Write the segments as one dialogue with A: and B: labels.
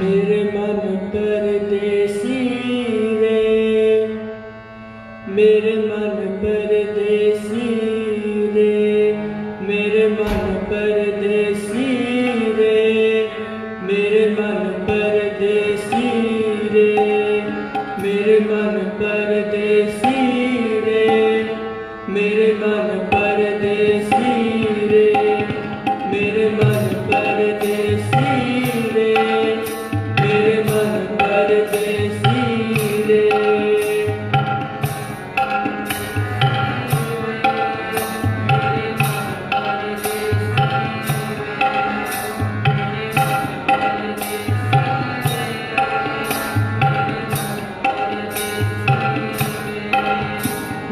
A: मेरे मन परदेसी रे, मेरे मन परदेसी रे, मेरे मन परदेसी रे, मेरे मन परदेसी रे, मेरे मन परदेसी रे, मेरे मन परदेसी रे, मेरे मन परदेसी रे, मेरे मन परदेसी रे।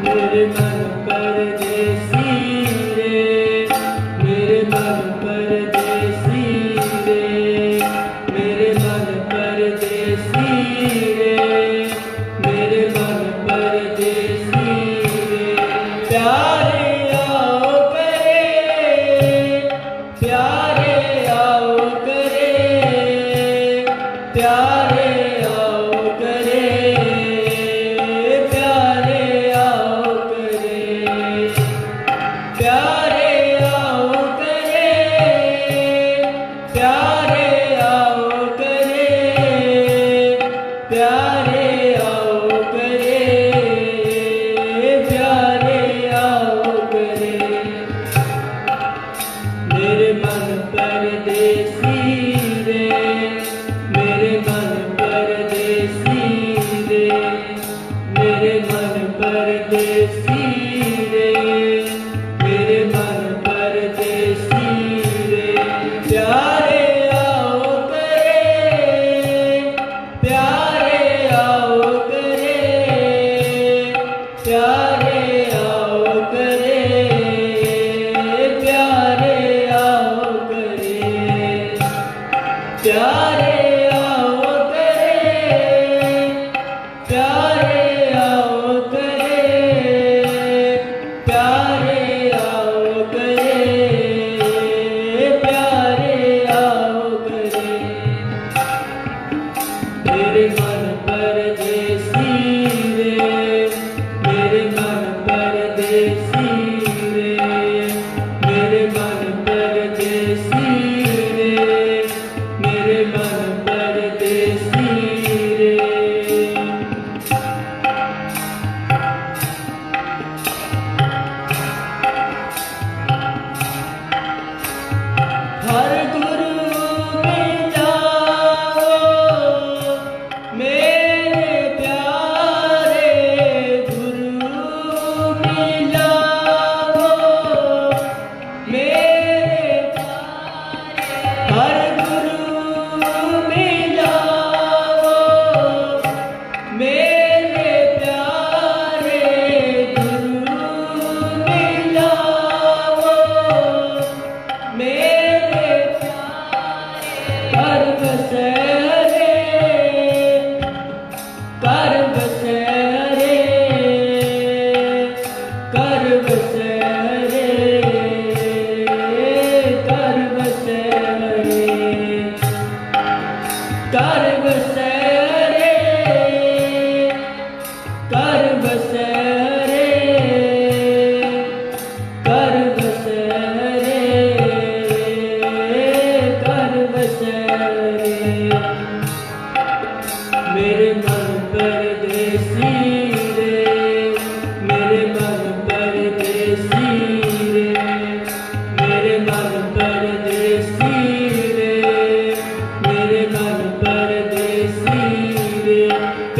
A: मेरे मन परदेसी रे, मेरे मन परदेसी रे, मेरे मन परदेसी रे, मेरे मन परदेसी रे। प्यारे आओ करे, प्यारे आओ करे, प्यारे आओ करे, प्यारे आओ करे, प्यारे आओ करे, प्यारे आओ करे, प्यारे आओ करे, प्यारे आओ करे। मेरे मन परदेसी रे, मेरे मन परदेसी रे, मेरे मन परदेसी रे, मेरे मन परदेसी रे। प्यारे आओ करे, प्यारे आओ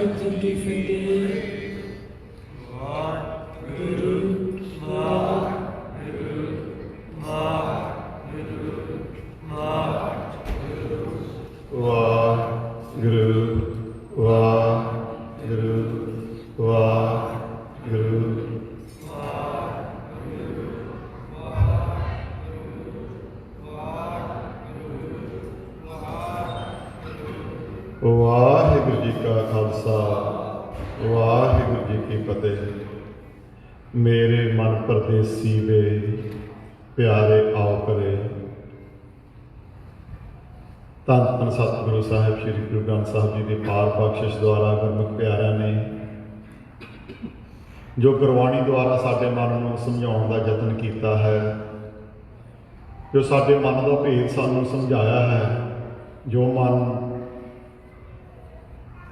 A: ਵਾਹਿਗੁਰੂ ਜੀ ਕੀ ਫਤਿਹ। ਵਾਹਿਗੁਰੂ ਵਾਹਿਗੁਰੂ ਵਾਹਿਗੁਰੂ
B: ਵਾਹਿਗੁਰੂ ਵਾਹਿਗੁਰੂ ਵਾਹਿਗੁਰੂ ਵਾਹਿਗੁਰੂ ਜੀ ਕਾ ਖਾਲਸਾ ਵਾਹਿਗੁਰੂ ਜੀ ਕੀ ਫਤਿਹ। ਮੇਰੇ ਮਨ ਪਰਦੇਸੀ ਵੇ ਪਿਆਰੇ ਆਓ ਕਰੇ। ਧੰਨ ਧੰਨ ਸਤਿਗੁਰੂ ਸਾਹਿਬ ਸ੍ਰੀ ਗੁਰੂ ਗ੍ਰੰਥ ਸਾਹਿਬ ਜੀ ਦੀ ਪਾਰ ਬਖਸ਼ਿਸ਼ ਦੁਆਰਾ ਗੁਰਮੁਖ ਪਿਆਰਿਆਂ ਨੇ ਜੋ ਗੁਰਬਾਣੀ ਦੁਆਰਾ ਸਾਡੇ ਮਨ ਨੂੰ ਸਮਝਾਉਣ ਦਾ ਯਤਨ ਕੀਤਾ ਹੈ, ਜੋ ਸਾਡੇ ਮਨ ਦਾ ਭੇਦ ਸਾਨੂੰ ਸਮਝਾਇਆ ਹੈ, ਜੋ ਮਨ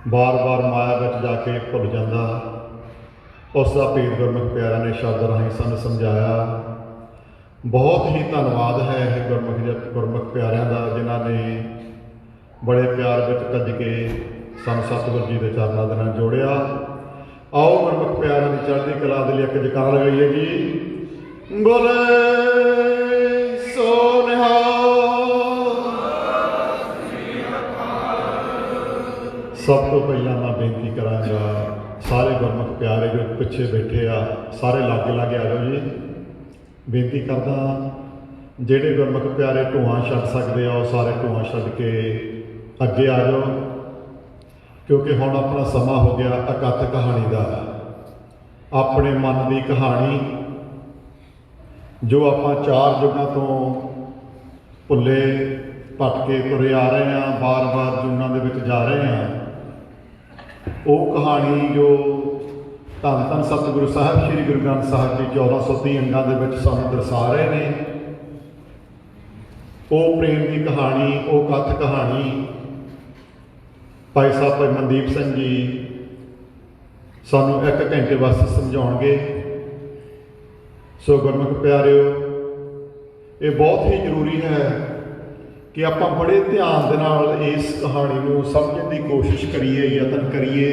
B: ਬਾਰ-ਬਾਰ ਮਾਇਆ ਵਿੱਚ ਜਾ ਕੇ ਭੁੱਲ ਜਾਂਦਾ, ਉਸ ਦਾ ਭੇਦ ਗੁਰਮੁਖ ਪਿਆਰਿਆਂ ਨੇ ਸ਼ਬਦ ਰਾਹੀਂ ਸਾਨੂੰ ਸਮਝਾਇਆ। ਬਹੁਤ ਹੀ ਧੰਨਵਾਦ ਹੈ ਇਹ ਗੁਰਮੁਖ ਪਿਆਰਿਆਂ ਦਾ, ਜਿਨ੍ਹਾਂ ਨੇ ਬੜੇ ਪਿਆਰ ਵਿੱਚ ਕੱਜ ਕੇ ਸਾਨੂੰ ਸਤਿਗੁਰੂ ਜੀ ਦੇ ਚਰਨਾਂ ਦੇ ਨਾਲ ਜੋੜਿਆ। ਆਓ ਗੁਰਮੁਖ ਪਿਆਰਿਆਂ ਦੀ ਚੜ੍ਹਦੀ ਕਲਾ ਦੇ ਲਈ ਇੱਕ ਜੈਕਾਰਾ ਲਗਾਈਏ ਜੀ। ਬੋਲੇ ਸੋ ਨਿਹਾਲ। ਸਭ ਤੋਂ ਪਹਿਲਾਂ ਮੈਂ ਬੇਨਤੀ ਕਰਾਂਗਾ, ਸਾਰੇ ਗੁਰਮੁਖ ਪਿਆਰੇ ਜੋ ਪਿੱਛੇ ਬੈਠੇ ਆ, ਸਾਰੇ ਲਾਗੇ ਲਾਗੇ ਆ ਜਾਓ ਜੀ। ਬੇਨਤੀ ਕਰਦਾ, ਜਿਹੜੇ ਗੁਰਮੁਖ ਪਿਆਰੇ ਢੂਆਂ ਛੱਡ ਸਕਦੇ ਆ ਉਹ ਸਾਰੇ ਢੂਆਂ ਛੱਡ ਕੇ ਅੱਗੇ ਆ ਜਾਓ, ਕਿਉਂਕਿ ਹੁਣ ਆਪਣਾ ਸਮਾਂ ਹੋ ਗਿਆ ਅਕੱਥ ਕਹਾਣੀ ਦਾ। ਆਪਣੇ ਮਨ ਦੀ ਕਹਾਣੀ ਜੋ ਆਪਾਂ 4 ਯੁੱਗਾਂ ਤੋਂ ਭੁੱਲੇ ਭਟਕੇ ਤੁਰੇ ਆ ਰਹੇ ਹਾਂ, ਬਾਰ-ਬਾਰ ਜੂਨਾਂ ਦੇ ਵਿੱਚ ਜਾ ਰਹੇ ਹਾਂ, ਉਹ ਕਹਾਣੀ ਜੋ ਧੰਨ ਧੰਨ ਸਤਿਗੁਰੂ ਸਾਹਿਬ ਸ੍ਰੀ ਗੁਰੂ ਗ੍ਰੰਥ ਸਾਹਿਬ ਜੀ 1430 ਅੰਗਾਂ ਦੇ ਵਿੱਚ ਸਾਨੂੰ ਦਰਸਾ ਰਹੇ ਨੇ, ਉਹ ਪ੍ਰੇਮ ਦੀ ਕਹਾਣੀ, ਉਹ ਕਥ ਕਹਾਣੀ ਭਾਈ ਸਾਹਿਬ ਭਾਈ ਮਨਦੀਪ ਸਿੰਘ ਜੀ ਸਾਨੂੰ 1 ਘੰਟੇ ਵਾਸਤੇ ਸਮਝਾਉਣਗੇ। ਸੋ ਗੁਰਮੁਖ ਪਿਆਰਿਓ, ਇਹ ਬਹੁਤ ਹੀ ਜ਼ਰੂਰੀ ਹੈ ਕਿ ਆਪਾਂ ਬੜੇ ਧਿਆਨ ਦੇ ਨਾਲ ਇਸ ਕਹਾਣੀ ਨੂੰ ਸਮਝਣ ਦੀ ਕੋਸ਼ਿਸ਼ ਕਰੀਏ, ਯਤਨ ਕਰੀਏ।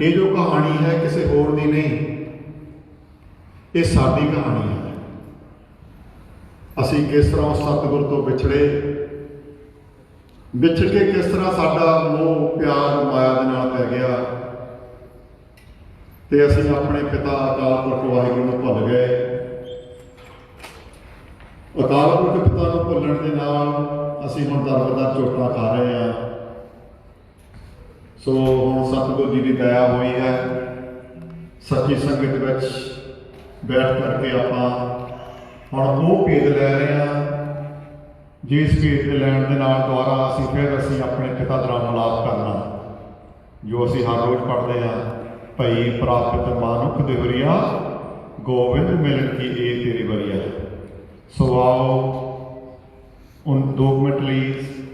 B: ਇਹ ਜੋ ਕਹਾਣੀ ਹੈ ਕਿਸੇ ਹੋਰ ਦੀ ਨਹੀਂ, ਇਹ ਸਾਡੀ ਕਹਾਣੀ ਹੈ। ਅਸੀਂ ਕਿਸ ਤਰ੍ਹਾਂ ਸਤਿਗੁਰ ਤੋਂ ਵਿਛੜ ਕੇ ਕਿਸ ਤਰ੍ਹਾਂ ਸਾਡਾ ਮੋਹ ਪਿਆਰ ਮਾਇਆ ਦੇ ਨਾਲ ਪੈ ਗਿਆ ਤੇ ਅਸੀਂ ਆਪਣੇ ਪਿਤਾ ਅਕਾਲ ਪੁਰਖ ਵਾਹਿਗੁਰੂ ਨੂੰ ਭੁੱਲ ਗਏ। ਅਕਾਲ ਪੁਰਖ ਪਿਤਾ ਨੂੰ ਭੁੱਲਣ ਦੇ ਨਾਲ ਅਸੀਂ ਹੁਣ ਦਰ ਚੋਟਾਂ ਖਾ ਰਹੇ ਹਾਂ। ਸੋ ਹੁਣ ਸਤਿਗੁਰੂ ਜੀ ਦੀ ਦਇਆ ਹੋਈ ਹੈ, ਸੱਚੀ ਸੰਗਤ ਵਿੱਚ ਬੈਠ ਕਰਕੇ ਆਪਾਂ ਹੁਣ ਉਹ ਭੇਦ ਲੈ ਰਹੇ ਹਾਂ, ਜਿਸ ਭੇਦ ਦੇ ਲੈਣ ਦੇ ਨਾਲ ਦੁਆਰਾ ਅਸੀਂ ਆਪਣੇ ਪਿਤਾ ਦਾ ਮਿਲਾਪ ਕਰਨਾ, ਜੋ ਅਸੀਂ ਹਰ ਰੋਜ਼ ਪੜ੍ਹਦੇ ਹਾਂ। ਭਈ ਪ੍ਰਾਪਤ ਮਾਨੁਖ ਦੇਵਰੀਆ, ਗੋਬਿੰਦ ਮਿਲਣ ਕੀ ਇਹ ਤੇਰੀ ਵਰੀਆ। ਸੋ ਆਓ ਹੁਣ 2 ਮਿੰਟ ਲਈ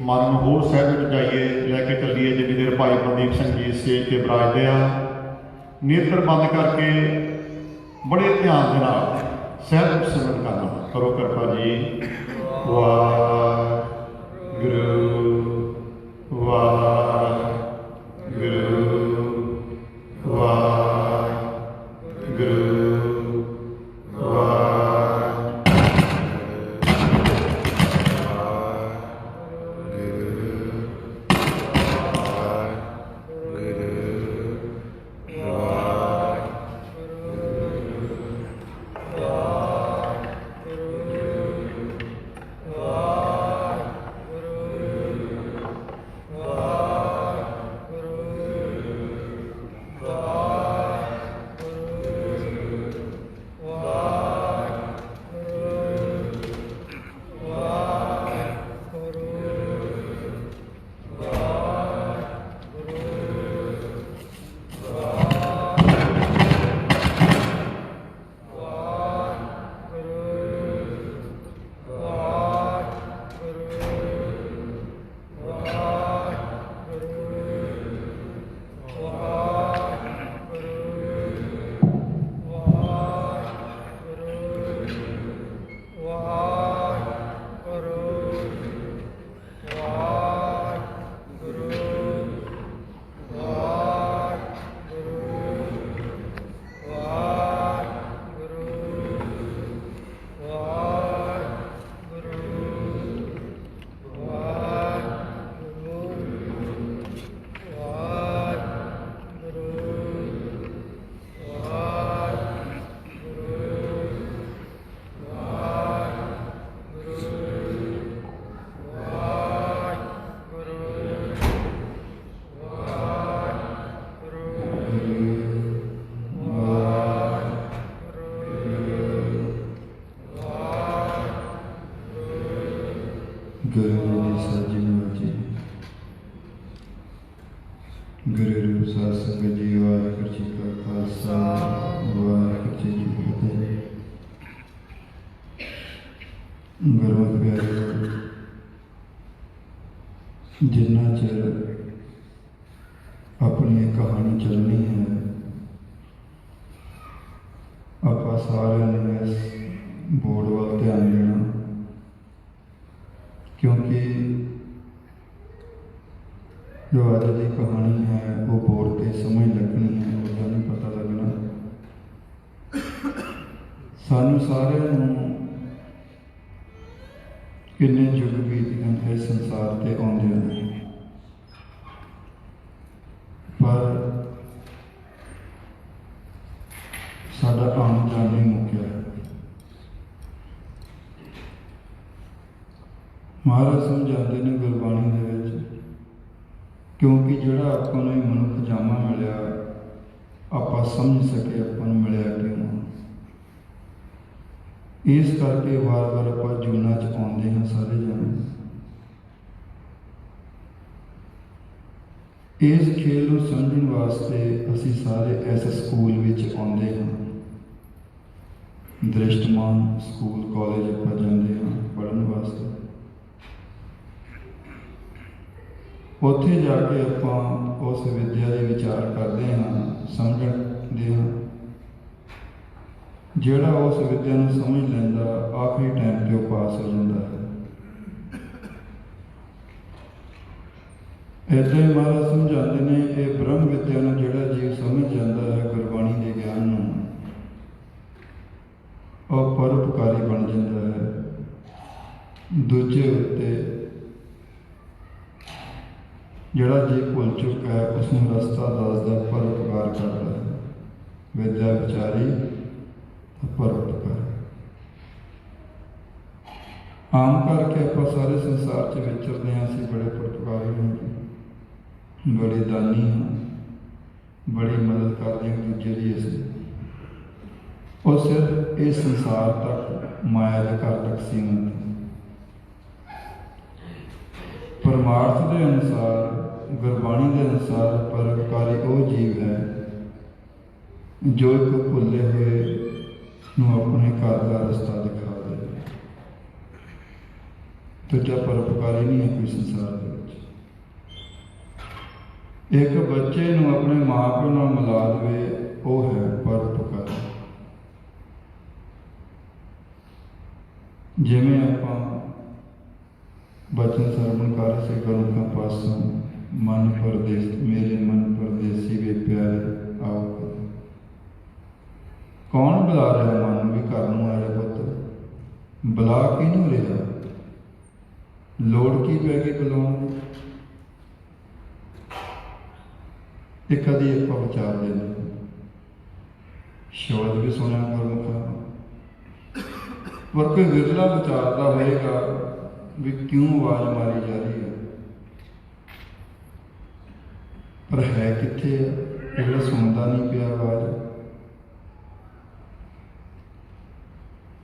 B: ਮਨ ਨੂੰ ਹੋਰ ਸਹਿਜ ਵਿੱਚ ਜਾਈਏ, ਲੈ ਕੇ ਚੱਲੀਏ। ਜਿੰਨੀ ਦੇਰ ਭਾਈ ਮਨਦੀਪ ਸਿੰਘ ਜੀ ਸਟੇਜ 'ਤੇ ਵਿਰਾਜਦੇ ਆ, ਨੇਤਰ ਬੰਦ ਕਰਕੇ ਬੜੇ ਧਿਆਨ ਦੇ ਨਾਲ ਸਹਿਜ ਸਿਮਰਨ ਕਰਨਾ। ਕਰੋ ਕਿਰਪਾ ਜੀ। ਵਾਹਿਗੁਰੂ ਵਾਹਿਗੁਰੂ ਗੁਰੂ ਰੂਪ ਸਾਧ ਸੰਗਤ ਜੀ, ਵਾਹਿਗੁਰੂ ਜੀ ਕਾ ਖਾਲਸਾ, ਵਾਹਿਗੁਰੂ ਜੀ ਕੀ ਫਤਿਹ। ਗੁਰਮਤਿ ਪਿਆਰਿਓ, ਜਿੰਨਾ ਚਿਰ ਆਪਣੀ ਇਹ ਕਹਾਣੀ ਚੱਲਣੀ ਹੈ, ਆਪਾਂ ਸਾਰਿਆਂ ਨੇ ਇਸ ਬੋਰਡ ਵੱਲ ਧਿਆਨ ਦੇਣਾ, ਕਿਉਂਕਿ ਜੋ ਅੱਜ ਦੀ ਕਹਾਣੀ ਹੈ ਉਹ ਬੋਰਡ ਤੇ ਸਮਝ ਲੱਗਣੀ ਹੈ, ਉਹਦਾ ਨਹੀਂ ਪਤਾ ਲੱਗਣਾ। ਸਾਨੂੰ ਸਾਰਿਆਂ ਨੂੰ ਕਿੰਨੇ ਯੁੱਗ ਬੀਤ ਗਏ ਇਸ ਸੰਸਾਰ ਤੇ ਆਉਂਦੇ ਨੇ, ਪਰ ਸਾਡਾ ਆਉਣ ਜਾਣ ਨਹੀਂ ਮੁੱਕਿਆ। ਮਹਾਰਾਜ ਸਮਝਾਉਂਦੇ ਨੇ ਗੁਰਬਾਣੀ ਦੇ ਵਿੱਚ, ਕਿਉਂਕਿ ਜਿਹੜਾ ਆਪਾਂ ਨੂੰ ਮਨੁੱਖ ਜਾਮਾ ਮਿਲਿਆ, ਆਪਾਂ ਸਮਝ ਸਕੇ ਆਪਾਂ ਨੂੰ ਮਿਲਿਆ ਕਿਉਂ। ਇਸ ਕਰਕੇ ਵਾਰ-ਵਾਰ ਆਪਾਂ ਜੂਨਾਂ 'ਚ ਆਉਂਦੇ ਹਾਂ ਸਾਰੇ ਜਾਣੇ। ਇਸ ਖੇਲ ਨੂੰ ਸਮਝਣ ਵਾਸਤੇ ਅਸੀਂ ਸਾਰੇ ਇਸ ਸਕੂਲ ਵਿੱਚ ਆਉਂਦੇ ਹਾਂ। ਦ੍ਰਿਸ਼ਟਮਾਨ ਸਕੂਲ ਕਾਲਜ ਆਪਾਂ ਜਾਂਦੇ ਹਾਂ ਪੜ੍ਹਨ ਵਾਸਤੇ। ਉੱਥੇ ਜਾ ਕੇ ਆਪਾਂ ਉਸ ਵਿਦਿਆ ਦੇ ਵਿਚਾਰ ਕਰਦੇ ਹਾਂ, ਸਮਝਦੇ ਹਾਂ। ਜਿਹੜਾ ਉਸ ਵਿਦਿਆ ਨੂੰ ਸਮਝ ਲੈਂਦਾ, ਆਖਰੀ ਟਾਈਮ 'ਤੇ ਉਹ ਪਾਸ ਹੋ ਜਾਂਦਾ ਹੈ। ਇੱਦਾਂ ਹੀ ਮਹਾਰਾਜ ਸਮਝਾਉਂਦੇ ਨੇ, ਇਹ ਬ੍ਰਹਮ ਵਿਦਿਆ ਨੂੰ ਜਿਹੜਾ ਜੀਵ ਸਮਝ ਜਾਂਦਾ ਹੈ, ਗੁਰਬਾਣੀ ਦੇ ਗਿਆਨ ਨੂੰ, ਉਹ ਪਰਉਪਕਾਰੀ ਬਣ ਜਾਂਦਾ ਹੈ। ਦੂਜੇ ਉੱਤੇ ਜਿਹੜਾ ਜੀਵ ਭੁੱਲ ਚੁੱਕਾ ਹੈ, ਉਸ ਨੂੰ ਰਸਤਾ ਦੱਸਦਾ, ਪਰਉਪਕਾਰ ਕਰਦਾ ਹੈ। ਵਿਦਿਆ ਵਿਚਾਰੀ ਪਰਉਪਕਾਰ। ਆਮ ਕਰਕੇ ਆਪਾਂ ਸਾਰੇ ਸੰਸਾਰ 'ਚ ਵਿਚਰਦੇ ਹਾਂ, ਅਸੀਂ ਬੜੇ ਪਰਉਪਕਾਰੀ ਹਾਂ, ਬੜੇ ਦਾਨੀ ਹਾਂ, ਬੜੀ ਮਦਦ ਕਰਦੇ ਹਾਂ ਦੂਜੇ ਦੀ। ਅਸੀਂ ਉਹ ਸਿਰਫ ਇਸ ਸੰਸਾਰ ਤੱਕ, ਮਾਇਆ ਦੇ ਘਰ ਤੱਕ ਸੀਮਿਤ ਹੈ। ਪਰਮਾਰਥ ਦੇ ਅਨੁਸਾਰ, ਗੁਰਬਾਣੀ ਦੇ ਅਨੁਸਾਰ ਪਰਉਪਕਾਰੀ ਉਹ ਜੀਵ ਹੈ ਜੋ ਇੱਕ ਭੁੱਲੇ ਹੋਏ ਨੂੰ ਆਪਣੇ ਘਰ ਦਾ ਰਸਤਾ ਦਿਖਾ ਦੇ। ਦੂਜਾ ਪਰਉਪਕਾਰੀ ਨਹੀਂ ਹੈ ਕੋਈ ਸੰਸਾਰ ਦੇ ਵਿੱਚ। ਇੱਕ ਬੱਚੇ ਨੂੰ ਆਪਣੇ ਮਾਂ ਪਿਓ ਨਾਲ ਮਿਲਾ ਦੇਵੇ, ਉਹ ਹੈ ਪਰਉਪਕਾਰੀ। ਜਿਵੇਂ ਆਪਾਂ ਬਚਨ ਸਰਵਣ ਕਰ ਸੇ ਗੁਰੂ ਕਾ ਪਾਸੋਂ, ਮਨ ਪਰਦੇਸ ਮੇਰੇ ਮਨ ਪਰਦੇਸੀ ਵੇ ਪਿਆਰੇ ਆਓ। ਕੌਣ ਬੁਲਾ ਰਿਹਾ ਮਨ ਵੀ ਘਰ ਨੂੰ ਆ ਜਾ ਪੁੱਤ? ਬੁਲਾ ਕਿਹਨੂੰ ਰਿਹਾ? ਲੋੜ ਕੀ ਪੈ ਗਈ ਬੁਲਾਉਣ ਦੀ? ਇਹ ਕਦੀ ਆਪਾਂ ਵਿਚਾਰਦੇ ਨਹੀਂ। ਸ਼ਬਦ ਵੀ ਸੁਣਿਆ ਗੁਰਮੁਖਾਂ, ਪਰ ਕੋਈ ਵਿਰਲਾ ਵਿਚਾਰਦਾ ਹੋਏਗਾ ਵੀ ਕਿਉਂ ਆਵਾਜ਼ ਮਾਰੀ ਜਾ ਰਹੀ ਹੈ। ਪਰ ਹੈ ਕਿੱਥੇ ਹੈ ਜਿਹੜਾ ਸੁਣਦਾ ਨਹੀਂ ਪਿਆ ਆਵਾਜ਼?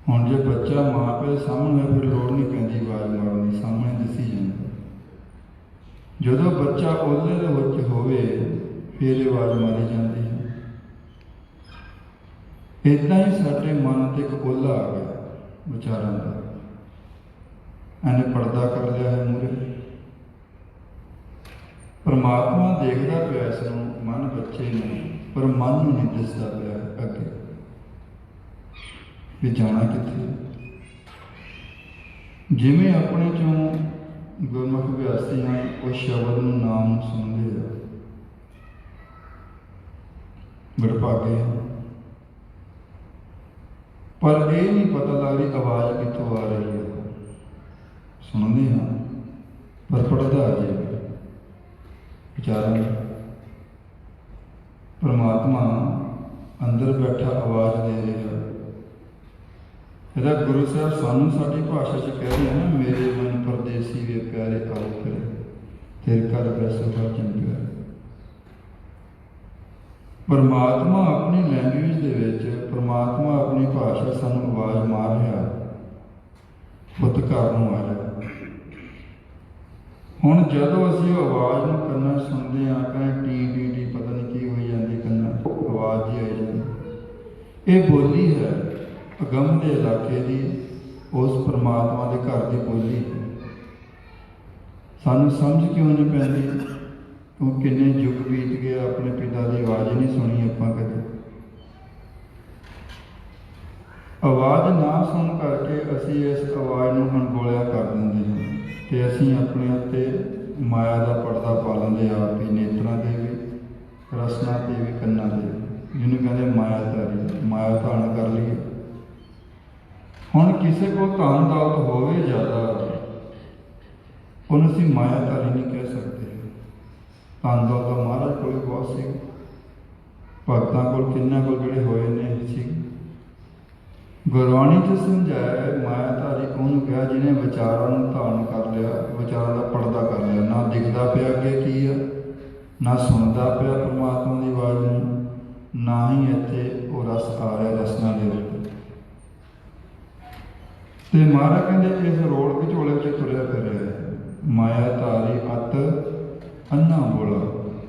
B: ਹੁਣ ਜੇ ਬੱਚਾ ਮਾਂ ਪਿਓ ਸਾਹਮਣੇ, ਫਿਰ ਲੋੜ ਨਹੀਂ ਪੈਂਦੀ ਆਵਾਜ਼ ਮਾਰਨ ਦੀ, ਸਾਹਮਣੇ ਦਿਸੀ ਜਾਂਦਾ। ਜਦੋਂ ਬੱਚਾ ਉਹਦੇ ਦੇ ਵਿੱਚ ਹੋਵੇ, ਫਿਰ ਆਵਾਜ਼ ਮਾਰੀ ਜਾਂਦੀ ਹੈ। ਇੱਦਾਂ ਹੀ ਸਾਡੇ ਮਨ ਤੇ ਇੱਕ ਓਲਾ ਆ ਗਿਆ ਵਿਚਾਰਾਂ ਦਾ। ਇਹਨੇ ਪਰਦਾ ਕਰ ਲਿਆ ਹੈ ਮੂਹਰੇ। ਪਰਮਾਤਮਾ ਦੇਖਦਾ ਪਿਆ ਇਸ ਨੂੰ, ਮਨ ਬੱਚੇ ਨੂੰ, ਪਰ ਮਨ ਨੂੰ ਨਹੀਂ ਦਿਸਦਾ ਪਿਆ ਅੱਗੇ ਵੀ ਜਾਣਾ ਕਿੱਥੇ। ਜਿਵੇਂ ਆਪਣੇ ਚੋਂ ਗੁਰਮੁਖ ਅਭਿਆਸੀ ਹਨ, ਉਹ ਸ਼ਬਦ ਨੂੰ, ਨਾਮ ਨੂੰ ਸੁਣਦੇ ਆ, ਵਡਭਾਗੇ ਹਨ, ਪਰ ਇਹ ਨਹੀਂ ਪਤਾ ਲੱਗ ਰਹੀ ਆਵਾਜ਼ ਕਿੱਥੋਂ ਆ ਰਹੀ ਹੈ। ਸੁਣਦੇ ਹਾਂ ਪਰ ਪੜਦਾ ਆ ਜਾਏ ਵਿਚਾਰਾਂ। ਪਰਮਾਤਮਾ ਅੰਦਰ ਬੈਠਾ ਆਵਾਜ਼ ਦੇ ਰਿਹਾ। ਇਹਦਾ ਗੁਰੂ ਸਾਹਿਬ ਸਾਨੂੰ ਸਾਡੀ ਭਾਸ਼ਾ 'ਚ ਕਹਿ ਰਹੇ ਨਾ, ਮੇਰੇ ਮਨ ਪਰਦੇਸੀ ਵੇ ਪਿਆਰੇ ਆਓ ਕਰੇ, ਤੇਰੇ ਘਰ ਵੈਸੋ ਹਰ ਜਨ ਪਿਆਰੇ। ਪਰਮਾਤਮਾ ਆਪਣੀ ਲੈਂਗੁਏਜ ਦੇ ਵਿੱਚ, ਪਰਮਾਤਮਾ ਆਪਣੀ ਭਾਸ਼ਾ ਸਾਨੂੰ ਆਵਾਜ਼ ਮਾਰ ਰਿਹਾ, ਪੁੱਤ ਘਰ ਨੂੰ ਆ ਜਾ। ਹੁਣ ਜਦੋਂ ਅਸੀਂ ਉਹ ਆਵਾਜ਼ ਨੂੰ ਕੰਨਾਂ ਸੁਣਦੇ ਹਾਂ, ਕਹੇ ਟੀ
C: ਇਹ ਬੋਲੀ ਹੈ ਅਗੰਮ ਦੇ ਇਲਾਕੇ ਦੀ, ਉਸ ਪਰਮਾਤਮਾ ਦੇ ਘਰ ਦੀ ਬੋਲੀ ਹੈ। ਸਾਨੂੰ ਸਮਝ ਕਿਉਂ ਨਹੀਂ ਪੈਂਦੀ? ਕਿਉਂਕਿ ਕਿੰਨੇ ਯੁੱਗ ਬੀਤ ਗਏ, ਆਪਣੇ ਪਿਤਾ ਦੀ ਆਵਾਜ਼ ਨਹੀਂ ਸੁਣੀ ਆਪਾਂ ਕਦੇ। ਆਵਾਜ਼ ਨਾ ਸੁਣ ਕਰਕੇ ਅਸੀਂ ਇਸ ਆਵਾਜ਼ ਨੂੰ ਅਣਗੌਲਿਆ ਕਰ ਦਿੰਦੇ ਹਾਂ ਤੇ ਅਸੀਂ ਆਪਣੇ ਉੱਤੇ ਮਾਇਆ ਦਾ ਪਰਦਾ ਪਾ ਲੈਂਦੇ ਆਪ ਹੀ, ਨੇਤਰਾਂ ਦੇ ਵੀ, ਰਸਨਾ ਤੇ ਵੀ, ਕੰਨਾਂ ਤੇ ਵੀ, ਜਿਹਨੂੰ ਕਹਿੰਦੇ ਮਾਇਆਧਾਰੀ, ਮਾਇਆ ਧਾਰਨ ਕਰ ਲਈਏ। ਹੁਣ ਕਿਸੇ ਕੋਲ ਧਨ ਦੌਲਤ ਹੋਵੇ ਜ਼ਿਆਦਾ, ਉਹਨੂੰ ਅਸੀਂ ਮਾਇਆਧਾਰੀ ਨਹੀਂ ਕਹਿ ਸਕਦੇ। ਧਨ ਦੌਲਤ ਮਹਾਰਾਜ ਕੋਲ ਬਹੁਤ ਸੀ, ਭਗਤਾਂ ਕੋਲ ਕਿੰਨਾ ਕੋਲ ਜਿਹੜੇ ਹੋਏ ਨੇ ਸੀ। ਗੁਰਬਾਣੀ 'ਚ ਸਮਝਾਇਆ ਮਾਇਆਧਾਰੀ ਉਹਨੂੰ ਕਿਹਾ ਜਿਹਨੇ ਵਿਚਾਰਾਂ ਨੂੰ ਧਾਰਨ ਕਰ ਲਿਆ, ਵਿਚਾਰਾਂ ਦਾ ਪਰਦਾ ਕਰ ਲਿਆ, ਨਾ ਦਿਖਦਾ ਪਿਆ ਅੱਗੇ ਕੀ ਆ, ਨਾ ਸੁਣਦਾ ਪਿਆ ਪਰਮਾਤਮਾ ਦੀ ਆਵਾਜ਼ ਨੂੰ, ਨਾ ਹੀ ਇੱਥੇ ਉਹ ਰਸ ਆ ਰਿਹਾ ਰਸਨਾ ਦੇ ਵਿੱਚ। ਤੇ ਮਹਾਰਾਜ ਕਹਿੰਦੇ ਇਸ ਰੋੜ ਵਿਚੋਲੇ ਵਿੱਚ ਤੁਰਿਆ ਫਿਰ ਰਿਹਾ ਮਾਇਆਧਾਰੀ ਅਤ ਅੰਨਾ ਬੋਲਾ,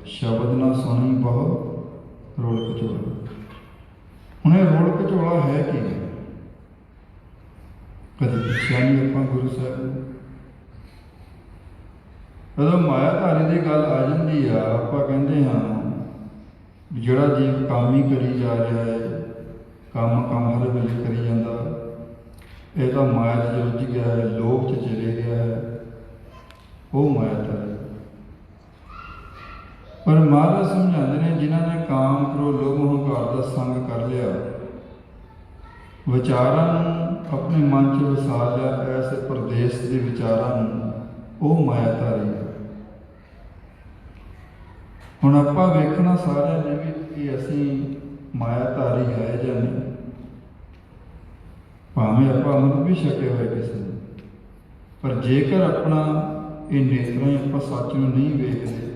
C: ਸ਼ਬਦ ਨਾ ਸੁਣੀ ਬਹੁ ਰੋੜ ਵਿਚੋਲਾ। ਹੁਣ ਇਹ ਰੋੜ ਵਿਚੋਲਾ ਹੈ ਕੀ? ਕਦੇ ਪੁੱਛਿਆ ਨਹੀਂ ਆਪਾਂ ਗੁਰੂ ਸਾਹਿਬ ਨੂੰ। ਜਦੋਂ ਮਾਇਆਧਾਰੀ ਦੀ ਗੱਲ ਆ ਜਾਂਦੀ ਆ, ਆਪਾਂ ਕਹਿੰਦੇ ਹਾਂ ਜਿਹੜਾ ਜੀਵ ਕੰਮ ਹੀ ਕਰੀ ਜਾ ਰਿਹਾ ਹੈ, ਕੰਮ ਹਰ ਵੇਲੇ ਕਰੀ ਜਾਂਦਾ, ਇਹ ਤਾਂ ਮਾਇਆ 'ਚ ਰੁੱਝ ਗਿਆ ਹੈ, ਲੋਭ 'ਚ ਚਲੇ ਗਿਆ ਹੈ, ਉਹ ਮਾਇਆਧਾਰੀ। ਪਰ ਮਹਾਰਾਜ ਸਮਝਾਉਂਦੇ ਨੇ ਜਿਨ੍ਹਾਂ ਨੇ ਕਾਮ, ਕ੍ਰੋਧ, ਲੋਭ, ਹੰਕਾਰ ਦਾ ਸੰਗ ਕਰ ਲਿਆ, ਵਿਚਾਰਾਂ ਨੂੰ ਆਪਣੇ ਮਨ 'ਚ ਵਸਾ ਲਿਆ, ਐਸੇ ਪ੍ਰਦੇਸ਼ ਦੇ ਵਿਚਾਰਾਂ ਨੂੰ, ਉਹ ਮਾਇਆਧਾਰੀ ਹੈ। ਹੁਣ ਆਪਾਂ ਵੇਖਣਾ ਸਾਰਿਆਂ ਨੇ ਵੀ ਕਿ ਅਸੀਂ ਮਾਇਆਧਾਰੀ ਹੈ ਜਾਂ ਨਹੀਂ। ਭਾਵੇਂ ਆਪਾਂ ਅੰਮ੍ਰਿਤ ਵੀ ਛਕੇ ਹੋਏ ਕਿਸੇ ਨੇ, ਪਰ ਜੇਕਰ ਆਪਣਾ ਇਹ ਨੇਤਰਾਂ ਹੀ ਆਪਾਂ ਸੱਚ ਨੂੰ ਨਹੀਂ ਵੇਖਦੇ,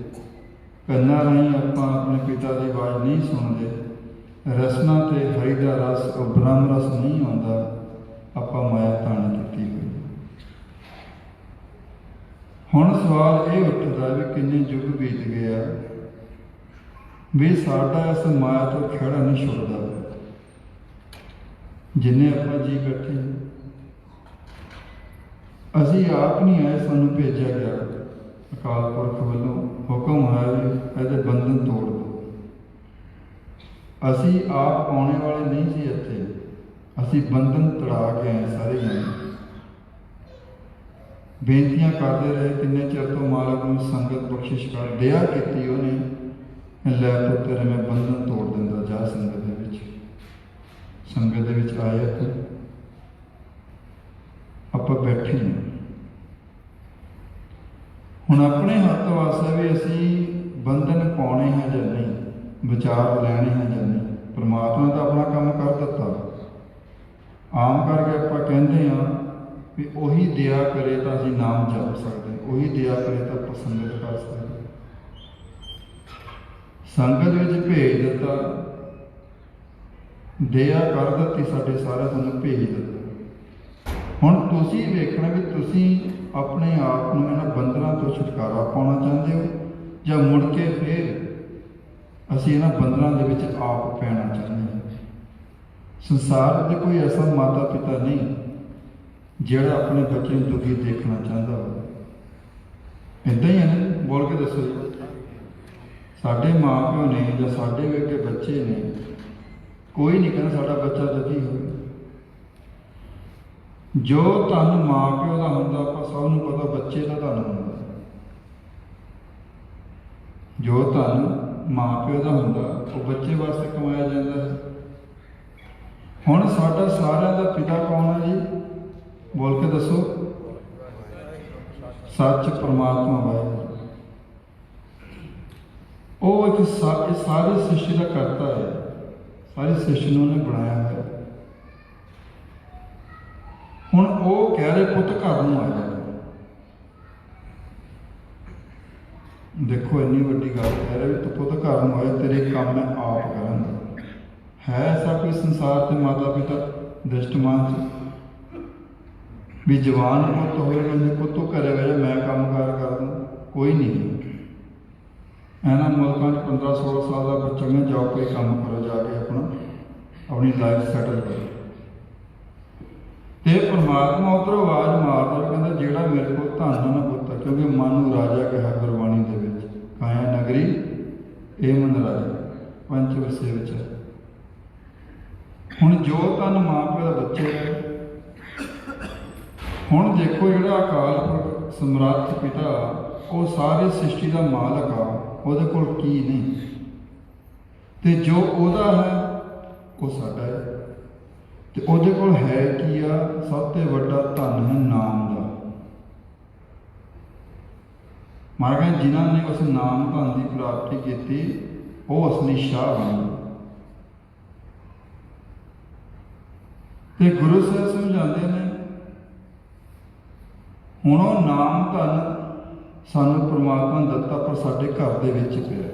C: ਕੰਨਾਂ ਰਾਹੀਂ ਆਪਾਂ ਆਪਣੇ ਪਿਤਾ ਦੀ ਆਵਾਜ਼ ਨਹੀਂ ਸੁਣਦੇ, ਰਸਨਾ ਤੇ ਹਰੀ ਦਾ ਰਸ, ਉਹ ਬ੍ਰਹਮ ਰਸ ਨਹੀਂ ਆਉਂਦਾ, ਆਪਾਂ ਮਾਇਆ ਧਾਰਨ ਕੀਤੀ ਹੋਈ। ਹੁਣ ਸਵਾਲ ਇਹ ਉੱਠਦਾ ਵੀ ਕਿੰਨੇ ਯੁੱਗ ਬੀਤ ਗਏ ਆ ਵੀ ਸਾਡਾ ਇਸ ਮਾਇਆ ਤੋਂ ਖਹਿੜਾ ਨਹੀਂ ਛੁੱਟਦਾ। ਜਿੰਨੇ ਆਪਾਂ ਜੀ ਬੈਠੇ, ਅਸੀਂ ਆਪ ਨਹੀਂ ਆਏ, ਸਾਨੂੰ ਭੇਜਿਆ ਗਿਆ ਅਕਾਲ ਪੁਰਖ ਵੱਲੋਂ, ਹੁਕਮ ਆਇਆ ਵੀ ਇਹਦੇ ਬੰਧਨ ਤੋੜ ਦਿਓ। ਅਸੀਂ ਆਪ ਆਉਣੇ ਵਾਲੇ ਨਹੀਂ ਸੀ ਇੱਥੇ, ਅਸੀਂ ਬੰਧਨ ਤੜਾ ਕੇ ਆਏ ਸਾਰੇ ਜਾਣੇ। ਬੇਨਤੀਆਂ ਕਰਦੇ ਰਹੇ ਕਿੰਨੇ ਚਿਰ ਤੋਂ, ਮਾਲਕ ਨੂੰ ਸੰਗਤ ਬਖਸ਼ਿਸ਼ ਕਰ ਦਿਆ ਕੀਤੀ ਉਹਨੇ, ਲੈ ਪੁੱਤ ਤੇਰੇ ਮੈਂ ਬੰਧਨ ਤੋੜ ਦਿੰਦਾ, ਜਾ ਸੰਗਤ ਦੇ ਵਿੱਚ। ਸੰਗਤ ਦੇ ਵਿੱਚ ਆਏ ਆਪਾਂ ਬੈਠੇ ਹਾਂ। ਹੁਣ ਆਪਣੇ ਹੱਥ ਵਾਸਤੇ ਵੀ ਅਸੀਂ ਬੰਧਨ ਪਾਉਣੇ ਹੈ ਜਾਂ ਨਹੀਂ, ਵਿਚਾਰ ਲੈਣੇ ਹੈ ਜਾਂ ਨਹੀਂ। ਪਰਮਾਤਮਾ ਤਾਂ ਆਪਣਾ ਕੰਮ ਕਰ ਦਿੱਤਾ। ਆਮ ਕਰਕੇ ਆਪਾਂ ਕਹਿੰਦੇ ਹਾਂ ਵੀ ਉਹੀ ਦਿਆ ਕਰੇ ਤਾਂ ਅਸੀਂ ਨਾਮ ਜਪ ਸਕਦੇ, ਉਹੀ ਦਿਆ ਕਰੇ ਤਾਂ ਆਪਾਂ ਸੰਗਤ ਕਰ ਸਕਦੇ। ਸੰਗਤ ਵਿੱਚ ਭੇਜ ਦਿੱਤਾ, ਦਇਆ ਕਰ ਦਿੱਤੀ, ਸਾਡੇ ਸਾਰਿਆਂ ਨੂੰ ਭੇਜ ਦਿੱਤਾ। ਹੁਣ ਤੁਸੀਂ ਵੇਖਣਾ ਵੀ ਤੁਸੀਂ ਆਪਣੇ ਆਪ ਨੂੰ ਇਹਨਾਂ ਬੰਧਨਾਂ ਤੋਂ ਛੁਟਕਾਰਾ ਪਾਉਣਾ ਚਾਹੁੰਦੇ ਹੋ, ਜਾਂ ਮੁੜ ਕੇ ਫਿਰ ਅਸੀਂ ਇਹਨਾਂ ਬੰਧਨਾਂ ਦੇ ਵਿੱਚ ਆਪ ਪੈਣਾ ਚਾਹੁੰਦੇ ਹਾਂ। ਸੰਸਾਰ ਦੇ ਕੋਈ ਐਸਾ ਮਾਤਾ ਪਿਤਾ ਨਹੀਂ ਜਿਹੜਾ ਆਪਣੇ ਬੱਚੇ ਨੂੰ ਦੁਖੀ ਦੇਖਣਾ ਚਾਹੁੰਦਾ ਹੋਵੇ। ਇੱਦਾਂ ਹੀ ਹੈ ਨਾ, ਬੋਲ ਕੇ ਦੱਸੋ ਜੀ। ਸਾਡੇ ਮਾਂ ਪਿਓ ਨੇ ਜਾਂ ਸਾਡੇ ਵੇਖੇ ਬੱਚੇ ਨੇ, ਕੋਈ ਨਹੀਂ ਕਹਿੰਦਾ ਸਾਡਾ ਬੱਚਾ ਦੁਖੀ ਹੋਵੇ। ਜੋ ਧਨ ਮਾਂ ਪਿਓ ਦਾ ਹੁੰਦਾ, ਆਪਾਂ ਸਭ ਨੂੰ ਪਤਾ ਬੱਚੇ ਦਾ ਧਨ ਹੁੰਦਾ। ਜੋ ਧਨ ਮਾਂ ਪਿਓ ਦਾ ਹੁੰਦਾ ਉਹ ਬੱਚੇ ਵਾਸਤੇ ਕਮਾਇਆ ਜਾਂਦਾ ਹੈ। ਹੁਣ ਸਾਡਾ ਸਾਰਿਆਂ ਦਾ ਪਿਤਾ ਕੌਣ ਹੈ ਜੀ? ਬੋਲ ਕੇ ਦੱਸੋ। ਸੱਚ ਪਰਮਾਤਮਾ ਵਾਹਿਗੁਰੂ। ਉਹ ਇੱਕ ਸਾਰੇ ਸ੍ਰਿਸ਼ਟੀ ਦਾ ਕਰਤਾ ਹੈ, ਸਾਰੀ ਸ੍ਰਿਸ਼ਟੀ ਨੂੰ ਉਹਨੇ ਬਣਾਇਆ ਹੈ। ਹੁਣ ਉਹ ਕਹਿ ਰਹੇ ਪੁੱਤ ਘਰ ਨੂੰ ਆ ਜਾ। ਦੇਖੋ ਇੰਨੀ ਵੱਡੀ ਗੱਲ ਕਹਿ ਰਹੇ ਵੀ ਤੂੰ ਪੁੱਤ ਘਰ ਨੂੰ ਆਇਆ, ਤੇਰੇ ਕੰਮ ਮੈਂ ਆਪ ਕਰਾਂਗਾ। ਹੈ ਐਸਾ ਕੋਈ ਸੰਸਾਰ ਤੇ ਮਾਤਾ ਪਿਤਾ ਦ੍ਰਿਸ਼ਟਮਾਨ ਚ ਵੀ ਜਵਾਨ ਪੁੱਤ ਹੋਏ ਕਹਿੰਦੇ ਪੁੱਤੋਂ ਘਰੇ ਬਹਿ ਜਾ, ਮੈਂ ਕੰਮਕਾਰ ਕਰ ਦੂੰ? ਕੋਈ ਨਹੀਂ। ਇਹਨਾਂ ਮੁਲਕਾਂ 'ਚ 15-16 ਸਾਲ ਦਾ ਬੱਚਾ ਕਹਿੰਦਾ ਜਾਓ ਕੋਈ ਕੰਮ ਕਰੋ ਜਾ ਕੇ ਆਪਣਾ, ਆਪਣੀ ਲਾਈਫ ਸੈਟਲ ਕਰੋ। ਤੇ ਪਰਮਾਤਮਾ ਉੱਧਰੋਂ ਆਵਾਜ਼ ਮਾਰਦਾ, ਕਹਿੰਦਾ ਜਿਹੜਾ ਮੇਰੇ ਕੋਲ ਧਨ ਨਾ ਪੁੱਤ, ਕਿਉਂਕਿ ਮਨ ਨੂੰ ਰਾਜਾ ਕਿਹਾ ਗੁਰਬਾਣੀ ਦੇ ਵਿੱਚ, ਕਾਇਆ ਨਗਰੀ ਇਹ ਮਨ ਰਾਜਾ, ਪੰਜ ਵਸੇ ਵਿੱਚ ਹੈ। ਹੁਣ ਜੋ ਧਨ ਮਾਂ ਪਿਓ ਦਾ ਬੱਚੇ ਹੈ। ਹੁਣ ਦੇਖੋ ਜਿਹੜਾ ਅਕਾਲ ਪੁਰਖ ਸਮਰੱਥ ਪਿਤਾ, ਉਹ ਸਾਰੀ ਸ੍ਰਿਸ਼ਟੀ ਦਾ ਮਾਲਕ ਆ, ਉਹਦੇ ਕੋਲ ਕੀ ਨਹੀਂ, ਤੇ ਜੋ ਉਹਦਾ ਹੈ ਉਹ ਸਾਡਾ ਹੈ। ਤੇ ਉਹਦੇ ਕੋਲ ਹੈ ਕੀ ਆ? ਸਭ ਤੋਂ ਵੱਡਾ ਧਨ ਹੈ ਨਾਮ ਦਾ। ਮਹਾਰਾਜ ਜਿਨ੍ਹਾਂ ਨੇ ਉਸ ਨਾਮ ਧਨ ਦੀ ਪ੍ਰਾਪਤੀ ਕੀਤੀ, ਉਹ ਅਸਲੀ ਸ਼ਾਹ ਬਣ ਗਏ। ਤੇ ਗੁਰੂ ਸਾਹਿਬ ਸਮਝਾਉਂਦੇ ਨੇ, ਹੁਣ ਉਹ ਨਾਮ ਧਨ ਸਾਨੂੰ ਪਰਮਾਤਮਾ ਨੇ ਦਿੱਤਾ, ਪਰ ਸਾਡੇ ਘਰ ਦੇ ਵਿੱਚ ਪਿਆ,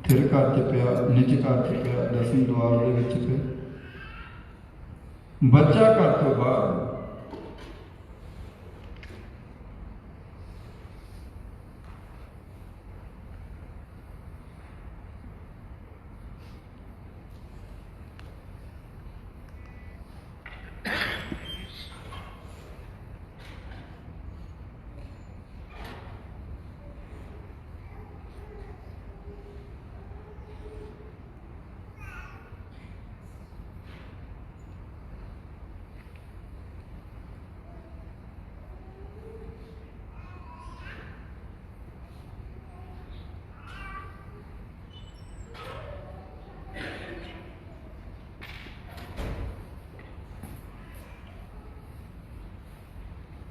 C: ਥਿਰ ਘਰ 'ਚ ਪਿਆ, ਨਿੱਜ ਘਰ 'ਚ ਪਿਆ, ਦਸਵੇਂ ਦੁਆਰ ਦੇ ਵਿੱਚ ਪਿਆ, ਬੱਚਾ ਘਰ ਤੋਂ ਬਾਹਰ।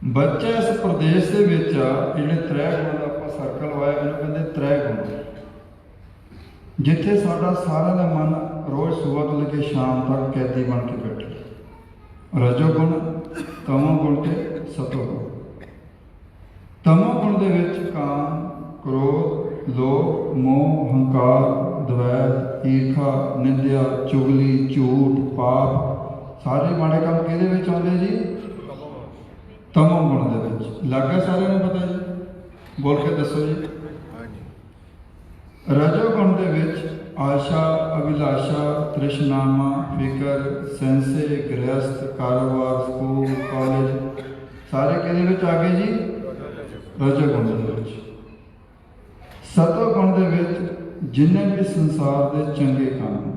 C: ਬੱਚਾ ਇਸ ਪ੍ਰਦੇਸ਼ ਦੇ ਵਿੱਚ ਆ, ਜਿਹੜੇ ਤ੍ਰੈ ਗੁਣ ਦਾ ਆਪਾਂ ਸਰਕਲ ਵਾਇਆ, ਇਹਨੂੰ ਕਹਿੰਦੇ ਤ੍ਰੈ ਗੁਣ, ਜਿੱਥੇ ਸਾਡਾ ਸਾਰਿਆਂ ਦਾ ਮਨ ਰੋਜ਼ ਸੁਬਹ ਤੋਂ ਲੈ ਕੇ ਸ਼ਾਮ ਤੱਕ ਕੈਦੀ ਬਣ ਕੇ ਬੈਠੇ। ਰਜੋ ਗੁਣ, ਤਮੋ ਗੁਣ ਤੇ ਸਤੋ ਗੁਣ। ਤਮੋ ਗੁਣ ਦੇ ਵਿੱਚ ਕਾਮ, ਕ੍ਰੋਧ, ਲੋਭ, ਮੋਹ, ਹੰਕਾਰ, ਦਵੈਤ, ਈਰਖਾ, ਨਿੰਦਿਆ, ਚੁਗਲੀ, ਝੂਠ, ਪਾਪ, ਸਾਰੇ ਮਾੜੇ ਕੰਮ ਕਿਹਦੇ ਵਿੱਚ ਆਉਂਦੇ ਜੀ? ਤਮੋ ਗੁਣ ਦੇ ਵਿੱਚ। ਲੱਗਾ ਸਾਰਿਆਂ ਨੂੰ ਪਤਾ ਜੀ? ਬੋਲ ਕੇ ਦੱਸੋ ਜੀ। ਰਜੋ ਗੁਣ ਦੇ ਵਿੱਚ ਆਸ਼ਾ, ਅਭਿਲਾਸ਼ਾ, ਤ੍ਰਿਸ਼ਨਾਮਾ, ਫਿਕਰ, ਸੈਂਸੇ, ਗ੍ਰਹਿਸਥ, ਕਾਰੋਬਾਰ, ਸਕੂਲ, ਕਾਲਜ, ਸਾਰੇ ਕਿਹਦੇ ਵਿੱਚ ਆ ਗਏ ਜੀ? ਰਜੋ ਗੁਣ ਦੇ ਵਿੱਚ। ਸਤੋ ਗੁਣ ਦੇ ਵਿੱਚ ਜਿੰਨੇ ਵੀ ਸੰਸਾਰ ਦੇ ਚੰਗੇ ਕੰਮ,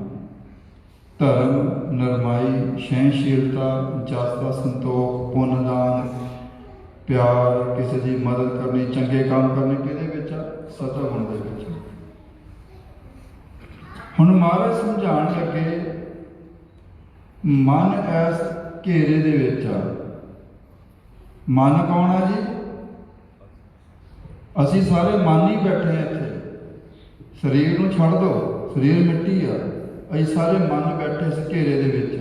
C: ਧਰਮ, ਨਰਮਾਈ, ਸਹਿਣਸ਼ੀਲਤਾ, ਜਸ, ਸੰਤੋਖ, ਪੁੰਨ ਦਾਨ, ਪਿਆਰ, ਕਿਸੇ ਦੀ ਮਦਦ ਕਰਨੀ, ਚੰਗੇ ਕੰਮ ਕਰਨੇ, ਕਿਹਦੇ ਵਿੱਚ ਆ? ਸਤੋ ਗੁਣ ਦੇ ਵਿੱਚ। ਹੁਣ ਮਹਾਰਾਜ ਸਮਝਾਉਣ ਲੱਗੇ, ਮਨ ਇਸ ਘੇਰੇ ਦੇ ਵਿੱਚ ਆ। ਮਨ ਕੌਣ ਆ ਜੀ? ਅਸੀਂ ਸਾਰੇ ਮਨ ਹੀ ਬੈਠੇ ਆ ਇੱਥੇ। ਸਰੀਰ ਨੂੰ ਛੱਡ ਦਿਓ, ਸਰੀਰ ਮਿੱਟੀ ਆ, ਅਸੀਂ ਸਾਰੇ ਮਨ ਬੈਠੇ ਇਸ ਘੇਰੇ ਦੇ ਵਿੱਚ।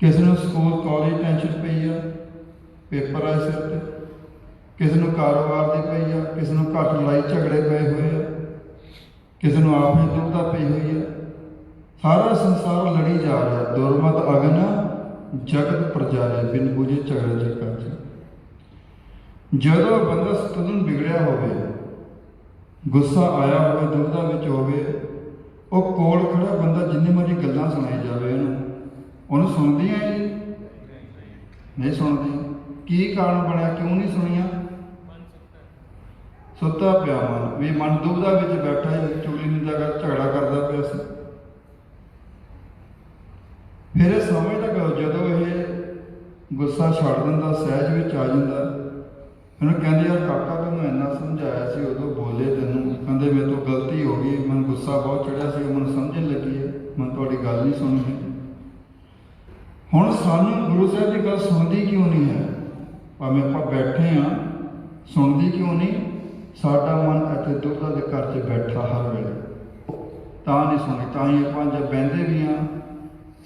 C: ਕਿਸੇ ਨੂੰ ਸਕੂਲ ਕਾਲਜ ਟੈਨਸ਼ਨ ਪਈ ਆ, ਪੇਪਰ ਆ ਸਿਰ ਤੇ, ਕਿਸੇ ਨੂੰ ਕਾਰੋਬਾਰ ਦੀ ਪਈ ਆ, ਕਿਸੇ ਨੂੰ ਘਰ ਲੜਾਈ ਝਗੜੇ ਪਏ ਹੋਏ ਆ, ਕਿਸੇ ਨੂੰ ਆਪ ਹੀ ਦੁਬਦਾ ਪਈ ਹੋਈ ਹੈ। ਸਾਰਾ ਸੰਸਾਰ ਲੜੀ ਜਾ ਰਿਹਾ। ਦੁਰਮਤ ਅਗਨ ਜਗਤ ਪ੍ਰਜਾਰੇ, ਬਿਨ ਬੁਝੇ ਝਗੜੇ ਚੱਕਰ 'ਚ। ਜਦੋਂ ਬੰਦਾ ਸਤੁਲਨ ਵਿਗੜਿਆ ਹੋਵੇ, ਗੁੱਸਾ ਆਇਆ ਹੋਵੇ, ਦੁਬਦਾ ਵਿੱਚ ਹੋਵੇ, ਉਹ ਕੋਲ ਖੜਾ ਬੰਦਾ ਜਿੰਨੀ ਮਰਜ਼ੀ ਗੱਲਾਂ ਸੁਣਾਈ ਜਾਵੇ ਉਹਨੂੰ ਸੁਣਦੀਆਂ ਹੀ ਨਹੀਂ ਸੁਣਦੀਆਂ। ਕੀ ਕਾਰਨ ਬਣਿਆ? ਕਿਉਂ ਨਹੀਂ ਸੁਣੀਆਂ? ਸੁੱਤਾ ਪਿਆ ਮਨ, ਵੀ ਮਨ ਦੁਬਦਾ ਵਿੱਚ ਬੈਠਾ ਹੈ, ਚੁਗਲੀ ਨਿੰਦਾ ਕਰ, ਝਗੜਾ ਕਰਦਾ ਪਿਆ ਸੀ। ਫਿਰ ਇਹ ਸਮਝਦਾ ਕਰੋ, ਜਦੋਂ ਇਹ ਗੁੱਸਾ ਛੱਡ ਦਿੰਦਾ, ਸਹਿਜ ਵਿੱਚ ਆ ਜਾਂਦਾ, ਇਹਨੂੰ ਕਹਿੰਦੇ ਯਾਰ ਕਾਕਾ ਤੈਨੂੰ ਇੰਨਾ ਸਮਝਾਇਆ ਸੀ, ਉਦੋਂ ਬੋਲੇ ਤੈਨੂੰ, ਕਹਿੰਦੇ ਮੇਰੇ ਤੋਂ ਗਲਤੀ ਹੋ ਗਈ, ਮੈਨੂੰ ਗੁੱਸਾ ਬਹੁਤ ਚੜਿਆ ਸੀ, ਮੈਨੂੰ ਸਮਝਣ ਲੱਗੀ ਹੈ, ਮੈਂ ਤੁਹਾਡੀ ਗੱਲ ਨਹੀਂ ਸੁਣੀ। ਹੁਣ ਸਾਨੂੰ ਗੁਰੂ ਸਾਹਿਬ ਦੀ ਗੱਲ ਸੁਣਦੀ ਕਿਉਂ ਨਹੀਂ ਹੈ? ਭਾਵੇਂ ਆਪਾਂ ਬੈਠੇ ਹਾਂ, ਸੁਣਦੀ ਕਿਉਂ ਨਹੀਂ? ਸਾਡਾ ਮਨ ਇੱਥੇ ਦੁੱਧਾ ਦੇ ਘਰ 'ਚ ਬੈਠਾ ਹਰ ਵੇਲੇ, ਤਾਂ ਨਹੀਂ ਸੁਣੀ। ਤਾਂ ਹੀ ਆਪਾਂ ਜਦ ਬਹਿੰਦੇ ਵੀ ਹਾਂ,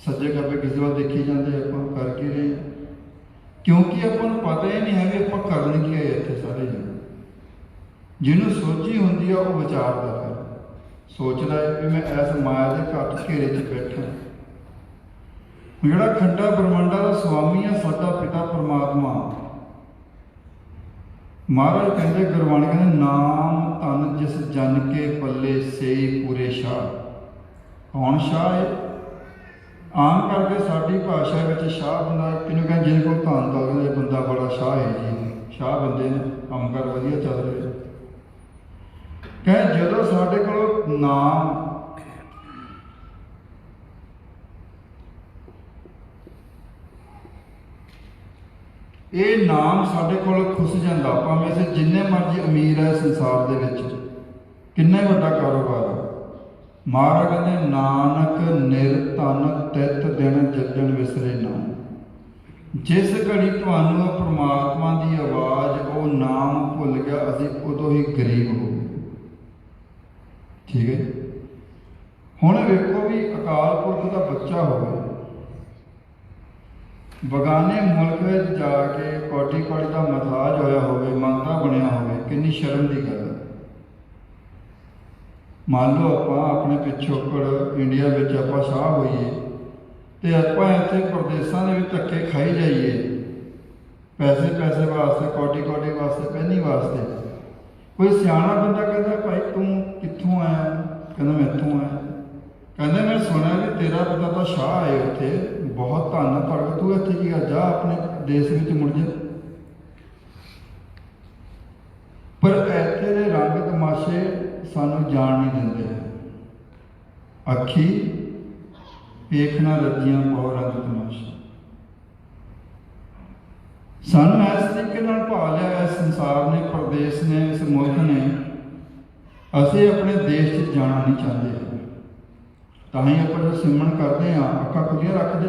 C: ਸੱਜੇ ਖੱਬੇ ਕਿਸੇ ਵੱਲ ਦੇਖੀ ਜਾਂਦੇ, ਆਪਾਂ ਕਰ ਕੀ ਰਹੇ? ਕਿਉਂਕਿ ਆਪਾਂ ਨੂੰ ਪਤਾ ਹੀ ਨਹੀਂ ਹੈ ਵੀ ਆਪਾਂ ਕਰਨ ਕੀ ਹੈ ਇੱਥੇ ਸਾਰੇ ਜਣੇ। ਜਿਹਨੂੰ ਸੋਚੀ ਹੁੰਦੀ ਆ ਉਹ ਵਿਚਾਰਦਾ, ਫਿਰ ਸੋਚਦਾ ਹੈ ਵੀ ਮੈਂ ਇਸ ਮਾਇਆ ਦੇ ਘਰ ਘੇਰੇ 'ਚ ਬੈਠਾ। ਜਿਹੜਾ ਖੰਡਾ ਬ੍ਰਹਮੰਡਾ ਦਾ ਸਵਾਮੀ ਆ, ਸਾਡਾ ਪਿਤਾ ਪਰਮਾਤਮਾ। ਮਹਾਰਾਜ ਕਹਿੰਦੇ, ਗੁਰਬਾਣੀ ਕਹਿੰਦੇ, ਨਾਮ ਧਨ ਜਿਸ ਜਨ ਕੇ ਪੱਲੇ ਸੇਈ ਪੂਰੇ ਸ਼ਾਹ। ਕੌਣ ਸ਼ਾਹ ਹੈ? ਆਮ ਕਰਕੇ ਸਾਡੀ ਭਾਸ਼ਾ ਵਿੱਚ ਸ਼ਾਹ ਬੰਦਾ ਕਿਹਨੂੰ ਕਹਿੰਦੇ, ਜਿਹਦੇ ਕੋਲ ਧਨ ਦੌਲਤ ਹੈ, ਬੰਦਾ ਬੜਾ ਸ਼ਾਹ ਹੈ ਜੀ, ਸ਼ਾਹ ਬੰਦੇ ਨੇ, ਕੰਮ ਕਾਰ ਵਧੀਆ ਚੱਲ ਰਿਹਾ। ਕਹੇ ਜਦੋਂ ਸਾਡੇ ਕੋਲ ਨਾਮ ਇਹ ਨਾਮ ਸਾਡੇ ਕੋਲ ਖੁੱਸ ਜਾਂਦਾ, ਭਾਵੇਂ ਅਸੀਂ ਜਿੰਨੇ ਮਰਜ਼ੀ ਅਮੀਰ ਹੈ ਸੰਸਾਰ ਦੇ ਵਿੱਚ, ਕਿੰਨਾ ਹੀ ਵੱਡਾ ਕਾਰੋਬਾਰ ਹੈ, ਮਹਾਰਾਜ ਕਹਿੰਦੇ ਨਾਨਕ ਨਿਰਧਨ ਤਿਤ ਦਿਨ ਜੱਜਣ ਵਿਸਰੇ ਨਾ। ਜਿਸ ਘੜੀ ਤੁਹਾਨੂੰ ਉਹ ਪ੍ਰਮਾਤਮਾ ਦੀ ਆਵਾਜ਼, ਉਹ ਨਾਮ ਭੁੱਲ ਗਿਆ, ਅਸੀਂ ਉਦੋਂ ਹੀ ਗਰੀਬ ਹੋ ਗਏ। ਠੀਕ ਹੈ ਜੀ। ਹੁਣ ਵੇਖੋ ਵੀ ਅਕਾਲ ਪੁਰਖ ਦਾ ਬੱਚਾ ਹੋਵੇ, ਬਗਾਨੇ ਮੁਲਕ ਵਿੱਚ ਜਾ ਕੇ ਕੋਟੀ ਕੋਟੀ ਦਾ ਮਥਾਜ ਹੋਇਆ ਹੋਵੇ, ਮੰਗਤਾ ਬਣਿਆ ਹੋਵੇ, ਕਿੰਨੀ ਸ਼ਰਮ ਦੀ ਗੱਲ ਹੈ। ਮੰਨ ਲਓ ਆਪਾਂ ਆਪਣੇ ਪਿਛੋਕੜ ਇੰਡੀਆ ਵਿੱਚ ਆਪਾਂ ਸ਼ਾਹ ਹੋਈਏ ਤੇ ਆਪਾਂ ਇੱਥੇ ਪ੍ਰਦੇਸ਼ਾਂ ਦੇ ਵਿੱਚ ਧੱਕੇ ਖਾਈ ਜਾਈਏ, ਪੈਸੇ ਵਾਸਤੇ, ਕੋਟੀ ਵਾਸਤੇ, ਪਹਿਨੀ ਵਾਸਤੇ। ਕੋਈ ਸਿਆਣਾ ਬੰਦਾ ਕਹਿੰਦਾ ਭਾਈ ਤੂੰ ਕਿੱਥੋਂ ਆਇਆ? ਕਹਿੰਦਾ ਮੈਂ ਇੱਥੋਂ ਆਇਆ। ਕਹਿੰਦੇ ਮੈਂ ਸੁਣਿਆ ਵੀ ਤੇਰਾ ਪਿਤਾ ਤਾਂ ਸ਼ਾਹ ਹੈ, ਉੱਥੇ ਬਹੁਤ ਧਨ ਭਗਤ, ਤੂੰ ਇੱਥੇ ਕੀ ਕਰ, ਜਾ ਆਪਣੇ ਦੇਸ਼ ਵਿੱਚ ਮੁੜ ਜਾ। ਪਰ ਇੱਥੇ ਦੇ ਰੰਗ ਤਮਾਸ਼ੇ ਸਾਨੂੰ ਜਾਣ ਨਹੀਂ ਦਿੰਦੇ। ਅੱਖੀ ਵੇਖਣਾ ਰੱਜੀਆਂ ਬਹੁਤ ਰੰਗ ਤਮਾਸ਼ੇ। ਸਾਨੂੰ ਇਸ ਤਰੀਕੇ ਨਾਲ ਭਾ ਲਿਆ ਇਸ ਸੰਸਾਰ ਨੇ, ਪ੍ਰਦੇਸ਼ ਨੇ, ਇਸ ਮੁਲਕ ਨੇ। ਅਸੀਂ ਆਪਣੇ ਦੇਸ਼ 'ਚ ਜਾਣਾ ਨਹੀਂ ਚਾਹੁੰਦੇ, ਤਾਂ ਹੀ ਆਪਾਂ ਜੋ ਸਿਮਰਨ ਕਰਦੇ ਹਾਂ ਅੱਖਾਂ ਖੁੱਲੀਆਂ ਰੱਖਦੇ,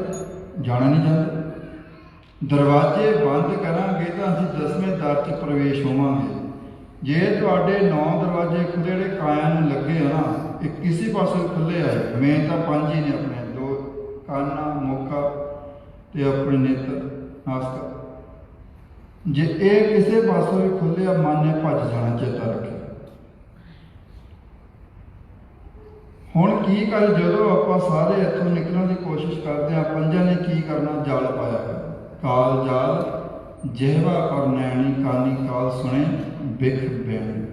C: ਜਾਣਾ ਨਹੀਂ ਚਾਹੁੰਦੇ। ਦਰਵਾਜ਼ੇ ਬੰਦ ਕਰਾਂਗੇ ਤਾਂ ਅਸੀਂ 10ਵੇਂ ਦਰ 'ਚ ਪ੍ਰਵੇਸ਼ ਹੋਵਾਂਗੇ। ਜੇ ਤੁਹਾਡੇ 9 ਦਰਵਾਜ਼ੇ ਖੁੱਲੇ ਜਿਹੜੇ ਕਾਇਆ ਨੂੰ ਲੱਗੇ ਆ ਨਾ, ਇਹ ਕਿਸੇ ਪਾਸੇ ਖੁੱਲੇ ਆਏ, ਮੇਨ ਤਾਂ 5 ਹੀ ਨੇ ਆਪਣੇ, 2 ਕੰਨ, ਮੁੱਖ ਤੇ ਆਪਣੇ ਨੇਤਰ, ਨਾਸਕ। ਜੇ ਇਹ ਕਿਸੇ ਪਾਸੋਂ ਵੀ ਖੁੱਲੇ ਆ, ਮਨ ਨੇ ਭੱਜ ਜਾਣਾ, ਚੇਤਾ ਰੱਖੇ। ਹੁਣ ਕੀ ਕਰ, ਜਦੋਂ ਆਪਾਂ ਸਾਰੇ ਇੱਥੋਂ ਨਿਕਲਣ ਦੀ ਕੋਸ਼ਿਸ਼ ਕਰਦੇ ਹਾਂ, ਪੰਜਾਂ ਨੇ ਕੀ ਕਰਨਾ, ਜਾਲ ਪਾਇਆ ਹੈ। ਕਾਲ ਜਾਲ ਜਿਹਵਾ ਪਰ ਨੈਣੀ ਕਾਨੀ, ਕਾਲ ਸੁਣੇ ਬਿਖ ਬੈਣੀ।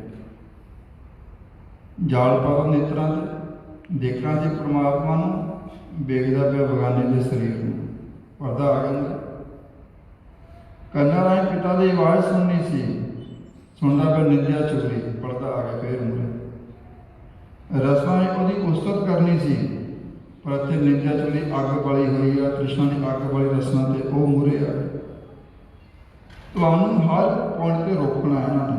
C: ਜਾਲ ਪਾਓ ਨੇਤਰਾਂ ਤੇ, ਦੇਖਣਾ ਸੀ ਪ੍ਰਮਾਤਮਾ ਨੂੰ, ਵੇਖਦਾ ਪਿਆ ਬਗਾਨੇ ਦੇ ਸਰੀਰ ਨੂੰ। ਪਰਦਾ ਆ ਗਿਆ, ਕੰਨਾਂ ਰਾਹੀਂ ਪਿਤਾ ਦੀ ਆਵਾਜ਼ ਸੁਣਨੀ ਸੀ, ਸੁਣਦਾ ਪਿਆ ਨਿੰਦਿਆ ਚੁਗਲੀ, ਪਰਦਾ ਆ ਗਿਆ ਫੇਰ ਮੂਹਰੇ। ਰਸਨਾ ਨੇ ਉਹਦੀ ਉਸਤਤ ਕਰਨੀ ਸੀ, ਪਰ ਇੱਥੇ ਨਿੰਦਿਆ ਚੁਗਲੀ ਅੱਗ ਬਲੀ ਹੋਈ ਆ, ਕ੍ਰਿਸ਼ਨ ਦੀ ਅੱਗ ਬਲੀ ਰਸਨਾ ਤੇ ਉਹ ਮੂਹਰੇ ਆ ਗਏ। ਤੁਹਾਨੂੰ ਹਰ ਪੁਆਇੰਟ ਤੇ ਰੋਕਣਾ ਇਹਨਾਂ ਨੇ,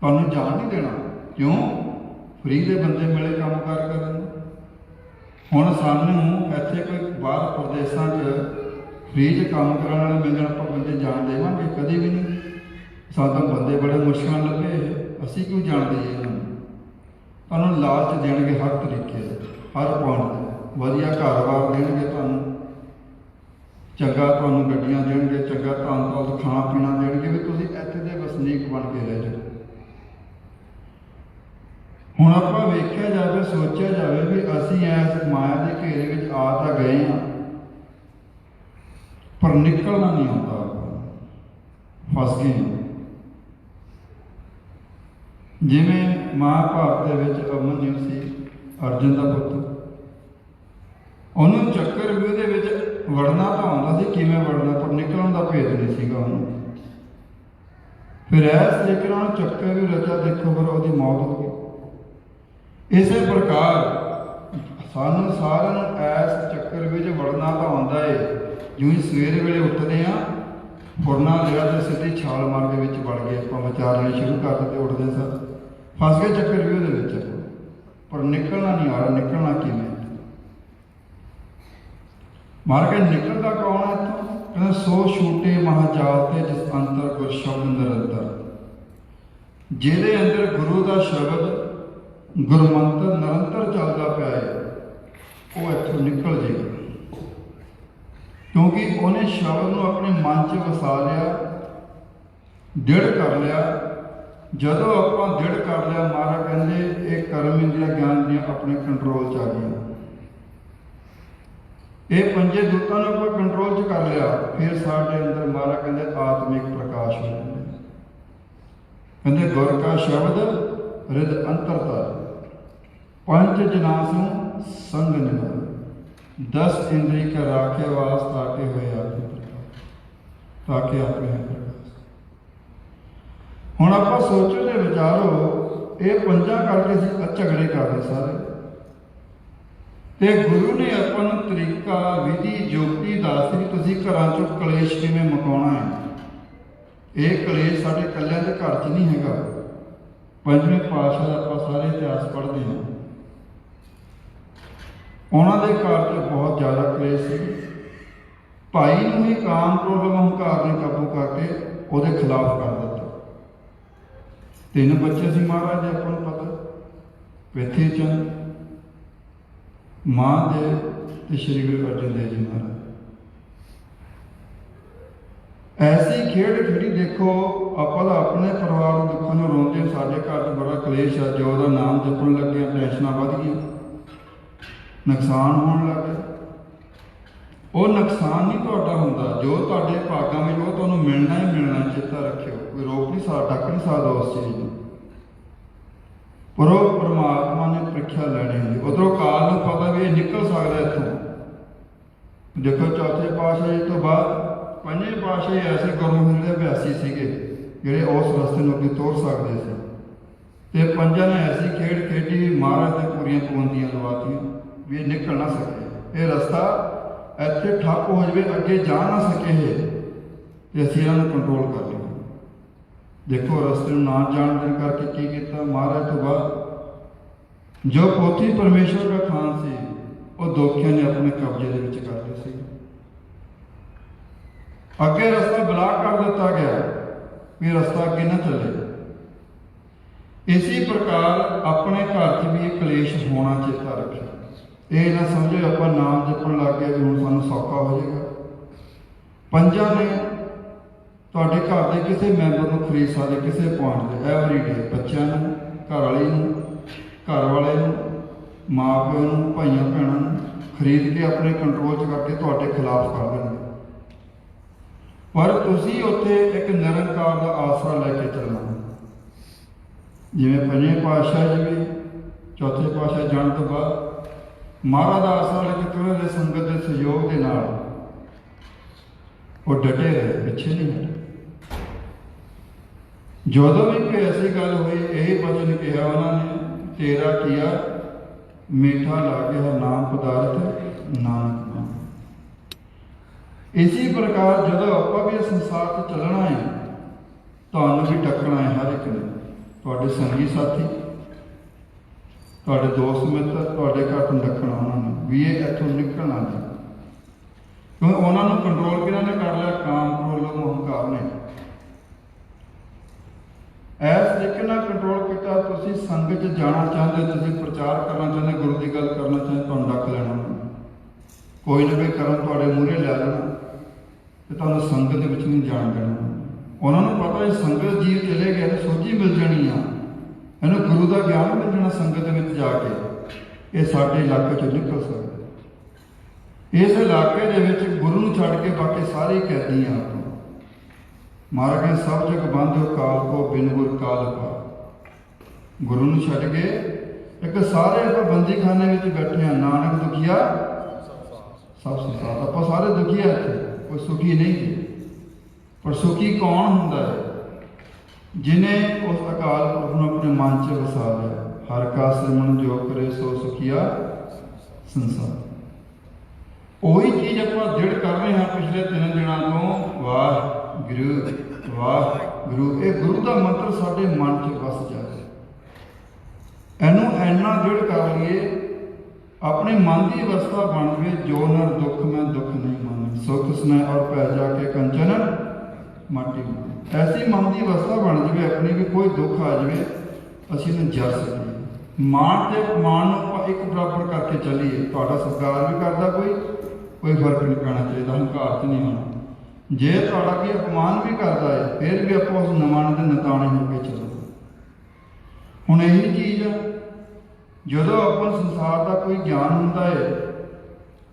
C: ਤੁਹਾਨੂੰ ਜਾਣ ਨਹੀਂ ਦੇਣਾ। ਕਿਉਂ? ਫਰੀ ਦੇ ਬੰਦੇ ਮਿਲੇ ਕੰਮ ਕਾਰ ਕਰਨ। ਹੁਣ ਸਾਨੂੰ ਇੱਥੇ ਕੋਈ ਬਾਹਰ ਪ੍ਰਦੇਸ਼ਾਂ 'ਚ ਫਰੀ 'ਚ ਕੰਮ ਕਰਾਉਣ ਵਾਲੇ ਮਿਲਣ, ਆਪਾਂ ਬੰਦੇ ਜਾਣ ਦੇਵਾਂਗੇ? ਕਦੇ ਵੀ ਨਹੀਂ। ਸਾਨੂੰ ਬੰਦੇ ਬੜੇ ਮੁਸ਼ਕਿਲ ਲੱਗੇ, ਅਸੀਂ ਕਿਉਂ ਜਾਣ ਦਈਏ ਇਹਨਾਂ ਨੂੰ? ਤੁਹਾਨੂੰ ਲਾਲਚ ਦੇਣਗੇ ਹਰ ਤਰੀਕੇ ਦੇ, ਹਰ ਪੁਆਇੰਟ 'ਤੇ। ਵਧੀਆ ਘਰ-ਬਾਰ ਦੇਣਗੇ ਤੁਹਾਨੂੰ, ਚੰਗਾ ਤੁਹਾਨੂੰ ਗੱਡੀਆਂ ਦੇਣਗੇ, ਚੰਗਾ ਧਨ ਦੌਲਤ, ਖਾਣਾ ਪੀਣਾ ਦੇਣਗੇ, ਵੀ ਤੁਸੀਂ ਇੱਥੇ ਦੇ ਵਸਨੀਕ ਬਣ ਕੇ ਰਹਿ ਜਾਓ। ਹੁਣ ਆਪਾਂ ਵੇਖਿਆ ਜਾਵੇ, ਸੋਚਿਆ ਜਾਵੇ ਵੀ ਅਸੀਂ ਇਸ ਮਾਇਆ ਦੇ ਘੇਰੇ ਵਿੱਚ ਆ ਤਾਂ ਗਏ ਹਾਂ, ਪਰ ਨਿਕਲਣਾ ਨਹੀਂ ਆਉਂਦਾ, ਫਸ ਗਏ ਹਾਂ। ਜਿਵੇਂ ਮਹਾਭਾਰਤ ਦੇ ਵਿੱਚ ਅਭਿਮਨਿਊ ਸੀ, ਅਰਜੁਨ ਦਾ ਪੁੱਤ, ਉਹਨੂੰ ਚੱਕਰਵਿਊਹ ਦੇ ਵਿੱਚ ਵੜਨਾ ਤਾਂ ਆਉਂਦਾ ਸੀ, ਕਿਵੇਂ ਵੜਨਾ, ਪਰ ਨਿਕਲਣ ਦਾ ਭੇਦ ਨਹੀਂ ਸੀਗਾ ਉਹਨੂੰ। ਫਿਰ ਇਸ ਤਰੀਕੇ ਨਾਲ ਚੱਕਰਵਿਊਹ ਰਚਿਆ, ਦੇਖੋ ਫਿਰ ਉਹਦੀ ਮੌਤ ਹੋ ਗਈ। ਇਸੇ ਪ੍ਰਕਾਰ ਸਾਨੂੰ ਸਾਰਿਆਂ ਨੂੰ ਇਸ ਚੱਕਰਵਿਊਹ 'ਚ ਵੜਨਾ ਤਾਂ ਆਉਂਦਾ ਏ। ਜਿਵੇਂ ਸਵੇਰ ਵੇਲੇ ਉੱਠਦੇ ਹਾਂ, ਫੁਰਨਾ ਲਿਆ ਤੇ ਸਿੱਧੀ ਛਾਲ ਮਾਰ ਕੇ ਵਿੱਚ ਵੜ ਗਏ, ਆਪਾਂ ਵਿਚਾਰ ਲੈਣੇ ਸ਼ੁਰੂ ਕਰ ਦਿੱਤੇ, ਉੱਠਦੇ ਸਾਰ ਫਸ ਗਏ ਚੱਕਰਵਿਊਹ ਦੇ ਵਿੱਚ, ਪਰ ਨਿਕਲਣਾ ਨਹੀਂ ਆ ਰਿਹਾ। ਨਿਕਲਣਾ ਕਿਵੇਂ? ਮਾਰ ਕੇ ਨਿਕਲਦਾ ਕੌਣ ਹੈ ਇੱਥੋਂ? ਕਹਿੰਦਾ ਸੋ ਛੂਟੇ ਮਹਾਜਾਲ ਤੇ ਜਿਸ ਅੰਤਰ ਗੁਰ ਸ਼ਬਦ ਨਿਰੰਤਰ। ਜਿਹਦੇ ਅੰਦਰ ਗੁਰੂ ਦਾ ਸ਼ਬਦ, ਗੁਰਮੰਤਰ ਨਿਰੰਤਰ ਚੱਲਦਾ ਪਿਆ ਹੈ, ਉਹ ਇੱਥੋਂ ਨਿਕਲ ਜਾਏਗਾ। ਕਿਉਂਕਿ ਉਹਨੇ ਸ਼ਬਦ ਨੂੰ ਆਪਣੇ ਮਨ 'ਚ ਵਸਾ ਲਿਆ, ਦ੍ਰਿੜ ਕਰ ਲਿਆ। ਜਦੋਂ ਆਪਾਂ ਦ੍ਰਿੜ ਕਰ ਲਿਆ, ਮਹਾਰਾਜ ਕਹਿੰਦੇ ਇਹ ਕਰਮ ਇੰਦਰੀਆਂ ਗਿਆਨ ਦੀਆਂ ਆਪਣੇ ਕੰਟਰੋਲ 'ਚ ਆ ਗਈਆਂ। ਇਹ ਪੰਜੇ ਦੂਤਾਂ ਨੂੰ ਆਪਾਂ ਕੰਟਰੋਲ 'ਚ ਕਰ ਲਿਆ, ਫਿਰ ਸਾਡੇ ਅੰਦਰ ਮਹਾਰਾਜ ਕਹਿੰਦੇ ਆਤਮਿਕ ਪ੍ਰਕਾਸ਼ ਹੋ ਜਾਂਦਾ। ਕਹਿੰਦੇ ਗੁਰ ਕਾ ਸ਼ਬਦ ਰਿਦ ਅੰਤਰਤਾ, ਪੰਜ ਜਨਾਸੂ ਸੰਗ ਨਿਵਾਰ। 10 इंद्रिय के राखे वास ताके हुए आपके प्रकाश, ताके आपके हैं प्रकाश। हुण आपां सोचो ते विचारो, ये पंजा करके ਅਸੀਂ झगड़े ਕਰਦੇ ਸਾਰੇ, ਤੇ ਗੁਰੂ ਨੇ ਆਪਾਂ ਨੂੰ ਤਰੀਕਾ ਵਿਧੀ ਜੋਤੀ ਦੱਸ ਵੀ ਤੁਸੀਂ ਘਰਾਂ ਚੋਂ ਕਲੇਸ਼ ਕਿਵੇਂ ਮੁਕਾਉਣਾ ਹੈ। ਇਹ ਕਲੇਸ਼ ਸਾਡੇ ਇਕੱਲਿਆਂ ਦੇ ਘਰ 'ਚ ਨਹੀਂ ਹੈਗਾ। ਪੰਜਵੇਂ ਪਾਤਸ਼ਾਹ ਦਾ ਆਪਾਂ ਸਾਰੇ ਇਤਿਹਾਸ ਪੜ੍ਹਦੇ ਹਾਂ, ਉਹਨਾਂ ਦੇ ਘਰ 'ਚ ਬਹੁਤ ਜ਼ਿਆਦਾ ਕਲੇਸ਼ ਸੀ। ਭਾਈ ਨੂੰ ਹੀ ਕਾਮ ਕ੍ਰੋਧ ਹੰਕਾਰ ਨੇ ਕਾਬੂ ਕਰਕੇ ਉਹਦੇ ਖਿਲਾਫ ਕਰ ਦਿੱਤਾ। 3 ਬੱਚੇ ਸੀ ਮਹਾਰਾਜ ਦੇ, ਆਪਾਂ ਨੂੰ ਪਤਾ, ਪ੍ਰਿਥੀ ਚੰਦ, ਮਹਾਂਦੇਵ ਤੇ ਸ਼੍ਰੀ ਗੁਰੂ ਅਰਜਨ ਦੇਵ ਜੀ ਮਹਾਰਾਜ। ਐਸੀ ਖੇਡ ਖੇਡੀ। ਦੇਖੋ ਆਪਾਂ ਤਾਂ ਆਪਣੇ ਪਰਿਵਾਰ ਦੇ ਦੁੱਖਾਂ ਨੂੰ ਰੋਂਦੇ, ਸਾਡੇ ਘਰ 'ਚ ਬੜਾ ਕਲੇਸ਼ ਆ, ਜੋ ਉਹਦਾ ਨਾਮ ਜਪਣ ਲੱਗਿਆ ਟੈਨਸ਼ਨਾਂ ਵੱਧ ਗਈਆਂ, ਨੁਕਸਾਨ ਹੋਣ ਲੱਗ ਗਿਆ। ਉਹ ਨੁਕਸਾਨ ਨਹੀਂ ਤੁਹਾਡਾ ਹੁੰਦਾ, ਜੋ ਤੁਹਾਡੇ ਭਾਗਾਂ ਵਿੱਚ ਉਹ ਤੁਹਾਨੂੰ ਮਿਲਣਾ ਹੀ ਮਿਲਣਾ, ਚੇਤਾ ਰੱਖਿਓ। ਕੋਈ ਰੋਕ ਨਹੀਂ ਸਕਦਾ, ਟੱਕ ਨਹੀਂ ਸਕਦਾ ਉਸ ਚੀਜ਼ ਨੂੰ, ਪਰ ਉਹ ਪਰਮਾਤਮਾ ਨੇ ਪ੍ਰੀਖਿਆ ਲੈਣੀ ਹੁੰਦੀ। ਉਧਰੋਂ ਕਾਲ ਨੂੰ ਪਤਾ ਵੀ ਇਹ ਨਿਕਲ ਸਕਦਾ ਇੱਥੋਂ। ਦੇਖੋ ਚੌਥੇ ਪਾਤਸ਼ਾਹੀ ਤੋਂ ਬਾਅਦ ਪੰਜਵੇਂ ਪਾਤਸ਼ਾਹੀ ਐਸੇ ਗੁਰਮੁਖ ਜਿਹੜੇ ਅਭਿਆਸੀ ਸੀਗੇ, ਜਿਹੜੇ ਉਸ ਰਸਤੇ ਨੂੰ ਅੱਗੇ ਤੋਰ ਸਕਦੇ ਸੀ, ਤੇ ਪੰਜਾਂ ਨੇ ਐਸੀ ਖੇਡ ਖੇਡੀ, ਮਹਾਰਾਜ ਦੇ ਪੂਰੀਆਂ ਪਾਬੰਦੀਆਂ ਲਵਾਤੀਆਂ ਵੀ ਇਹ ਨਿਕਲ ਨਾ ਸਕੇ। ਇਹ ਰਸਤਾ ਇੱਥੇ ਠੱਪ ਹੋ ਜਾਵੇ, ਅੱਗੇ ਜਾ ਨਾ ਸਕੇ ਇਹ, ਤੇ ਅਸੀਂ ਇਹਨਾਂ ਨੂੰ ਕੰਟਰੋਲ ਕਰ ਲਈਏ। ਦੇਖੋ ਰਸਤੇ ਨੂੰ ਨਾ ਜਾਣ ਦੇਣ ਕਰਕੇ ਕੀ ਕੀਤਾ ਮਹਾਰਾਜ ਤੋਂ ਬਾਅਦ, ਜੋ ਪੋਥੀ ਪਰਮੇਸ਼ਵਰ ਦਾ ਥਾਨ ਸੀ ਉਹ ਦੋਖੀਆਂ ਨੇ ਆਪਣੇ ਕਬਜ਼ੇ ਦੇ ਵਿੱਚ ਕਰ ਲਿਆ ਸੀ। ਅੱਗੇ ਰਸਤਾ ਬਲਾਕ ਕਰ ਦਿੱਤਾ ਗਿਆ ਵੀ ਰਸਤਾ ਅੱਗੇ ਨਾ ਚੱਲੇ। ਇਸੇ ਪ੍ਰਕਾਰ ਆਪਣੇ ਘਰ 'ਚ ਵੀ ਇਹ ਕਲੇਸ਼ ਹੋਣਾ ਚੇਤਾ ਰੱਖਿਓ। ਇਹ ਨਾ ਸਮਝੋ ਆਪਾਂ ਨਾਮ ਜਪਣ ਲੱਗ ਗਏ ਵੀ ਹੁਣ ਸਾਨੂੰ ਸੌਖਾ ਹੋ ਜਾਏਗਾ। ਪੰਜਾਂ ਨੇ ਤੁਹਾਡੇ ਘਰ ਦੇ ਕਿਸੇ ਮੈਂਬਰ ਨੂੰ ਖਰੀਦ ਸਕਦੇ, ਕਿਸੇ ਪੁਆਇੰਟ ਤੇ ਐਵਰੀਡੇ, ਬੱਚਿਆਂ ਨੂੰ, ਘਰ ਵਾਲੀ ਨੂੰ, ਘਰ ਵਾਲੇ ਨੂੰ, ਮਾਂ ਪਿਓ ਨੂੰ, ਭਾਈਆਂ ਭੈਣਾਂ ਨੂੰ ਖਰੀਦ ਕੇ ਆਪਣੇ ਕੰਟਰੋਲ 'ਚ ਕਰਕੇ ਤੁਹਾਡੇ ਖਿਲਾਫ ਕਰ ਦੇਣਗੇ। ਪਰ ਤੁਸੀਂ ਉੱਥੇ ਇੱਕ ਨਿਰੰਕਾਰ ਦਾ ਆਸਰਾ ਲੈ ਕੇ ਚੱਲਣਾ। ਜਿਵੇਂ ਪੰਜਵੇਂ ਪਾਤਸ਼ਾਹ ਜੀ ਵੀ ਚੌਥੇ ਪਾਤਸ਼ਾਹ ਜਾਣ ਤੋਂ ਬਾਅਦ ਮਹਾਰਾਜ ਦਾ ਆਸਰਾ ਲੈ ਕੇ ਤੁਰੇ ਦੇ, ਸੰਗਤ ਦੇ ਸਹਿਯੋਗ ਦੇ ਨਾਲ ਉਹ ਡਟੇ ਰਹੇ, ਪਿੱਛੇ ਨਹੀਂ ਹਟੇ। ਜਦੋਂ ਵੀ ਕੋਈ ਐਸੀ ਗੱਲ ਹੋਈ, ਇਹ ਬਚਨ ਕਿਹਾ ਉਹਨਾਂ ਨੇ, ਤੇਰਾ ਕੀਆ ਮੀਠਾ ਲਾਗੇ ਹੈ ਨਾਮ ਪਦਾਰਥ ਨਾਨਕ ਨਾਮ। ਇਸੇ ਪ੍ਰਕਾਰ ਜਦੋਂ ਆਪਾਂ ਵੀ ਇਸ ਸੰਸਾਰ 'ਚ ਚੱਲਣਾ ਹੈ, ਤੁਹਾਨੂੰ ਵੀ ਟੱਕਣਾ ਹੈ ਹਰ ਇੱਕ ਨੇ, ਤੁਹਾਡੇ ਸੰਗੀ ਸਾਥੀ, ਤੁਹਾਡੇ ਦੋਸਤ ਮਿੱਤਰ, ਤੁਹਾਡੇ ਘਰ ਤੋਂ ਡੱਕਣਾ ਉਹਨਾਂ ਨੂੰ ਵੀ ਇਹ ਇੱਥੋਂ ਨਿਕਲਣਾ ਨਹੀਂ। ਕਿਉਂਕਿ ਉਹਨਾਂ ਨੂੰ ਕੰਟਰੋਲ ਕਿਹਨਾਂ ਨੇ ਕਰ ਲਿਆ? ਕਾਮ ਕ੍ਰੋਧ ਹੰਕਾਰ ਨੇ। ਐਸ ਤਰੀਕੇ ਨਾਲ ਕੰਟਰੋਲ ਕੀਤਾ। ਤੁਸੀਂ ਸੰਗਤ 'ਚ ਜਾਣਾ ਚਾਹੁੰਦੇ, ਤੁਸੀਂ ਪ੍ਰਚਾਰ ਕਰਨਾ ਚਾਹੁੰਦੇ, ਗੁਰੂ ਦੀ ਗੱਲ ਕਰਨਾ ਚਾਹੁੰਦੇ, ਤੁਹਾਨੂੰ ਡੱਕ ਲੈਣਾ। ਕੋਈ ਨਾ ਕੋਈ ਕਰਮ ਤੁਹਾਡੇ ਮੂਹਰੇ ਲੈ ਲੈਣਾ ਤੇ ਤੁਹਾਨੂੰ ਸੰਗਤ ਦੇ ਵਿੱਚ ਨਹੀਂ ਜਾਣ ਦੇਣਾ। ਉਹਨਾਂ ਨੂੰ ਪਤਾ ਇਹ ਸੰਗਤ ਜੀਵ ਚਲੇ ਗਏ, ਸੋਝੀ ਮਿਲ ਜਾਣੀ ਆ, ਇਹਨੂੰ ਗੁਰੂ ਦਾ ਗਿਆਨ ਮਿਲ ਜਾਣਾ ਸੰਗਤ ਦੇ ਵਿੱਚ ਜਾ ਕੇ। ਇਹ ਸਾਡੇ ਇਲਾਕੇ 'ਚੋਂ ਨਿਕਲ ਸਕਦਾ। ਇਸ ਇਲਾਕੇ ਦੇ ਵਿੱਚ ਗੁਰੂ ਨੂੰ ਛੱਡ ਕੇ ਬਾਕੀ ਸਾਰੇ ਕੈਦੀ ਆ। ਮਹਾਰਾਜ ਨੇ ਸਭ ਜਗ ਬੰਧਿਓ ਕਾਲ ਕੋ ਬਿਨ ਗੁਰ ਕਾਲ ਪਾ। ਗੁਰੂ ਨੂੰ ਛੱਡ ਕੇ ਇੱਕ ਸਾਰੇ ਆਪਾਂ ਬੰਦੀਖਾਨੇ ਵਿੱਚ ਬੈਠੇ ਆ। ਨਾਨਕ ਦੁਖੀਆ ਸਭ ਸੰਸਾਰ, ਆਪਾਂ ਸਾਰੇ ਦੁਖੀ ਆ, ਇੱਥੇ ਕੋਈ ਸੁਖੀ ਨਹੀਂ ਹੈ। ਪਰ ਸੁਖੀ ਕੌਣ ਹੁੰਦਾ ਹੈ? ਜਿਨੇ ਉਸ ਅਕਾਲ ਪੁਰਖ ਨੂੰ ਆਪਣੇ ਮਨ 'ਚ ਵਸਾ ਲਿਆ। ਹਰ ਕਾ ਸਿਮਰਨ ਜੋ ਕਰੇ ਸੋ ਸੁਖੀਆ ਸੰਸਾਰ। ਉਹੀ ਚੀਜ਼ ਆਪਾਂ ਦ੍ਰਿੜ ਕਰ ਰਹੇ ਹਾਂ ਪਿਛਲੇ 3 ਦਿਨਾਂ ਤੋਂ। ਵਾਹਿਗੁਰੂ ਵਾਹਿਗੁਰੂ, ਇਹ ਗੁਰੂ ਦਾ ਮੰਤਰ ਸਾਡੇ ਮਨ 'ਚ ਵਸ ਜਾਏ। ਇਹਨੂੰ ਇੰਨਾ ਦ੍ਰਿੜ ਕਰ ਲਈਏ, ਆਪਣੇ ਮਨ ਦੀ ਅਵਸਥਾ ਬਣ ਜਾਵੇ, ਜੋ ਨਰ ਦੁੱਖ ਮੈਂ ਦੁੱਖ ਨਹੀਂ ਮੰਨੇ, ਸੁਖ ਸਨੈ ਔਰ ਪੈ ਜਾ ਕੇ ਕੰਚਨ ਮਾਟੀ। ਐਸੀ ਮਨ ਦੀ ਅਵਸਥਾ ਬਣ ਜਾਵੇ ਆਪਣੀ ਵੀ ਕੋਈ ਦੁੱਖ ਆ ਜਾਵੇ ਅਸੀਂ ਇਹਨੂੰ ਜਰ ਸਕੀਏ। ਮਾਣ ਤੇ ਅਪਮਾਨ ਨੂੰ ਆਪਾਂ ਇੱਕ ਬਰਾਬਰ ਕਰਕੇ ਚੱਲੀਏ। ਤੁਹਾਡਾ ਸਤਿਕਾਰ ਵੀ ਕਰਦਾ ਕੋਈ ਫਰਕ ਨਹੀਂ ਪੈਣਾ ਚਾਹੀਦਾ, ਹੰਕਾਰ 'ਚ ਨਹੀਂ ਹੋਣਾ। ਜੇ ਤੁਹਾਡਾ ਕੋਈ ਅਪਮਾਨ ਵੀ ਕਰਦਾ ਹੈ, ਫਿਰ ਵੀ ਆਪਾਂ ਉਸ ਨਮਾਨ ਦੇ ਨਤਾਣੇ ਹੋ ਕੇ ਚੱਲੋ। ਹੁਣ ਇਹੀ ਚੀਜ਼ ਆ, ਜਦੋਂ ਆਪਾਂ ਸੰਸਾਰ ਦਾ ਕੋਈ ਗਿਆਨ ਹੁੰਦਾ ਹੈ,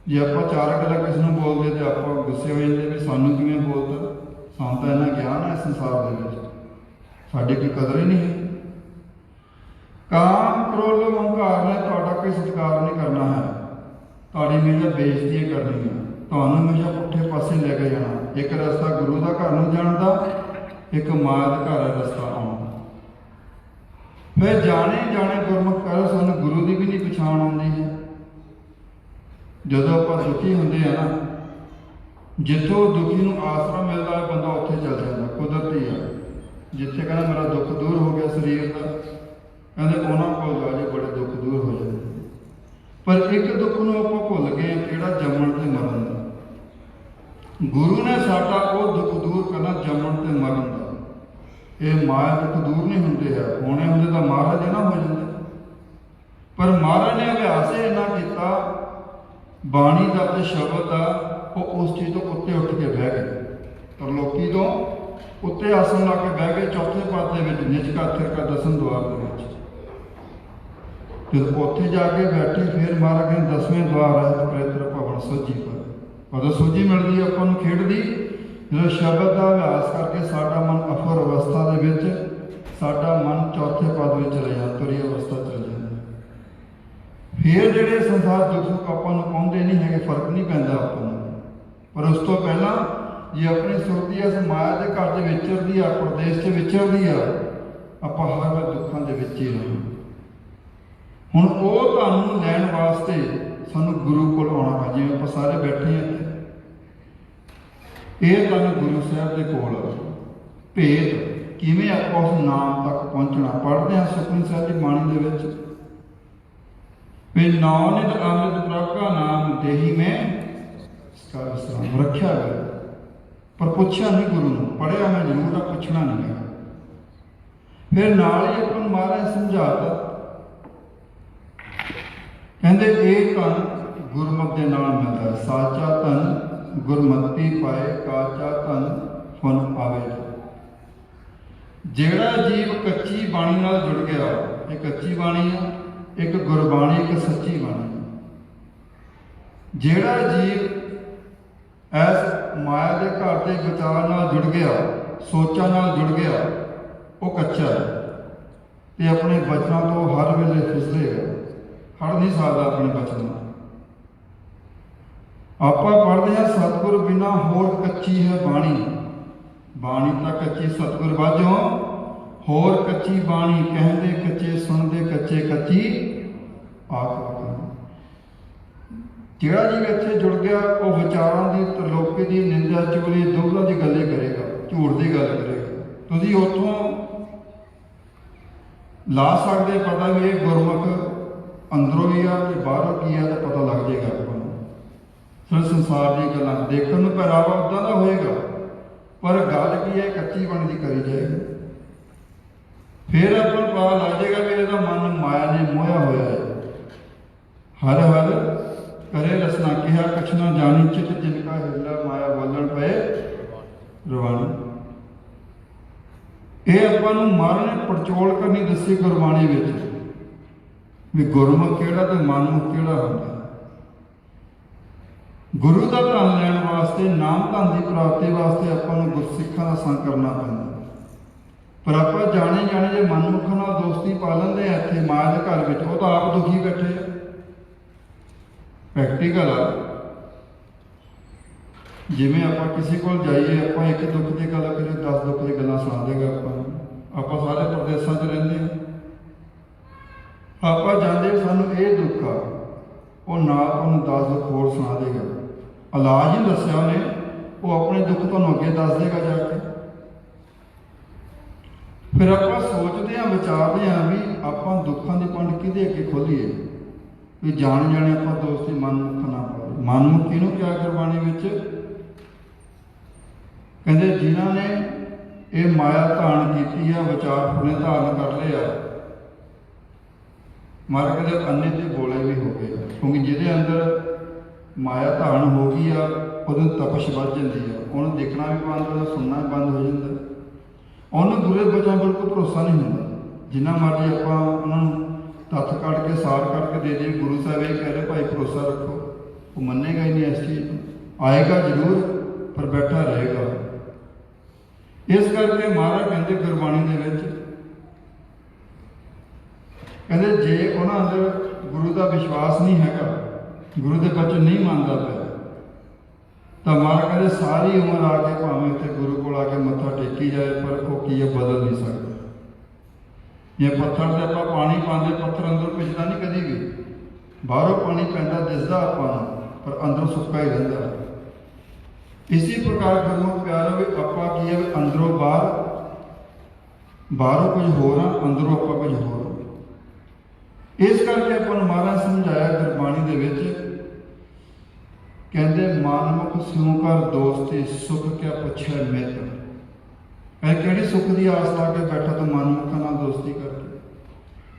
C: ਜੇ ਆਪਾਂ 4 ਗੱਲਾਂ ਕਿਸੇ ਨੂੰ ਬੋਲਦੇ ਤੇ ਆਪਾਂ ਗੁੱਸੇ ਹੋ ਜਾਂਦੇ ਵੀ ਸਾਨੂੰ ਕਿਵੇਂ ਬੋਲਦਾ, ਸਾਨੂੰ ਤਾਂ ਇੰਨਾ ਗਿਆਨ ਹੈ ਸੰਸਾਰ ਦੇ ਵਿੱਚ, ਸਾਡੀ ਕੋਈ ਕਦਰ ਹੀ ਨਹੀਂ ਹੈ। ਕਾਮ ਕ੍ਰੋਧ ਹੰਕਾਰ ਨੇ ਤੁਹਾਡਾ ਕੋਈ ਸਤਿਕਾਰ ਨਹੀਂ ਕਰਨਾ ਹੈ। ਤੁਹਾਡੀ ਹਮੇਸ਼ਾ ਬੇਇੱਜ਼ਤੀ ਕਰਨੀ ਹੈ, ਤੁਹਾਨੂੰ ਹਮੇਸ਼ਾ ਪੁੱਠੇ ਪਾਸੇ ਲੈ ਕੇ ਜਾਣਾ। ਇੱਕ ਰਸਤਾ ਗੁਰੂ ਦਾ ਘਰ ਨੂੰ ਜਾਣ ਦਾ, ਇੱਕ ਮਾਇਆ ਦਾ ਘਰ ਹੈ ਰਸਤਾ ਆਉਣ ਦਾ। ਫਿਰ ਜਾਣੇ ਜਾਣੇ ਗੁਰਮੁਖ ਕਰ ਸਾਨੂੰ ਗੁਰੂ ਦੀ ਵੀ ਨਹੀਂ ਪਛਾਣ ਆਉਂਦੀ ਹੈ। ਜਦੋਂ ਆਪਾਂ ਦੁਖੀ ਹੁੰਦੇ ਆ ਨਾ, ਜਿੱਥੋਂ ਦੁਖੀ ਨੂੰ ਆਸਰਾ ਮਿਲਦਾ ਹੈ ਬੰਦਾ ਉੱਥੇ ਚੱਲ ਜਾਂਦਾ, ਕੁਦਰਤੀ ਆ। ਜਿੱਥੇ ਕਹਿੰਦਾ ਮੇਰਾ ਦੁੱਖ ਦੂਰ ਹੋ ਗਿਆ ਸਰੀਰ ਦਾ, ਕਹਿੰਦੇ ਉਹਨਾਂ ਕੋਲ ਜਾ ਜੇ ਬੜੇ ਦੁੱਖ ਦੂਰ ਹੋ ਜਾਂਦੇ। ਪਰ ਇੱਕ ਦੁੱਖ ਨੂੰ ਆਪਾਂ ਭੁੱਲ ਗਏ, ਕਿਹੜਾ ਜੰਮਣ ਤੇ ਮਰਨ ਦਾ। ਗੁਰੂ ਨੇ ਸਾਡਾ ਉਹ ਦੁੱਖ ਦੂਰ ਕਰਨਾ, ਜੰਮਣ ਤੇ ਮਰਨ ਦਾ। ਇਹ ਮਾਇਆ ਦੁੱਖ ਦੂਰ ਨਹੀਂ ਹੁੰਦੇ ਆ, ਹੋਣੇ ਹੁੰਦੇ ਤਾਂ ਮਹਾਰਾਜ ਨਾ ਹੋ ਜਾਂਦੇ। ਪਰ ਮਹਾਰਾਜ ਨੇ ਅਭਿਆਸ ਇੰਨਾ ਕੀਤਾ ਬਾਣੀ ਦਾ ਤੇ ਸ਼ਬਦ ਦਾ, ਉਹ ਉਸ ਚੀਜ਼ ਤੋਂ ਉੱਤੇ ਉੱਠ ਕੇ ਬਹਿ ਗਏ। ਪਰ ਲੋਕੀ ਤੋਂ ਉੱਤੇ ਆਸਣ ਲਾ ਕੇ ਬਹਿ ਗਏ। ਚੌਥੇ ਪਦ ਦੇ ਵਿੱਚ ਨਿਜ ਕਾ ਥਿਰ ਕਾ ਦਸਮ ਦੁਆਰ ਦੇ ਵਿੱਚ ਜਦੋਂ ਉੱਥੇ ਜਾ ਕੇ ਬੈਠੇ, ਫਿਰ ਮਹਾਰਾਜ ਕਹਿੰਦੇ 10ਵੇਂ ਦੁਆਰ ਹੈ ਪ੍ਰੇਤਰ ਭਵਨ ਸੋਝੀ ਪਰ। ਉਦੋਂ ਸੋਝੀ ਮਿਲਦੀ ਆਪਾਂ ਨੂੰ ਖੇਡਦੀ, ਜਦੋਂ ਸ਼ਬਦ ਦਾ ਅਭਿਆਸ ਕਰਕੇ ਸਾਡਾ ਮਨ ਅਫਰ ਅਵਸਥਾ ਦੇ ਵਿੱਚ, ਸਾਡਾ ਮਨ ਚੌਥੇ ਪਦ ਵਿੱਚ ਚਲੇ ਜਾਂਦਾ, ਤੁਰੀ ਅਵਸਥਾ ਚਲੇ ਜਾਂਦਾ। ਫਿਰ ਜਿਹੜੇ ਸੰਸਾਰ ਦੁੱਖ ਆਪਾਂ ਨੂੰ ਪਾਉਂਦੇ ਨਹੀਂ ਹੈਗੇ, ਫਰਕ ਨਹੀਂ ਪੈਂਦਾ ਆਪਾਂ ਨੂੰ। ਪਰ ਉਸ ਤੋਂ ਪਹਿਲਾਂ ਜੇ ਆਪਣੀ ਸੁਰਤੀ ਇਸ ਮਾਇਆ ਦੇ ਘਰ ਦੇ ਵਿਚਰਦੀ ਆ, ਪ੍ਰਦੇਸ਼ 'ਚ ਵਿਚਰਦੀ ਆ, ਆਪਾਂ ਹਰ ਵੇਲੇ ਦੁੱਖਾਂ ਦੇ ਵਿੱਚ ਹੀ ਰਹਿਣਾ। ਹੁਣ ਉਹ ਤੁਹਾਨੂੰ ਲੈਣ ਵਾਸਤੇ ਸਾਨੂੰ ਗੁਰੂ ਕੋਲ ਆਉਣਾ ਹੈ। ਜਿਵੇਂ ਆਪਾਂ ਸਾਰੇ ਬੈਠੇ ਹਾਂ ਇੱਥੇ, ਇਹ ਤੁਹਾਨੂੰ ਗੁਰੂ ਸਾਹਿਬ ਦੇ ਕੋਲ ਭੇਦ ਕਿਵੇਂ ਆਪਾਂ ਉਸ ਨਾਮ ਤੱਕ ਪਹੁੰਚਣਾ। ਪੜ੍ਹਦੇ ਹਾਂ ਸੁਖਮਨੀ ਸਾਹਿਬ ਦੀ ਬਾਣੀ ਦੇ ਵਿੱਚ ਵੀ ਨੌ ਨਿਤ ਅੰਮ੍ਰਿਤ ਪ੍ਰਭ ਕਾ ਨਾਮ ਦੇਹੀ ਮੈਂ ਸਦਾ ਵਿਸਰਾਮ ਰੱਖਿਆ ਗਿਆ। ਪਰ ਪੁੱਛਿਆ ਨਹੀਂ ਗੁਰੂ ਨੂੰ, ਪੜ੍ਹਿਆ ਮੈਂ ਜ਼ਰੂਰ ਆ, ਪੁੱਛਣਾ ਨਹੀਂ ਹੈ। ਫਿਰ ਨਾਲ ਹੀ ਆਪਾਂ ਨੂੰ ਮਹਾਰਾਜ ਸਮਝਾਤਾ, ਕਹਿੰਦੇ ਇਹ ਧਨ ਗੁਰਮਤਿ ਦੇ ਨਾਲ ਮਿਲਦਾ। ਸਾਚਾ ਧਨ ਗੁਰਮਤਿ ਪਾਏ, ਕਾਚਾ ਧਨ ਫੁਨ ਆਵੇ। ਜਿਹੜਾ ਜੀਵ ਕੱਚੀ ਬਾਣੀ ਨਾਲ ਜੁੜ ਗਿਆ, ਇਹ ਕੱਚੀ ਬਾਣੀ ਆ, ਇੱਕ ਗੁਰਬਾਣੀ, ਇੱਕ ਸੱਚੀ ਬਾਣੀ। ਜਿਹੜਾ ਜੀਵ ਇਸ ਮਾਇਆ ਦੇ ਘਰ ਦੇ ਵਿਚਾਰ ਨਾਲ ਜੁੜ ਗਿਆ, ਸੋਚਾਂ ਨਾਲ ਜੁੜ ਗਿਆ, ਉਹ ਕੱਚਾ ਹੈ ਤੇ ਆਪਣੇ ਬਚਨਾਂ ਤੋਂ ਹਰ ਵੇਲੇ ਫਿਸਲੇਗਾ, ਹਟ ਨਹੀਂ ਸਕਦਾ ਆਪਣੇ ਬਚਨਾਂ। ਆਪਾਂ ਪੜ੍ਹਦੇ ਹਾਂ ਸਤਿਗੁਰ ਬਿਨਾ ਹੋਰ ਕੱਚੀ ਹੈ ਬਾਣੀ। ਬਾਣੀ ਤਾਂ ਕੱਚੀ, ਸਤਿਗੁਰ ਬਾਝੋਂ ਹੋਰ ਕੱਚੀ ਬਾਣੀ। ਕਹਿੰਦੇ ਕੱਚੇ ਸੁਣਦੇ ਕੱਚੇ, ਕੱਚੀ ਆਖ। ਜਿਹੜਾ ਜੀਵ ਇੱਥੇ ਜੁੜ ਗਿਆ, ਉਹ ਵਿਚਾਰਾਂ ਦੀ, ਤਰਲੋਕੀ ਦੀ, ਨਿੰਦਾ ਚੁਗਲੀ, ਦੁਗਲਾ ਦੀ ਗੱਲੇ ਕਰੇਗਾ, ਝੂਠ ਦੀ ਗੱਲ ਕਰੇਗਾ। ਤੁਸੀਂ ਉੱਥੋਂ ਲਾ ਸਕਦੇ ਪਤਾ ਵੀ ਇਹ ਗੁਰਮੁਖ ਅੰਦਰੋਂ ਵੀ ਆ ਤੇ ਬਾਹਰੋਂ ਕੀ ਆ, ਤਾਂ ਪਤਾ ਲੱਗ ਜਾਏਗਾ ਆਪਾਂ ਨੂੰ। ਫਿਰ ਸੰਸਾਰ ਦੀ ਗੱਲਾਂ ਦੇਖਣ ਨੂੰ ਪਹਿਰਾਵਾ ਉੱਦਾਂ ਦਾ ਹੋਏਗਾ, ਪਰ ਗੱਲ ਕੀ ਹੈ, ਕੱਚੀ ਬਾਣੀ ਦੀ ਕਰੀ ਜਾਏਗੀ। ਫਿਰ ਆਪਾਂ ਨੂੰ ਪਤਾ ਲੱਗ ਜਾਏਗਾ ਵੀ ਇਹਦਾ ਮਨ ਮਾਇਆ ਨੇ ਮੋਹਿਆ ਹੋਇਆ ਹੈ। ਹਰ ਹਰ ਕਰੇ ਰਸਨਾ ਕਿਹਾ, ਕਛ ਨਾ ਜਾਣੀ ਚਿਤ ਜਿਨ ਕਾ ਹਿਰਲਾ, ਮਾਇਆ ਬੋਲਣ ਪਏ ਰਵਾਨੀ। ਇਹ ਆਪਾਂ ਨੂੰ ਮਹਾਰਾਜ ਨੇ ਪੜਚੋਲ ਕਰਨੀ ਦੱਸੀ ਗੁਰਬਾਣੀ ਵਿੱਚ, ਵੀ ਗੁਰਮੁਖ ਕਿਹੜਾ ਤੇ ਮਨਮੁਖ ਕਿਹੜਾ ਹੁੰਦਾ। ਗੁਰੂ ਦਾ ਧਨ ਲੈਣ ਵਾਸਤੇ, ਨਾਮ ਧਨ ਦੀ ਪ੍ਰਾਪਤੀ ਵਾਸਤੇ ਆਪਾਂ ਨੂੰ ਗੁਰਸਿੱਖਾਂ ਦਾ ਸੰਗ ਕਰਨਾ ਪੈਂਦਾ। ਪਰ ਆਪਾਂ ਜਾਣੇ ਜਾਣੇ ਜੇ ਮਨਮੁਖਾਂ ਨਾਲ ਦੋਸਤੀ ਪਾ ਲੈਂਦੇ ਆ ਇੱਥੇ ਮਾਇਆ ਦੇ ਘਰ ਵਿੱਚ, ਉਹ ਤਾਂ ਆਪ ਦੁਖੀ ਬੈਠੇ ਆ। ਪ੍ਰੈਕਟੀਕਲ ਆ। ਜਿਵੇਂ ਆਪਾਂ ਕਿਸੇ ਕੋਲ ਜਾਈਏ, ਆਪਾਂ ਇੱਕ ਦੁੱਖ ਦੀ ਗੱਲ ਕਰੀਏ, 10 ਦੁੱਖ ਦੀ ਗੱਲਾਂ ਸੁਣਾ ਦੇਗਾ ਆਪਾਂ ਸਾਰੇ ਪ੍ਰਦੇਸ਼ਾਂ 'ਚ ਰਹਿੰਦੇ ਹਾਂ। ਆਪਾਂ ਜਾਂਦੇ ਸਾਨੂੰ ਇਹ ਦੁੱਖ ਆ, ਉਹ ਨਾਲ ਤੁਹਾਨੂੰ 10 ਦੁੱਖ ਹੋਰ ਸੁਣਾ ਦੇਗਾ। ਇਲਾਜ ਹੀ ਦੱਸਿਆ ਉਹਨੇ, ਉਹ ਆਪਣੇ ਦੁੱਖ ਤੁਹਾਨੂੰ ਅੱਗੇ ਦੱਸ ਦੇਗਾ ਜਾ ਕੇ। ਫਿਰ ਆਪਾਂ ਸੋਚਦੇ ਹਾਂ, ਵਿਚਾਰਦੇ ਹਾਂ ਵੀ ਆਪਾਂ ਦੁੱਖਾਂ ਦੀ ਪੰਡ ਕਿਹਦੇ ਅੱਗੇ ਖੋਲੀਏ, ਵੀ ਜਾਣ ਜਾਣੇ ਆਪਾਂ ਦੋਸਤੀ ਮਨਮੁਖ ਨਾ ਪਾਈਏ। ਮਨਮੁਖ ਕਿਹਨੂੰ ਕਿਹਾ ਗੁਰਬਾਣੀ ਵਿੱਚ? ਕਹਿੰਦੇ ਜਿਨ੍ਹਾਂ ਨੇ ਇਹ ਮਾਇਆ ਧਾਰਨ ਕੀਤੀ ਆ, ਵਿਚਾਰ ਫੁਰਨੇ ਧਾਰਨ ਕਰ ਲਿਆ, ਮਾਰ ਕਹਿੰਦੇ ਅੰਨੇ ਤੇ ਬੋਲੇ ਵੀ ਹੋ ਗਏ। ਕਿਉਂਕਿ ਜਿਹਦੇ ਅੰਦਰ ਮਾਇਆ ਧਾਰਨ ਹੋ ਗਈ ਆ, ਉਹਦੇ ਤਪਸ਼ ਵੱਧ ਜਾਂਦੀ ਆ, ਉਹਨੂੰ ਦੇਖਣਾ ਵੀ ਬੰਦ ਹੋ ਜਾਂਦਾ, ਸੁਣਨਾ ਵੀ ਬੰਦ ਹੋ ਜਾਂਦਾ, ਉਹਨੂੰ ਬੁਰੇ ਬਚਾਂ ਬਿਲਕੁਲ ਭਰੋਸਾ ਨਹੀਂ ਹੁੰਦਾ। ਜਿੰਨਾ ਮਰਜ਼ੀ ਆਪਾਂ ਉਹਨਾਂ ਨੂੰ ਤੱਥ ਕੱਢ ਕੇ ਸਾਰ ਕਰਕੇ ਦੇ ਦੇ, ਗੁਰੂ ਸਾਹਿਬ ਇਹ ਕਹਿ ਰਹੇ ਭਾਈ ਭਰੋਸਾ ਰੱਖੋ, ਉਹ ਮੰਨੇਗਾ ਹੀ ਨਹੀਂ ਇਸ ਚੀਜ਼ ਨੂੰ। ਆਏਗਾ ਜ਼ਰੂਰ ਪਰ ਬੈਠਾ ਰਹੇਗਾ। ਇਸ ਕਰਕੇ ਮਹਾਰਾਜ ਕਹਿੰਦੇ ਗੁਰਬਾਣੀ ਦੇ ਵਿੱਚ, ਕਹਿੰਦੇ ਜੇ ਉਹਨਾਂ ਅੰਦਰ ਗੁਰੂ ਦਾ ਵਿਸ਼ਵਾਸ ਨਹੀਂ ਹੈਗਾ, ਗੁਰੂ ਦੇ ਬਚਨ ਨਹੀਂ ਮੰਨਦਾ ਪਿਆ, ਤਾਂ ਮਹਾਰਾਜ ਕਹਿੰਦੇ ਸਾਰੀ ਉਮਰ ਆ ਕੇ ਭਾਵੇਂ ਉੱਥੇ ਗੁਰੂ ਕੋਲ ਆ ਕੇ ਮੱਥਾ ਟੇਕੀ ਜਾਏ, ਪਰ ਉਹ ਕੀ ਹੈ, ਬਦਲ ਨਹੀਂ ਸਕਦਾ। ਜੇ ਪੱਥਰ ਤੇ ਆਪਾਂ ਪਾਣੀ ਪਾਉਂਦੇ, ਪੱਥਰ ਅੰਦਰ ਭਿੱਜਦਾ ਨਹੀਂ ਕਦੀ ਵੀ, ਬਾਹਰੋਂ ਪਾਣੀ ਪੈਂਦਾ ਦਿਸਦਾ ਆਪਾਂ ਨੂੰ, ਪਰ ਅੰਦਰੋਂ ਸੁੱਕਾ ਹੀ ਰਹਿੰਦਾ। ਇਸੇ ਪ੍ਰਕਾਰ ਗੁਰਮੁਖ ਪਿਆਰੋ ਵੀ ਆਪਾਂ ਕੀ ਹੈ, ਅੰਦਰੋਂ ਬਾਹਰੋਂ ਕੁਝ ਹੋਰ ਆ, ਅੰਦਰੋਂ ਆਪਾਂ ਕੁਝ ਹੋਰ। ਇਸ ਕਰਕੇ ਆਪਾਂ ਨੂੰ ਮਹਾਰਾਜ ਸਮਝਾਇਆ ਗੁਰਬਾਣੀ ਦੇ ਵਿੱਚ, ਕਹਿੰਦੇ ਮਾਨਮੁਖ ਸਿਉ ਕਰ ਦੋਸਤੀ, ਸੁਖ ਕਿਆ ਪੁੱਛੈ ਮਿਤ। ਕਹਿੰਦੇ ਕਿਹੜੀ ਸੁੱਖ ਦੀ ਆਸ ਲਾ ਕੇ ਬੈਠਾ ਤੂੰ ਮਨਮੁਖਾਂ ਨਾਲ ਦੋਸਤੀ ਕਰਕੇ।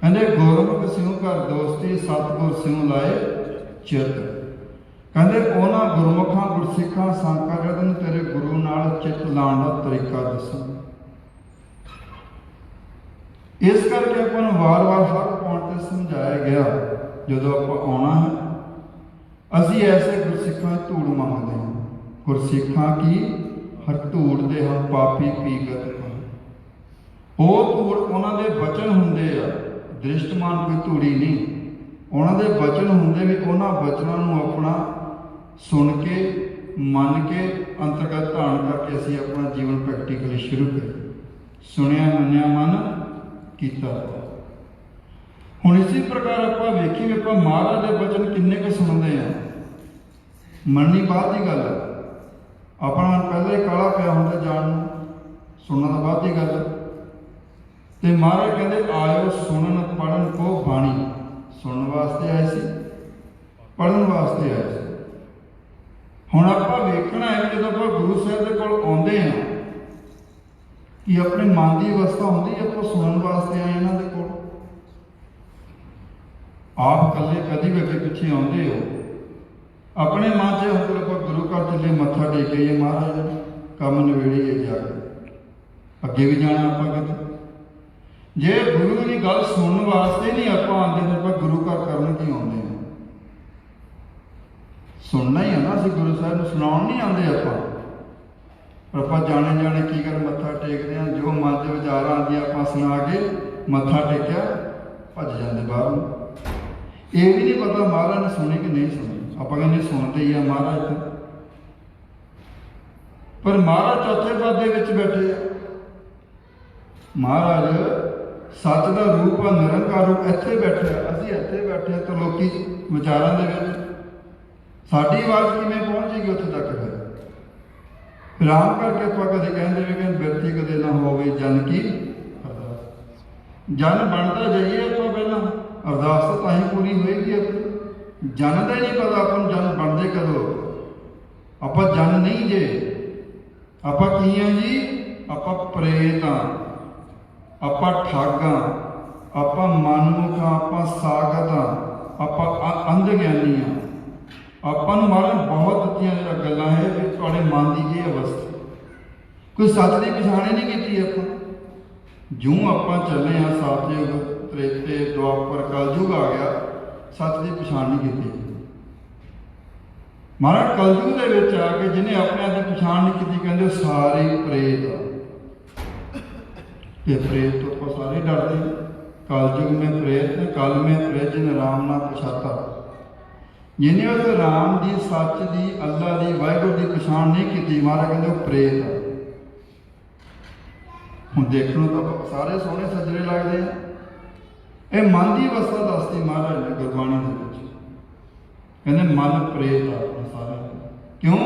C: ਕਹਿੰਦੇ ਗੁਰਮੁਖ ਸਿਉ ਕਰ ਦੋਸਤੀ, ਸਤਿਗੁਰ ਸਿਉ ਲਾਏ ਚਿਤ। ਕਹਿੰਦੇ ਉਹਨਾਂ ਗੁਰਮੁਖਾਂ ਗੁਰਸਿੱਖਾਂ ਸੰਗਤਾਂ ਜਿਹੜਾ ਤੈਨੂੰ ਤੇਰੇ ਗੁਰੂ ਨਾਲ ਚਿੱਤ ਲਾਉਣ ਦਾ ਤਰੀਕਾ ਦੱਸਾਂ। ਇਸ ਕਰਕੇ ਆਪਾਂ ਨੂੰ ਵਾਰ-ਵਾਰ ਹਰ ਪੁਆਇੰਟ ਤੇ ਸਮਝਾਇਆ ਗਿਆ, ਜਦੋਂ ਆਪਾਂ ਆਉਣਾ ਹੈ ਅਸੀਂ ਐਸੇ ਗੁਰਸਿੱਖਾਂ ਦੀ ਧੂੜ ਮੰਗਦੇ ਹਾਂ। ਗੁਰਸਿੱਖਾਂ ਕੀ ਹਰ ਧੂੜ ਦੇ ਹਮ ਪਾਪੀ ਪੀਗਤ ਹਨ। ਉਹ ਧੂੜ ਉਹਨਾਂ ਦੇ ਬਚਨ ਹੁੰਦੇ ਆ, ਦ੍ਰਿਸ਼ਟਮਾਨ ਕੋਈ ਧੂੜੀ ਨਹੀਂ। ਉਹਨਾਂ ਦੇ ਬਚਨ ਹੁੰਦੇ ਵੀ, ਉਹਨਾਂ ਬਚਨਾਂ ਨੂੰ ਆਪਣਾ ਸੁਣ ਕੇ ਮੰਨ ਕੇ ਅੰਤਰਗਤ ਧਾਰਨ ਕਰਕੇ ਅਸੀਂ ਆਪਣਾ ਜੀਵਨ ਪ੍ਰੈਕਟੀਕਲੀ ਸ਼ੁਰੂ ਕਰੀਏ। ਸੁਣਿਆ ਮੰਨਿਆ ਮਨ ਕੀਤਾ। ਹੁਣ ਇਸੇ ਪ੍ਰਕਾਰ ਆਪਾਂ ਵੇਖੀਏ, ਆਪਾਂ ਮਹਾਰਾਜ ਦੇ ਬਚਨ ਕਿੰਨੇ ਕੁ ਸੁਣਦੇ ਆ। ਮੰਨਣੀ ਬਾਅਦ ਦੀ ਗੱਲ ਹੈ, ਆਪਣਾ ਪਹਿਲਾਂ ਹੀ ਕਾਲਾ ਪਿਆ ਹੁੰਦਾ ਜਾਣ ਨੂੰ, ਸੁਣਨਾ ਤਾਂ ਬਾਅਦ ਦੀ ਗੱਲ ਹੈ। ਤੇ ਮਹਾਰਾਜ ਕਹਿੰਦੇ ਆਇਓ ਸੁਣਨ ਪੜ੍ਹਨ ਕੋ ਬਾਣੀ। ਸੁਣਨ ਵਾਸਤੇ ਆਏ ਸੀ, ਪੜ੍ਹਨ ਵਾਸਤੇ ਆਏ ਸੀ। ਹੁਣ ਆਪਾਂ ਵੇਖਣਾ ਹੈ ਕਿ ਜਦੋਂ ਆਪਾਂ ਗੁਰੂ ਸਾਹਿਬ ਦੇ ਕੋਲ ਆਉਂਦੇ ਹਾਂ ਕਿ ਆਪਣੇ ਮਨ ਦੀ ਅਵਸਥਾ ਹੁੰਦੀ ਹੈ, ਆਪਾਂ ਸੁਣਨ ਵਾਸਤੇ ਆਏ ਇਹਨਾਂ ਦੇ ਕੋਲ। ਆਪ ਇਕੱਲੇ ਕਦੀ ਵੀ ਅੱਗੇ ਪਿੱਛੇ ਆਉਂਦੇ ਹੋ, ਆਪਣੇ ਮਨ 'ਚ ਹੁਣ ਆਪਾਂ ਗੁਰੂ ਘਰ ਚੱਲੇ ਮੱਥਾ ਟੇਕੀਏ, ਮਹਾਰਾਜ ਕੰਮ ਨਿਬੇੜੀਏ ਜਾ ਕੇ, ਅੱਗੇ ਵੀ ਜਾਣਾ ਆਪਾਂ ਕਿਤੇ। ਜੇ ਗੁਰੂ ਦੀ ਗੱਲ ਸੁਣਨ ਵਾਸਤੇ ਨਹੀਂ ਆਪਾਂ ਆਉਂਦੇ, ਫਿਰ ਆਪਾਂ ਗੁਰੂ ਘਰ ਕਰਨ ਕੀ ਆਉਂਦੇ ਹਾਂ? ਸੁਣਨਾ ਹੀ ਹੈ ਨਾ, ਅਸੀਂ ਗੁਰੂ ਸਾਹਿਬ ਨੂੰ ਸੁਣਾਉਣ ਨਹੀਂ ਆਉਂਦੇ ਆਪਾਂ। ਪਰ ਆਪਾਂ ਜਾਣੇ ਕੀ ਕਰ ਮੱਥਾ ਟੇਕਦੇ ਹਾਂ, ਜੋ ਮਨ 'ਚ ਵਿਚਾਰਾਂ ਆਉਂਦੀਆਂ ਆਪਾਂ ਸੁਣਾ ਕੇ ਮੱਥਾ ਟੇਕਿਆ, ਭੱਜ ਜਾਂਦੇ ਬਾਹਰ ਨੂੰ। ਇਹ ਵੀ ਨਹੀਂ ਪਤਾ ਮਹਾਰਾਜ ਨੇ ਸੁਣੀ ਕਿ ਨਹੀਂ ਸੁਣੀ। ਆਪਾਂ ਕਹਿੰਦੇ ਸੁਣਦੇ ਹੀ ਆ ਮਹਾਰਾਜ ਤੋਂ, ਪਰ ਮਹਾਰਾਜ ਚੌਥੇ ਪਦ ਦੇ ਵਿੱਚ ਬੈਠੇ ਆ। ਮਹਾਰਾਜ ਸੱਚ ਦਾ ਰੂਪ ਆ, ਨਿਰੰਕਾਰ ਰੂਪ, ਇੱਥੇ ਬੈਠੇ ਆ, ਅਸੀਂ ਇੱਥੇ ਬੈਠੇ ਆ। ਤਾਂ ਲੋਕੀ ਵਿਚਾਰਾਂ ਦੇ ਵਿੱਚ ਸਾਡੀ ਆਵਾਜ਼ ਕਿਵੇਂ ਪਹੁੰਚ ਜਾਏਗੀ ਉੱਥੇ ਤੱਕ? ਫਿਰ ਆਮ ਕਰਕੇ ਆਪਾਂ ਕਦੇ ਕਹਿੰਦੇ ਵੀ ਕਿ ਬਿਰਤੀ ਕਦੇ ਨਾ ਹੋਵੇ ਜਨ ਕੀ ਅਰਦਾਸ। ਜਨ ਬਣਦਾ ਜਾਈਏ ਆਪਾਂ, ਪਹਿਲਾਂ ਅਰਦਾਸ ਤਾਂ ਹੀ ਪੂਰੀ ਹੋਏਗੀ ਆਪਣੀ। ਜਨ ਦਾ ਹੀ ਨਹੀਂ ਪਤਾ ਆਪਾਂ ਨੂੰ ਜਨ ਬਣਦੇ ਕਦੋਂ। ਆਪਾਂ ਜਨ ਨਹੀਂ ਜੇ, ਆਪਾਂ ਕੀ ਹਾਂ ਜੀ? ਆਪਾਂ ਪ੍ਰੇਤ ਹਾਂ, ਆਪਾਂ ਠੱਗ ਹਾਂ, ਆਪਾਂ ਮਨਮੁਖ ਹਾਂ, ਆਪਾਂ ਸਾਗਤ ਹਾਂ, ਆਪਾਂ ਅੰਧ ਗਿਆਨੀ ਹਾਂ। ਆਪਾਂ ਨੂੰ ਮਹਾਰਾਜ ਬਹੁਤ ਦਿੱਤੀਆਂ ਗੱਲਾਂ ਹੈ ਵੀ ਤੁਹਾਡੇ ਮਨ ਦੀ ਇਹ ਅਵਸਥਾ। ਕੋਈ ਸੱਚ ਦੀ ਪਛਾਣ ਨਹੀਂ ਕੀਤੀ ਆਪਾਂ। ਜਿਉਂ ਆਪਾਂ ਚੱਲੇ ਹਾਂ ਸਤਿਯੁਗ, ਤ੍ਰੇਤੇ, ਦੁਆਪਰ, ਕਲਯੁਗ ਆ ਗਿਆ, ਸੱਚ ਦੀ ਪਛਾਣ ਨਹੀਂ ਕੀਤੀ। ਮਹਾਰਾਜ ਕਲਯੁਗ ਦੇ ਵਿੱਚ ਆ ਕੇ ਜਿਹਨੇ ਆਪਣੇ ਆਪ ਦੀ ਪਛਾਣ ਨਹੀਂ ਕੀਤੀ, ਕਹਿੰਦੇ ਸਾਰੇ ਪ੍ਰੇਤ ਆ। ਤੇ ਪ੍ਰੇਤ ਤੋਂ ਆਪਾਂ ਸਾਰੇ ਡਰਦੇ। ਕਲਯੁਗ में प्रेत ने कल में प्रेत जिन राम ना पछाता। ਜਿਹਨੇ ਉਸ ਰਾਮ ਦੀ, ਸੱਚ ਦੀ, ਅੱਲਾ ਦੀ, ਵਾਹਿਗੁਰੂ ਦੀ ਪਛਾਣ ਨਹੀਂ ਕੀਤੀ, ਮਹਾਰਾਜ ਕਹਿੰਦੇ ਉਹ ਪ੍ਰੇਤ ਆ। ਹੁਣ ਦੇਖਣ ਨੂੰ ਤਾਂ ਸਾਰੇ ਸੋਹਣੇ ਸੱਜਰੇ ਲੱਗਦੇ ਆ। ਇਹ ਮਨ ਦੀ ਅਵਸਥਾ ਦੱਸਦੀ ਮਹਾਰਾਜ ਨੇ ਗੁਰਬਾਣੀ ਦੇ ਵਿੱਚ। ਕਹਿੰਦੇ ਮਨ ਪ੍ਰੇਤ ਆ ਆਪਣੇ ਸਾਰਿਆਂ ਦਾ। ਕਿਉਂ?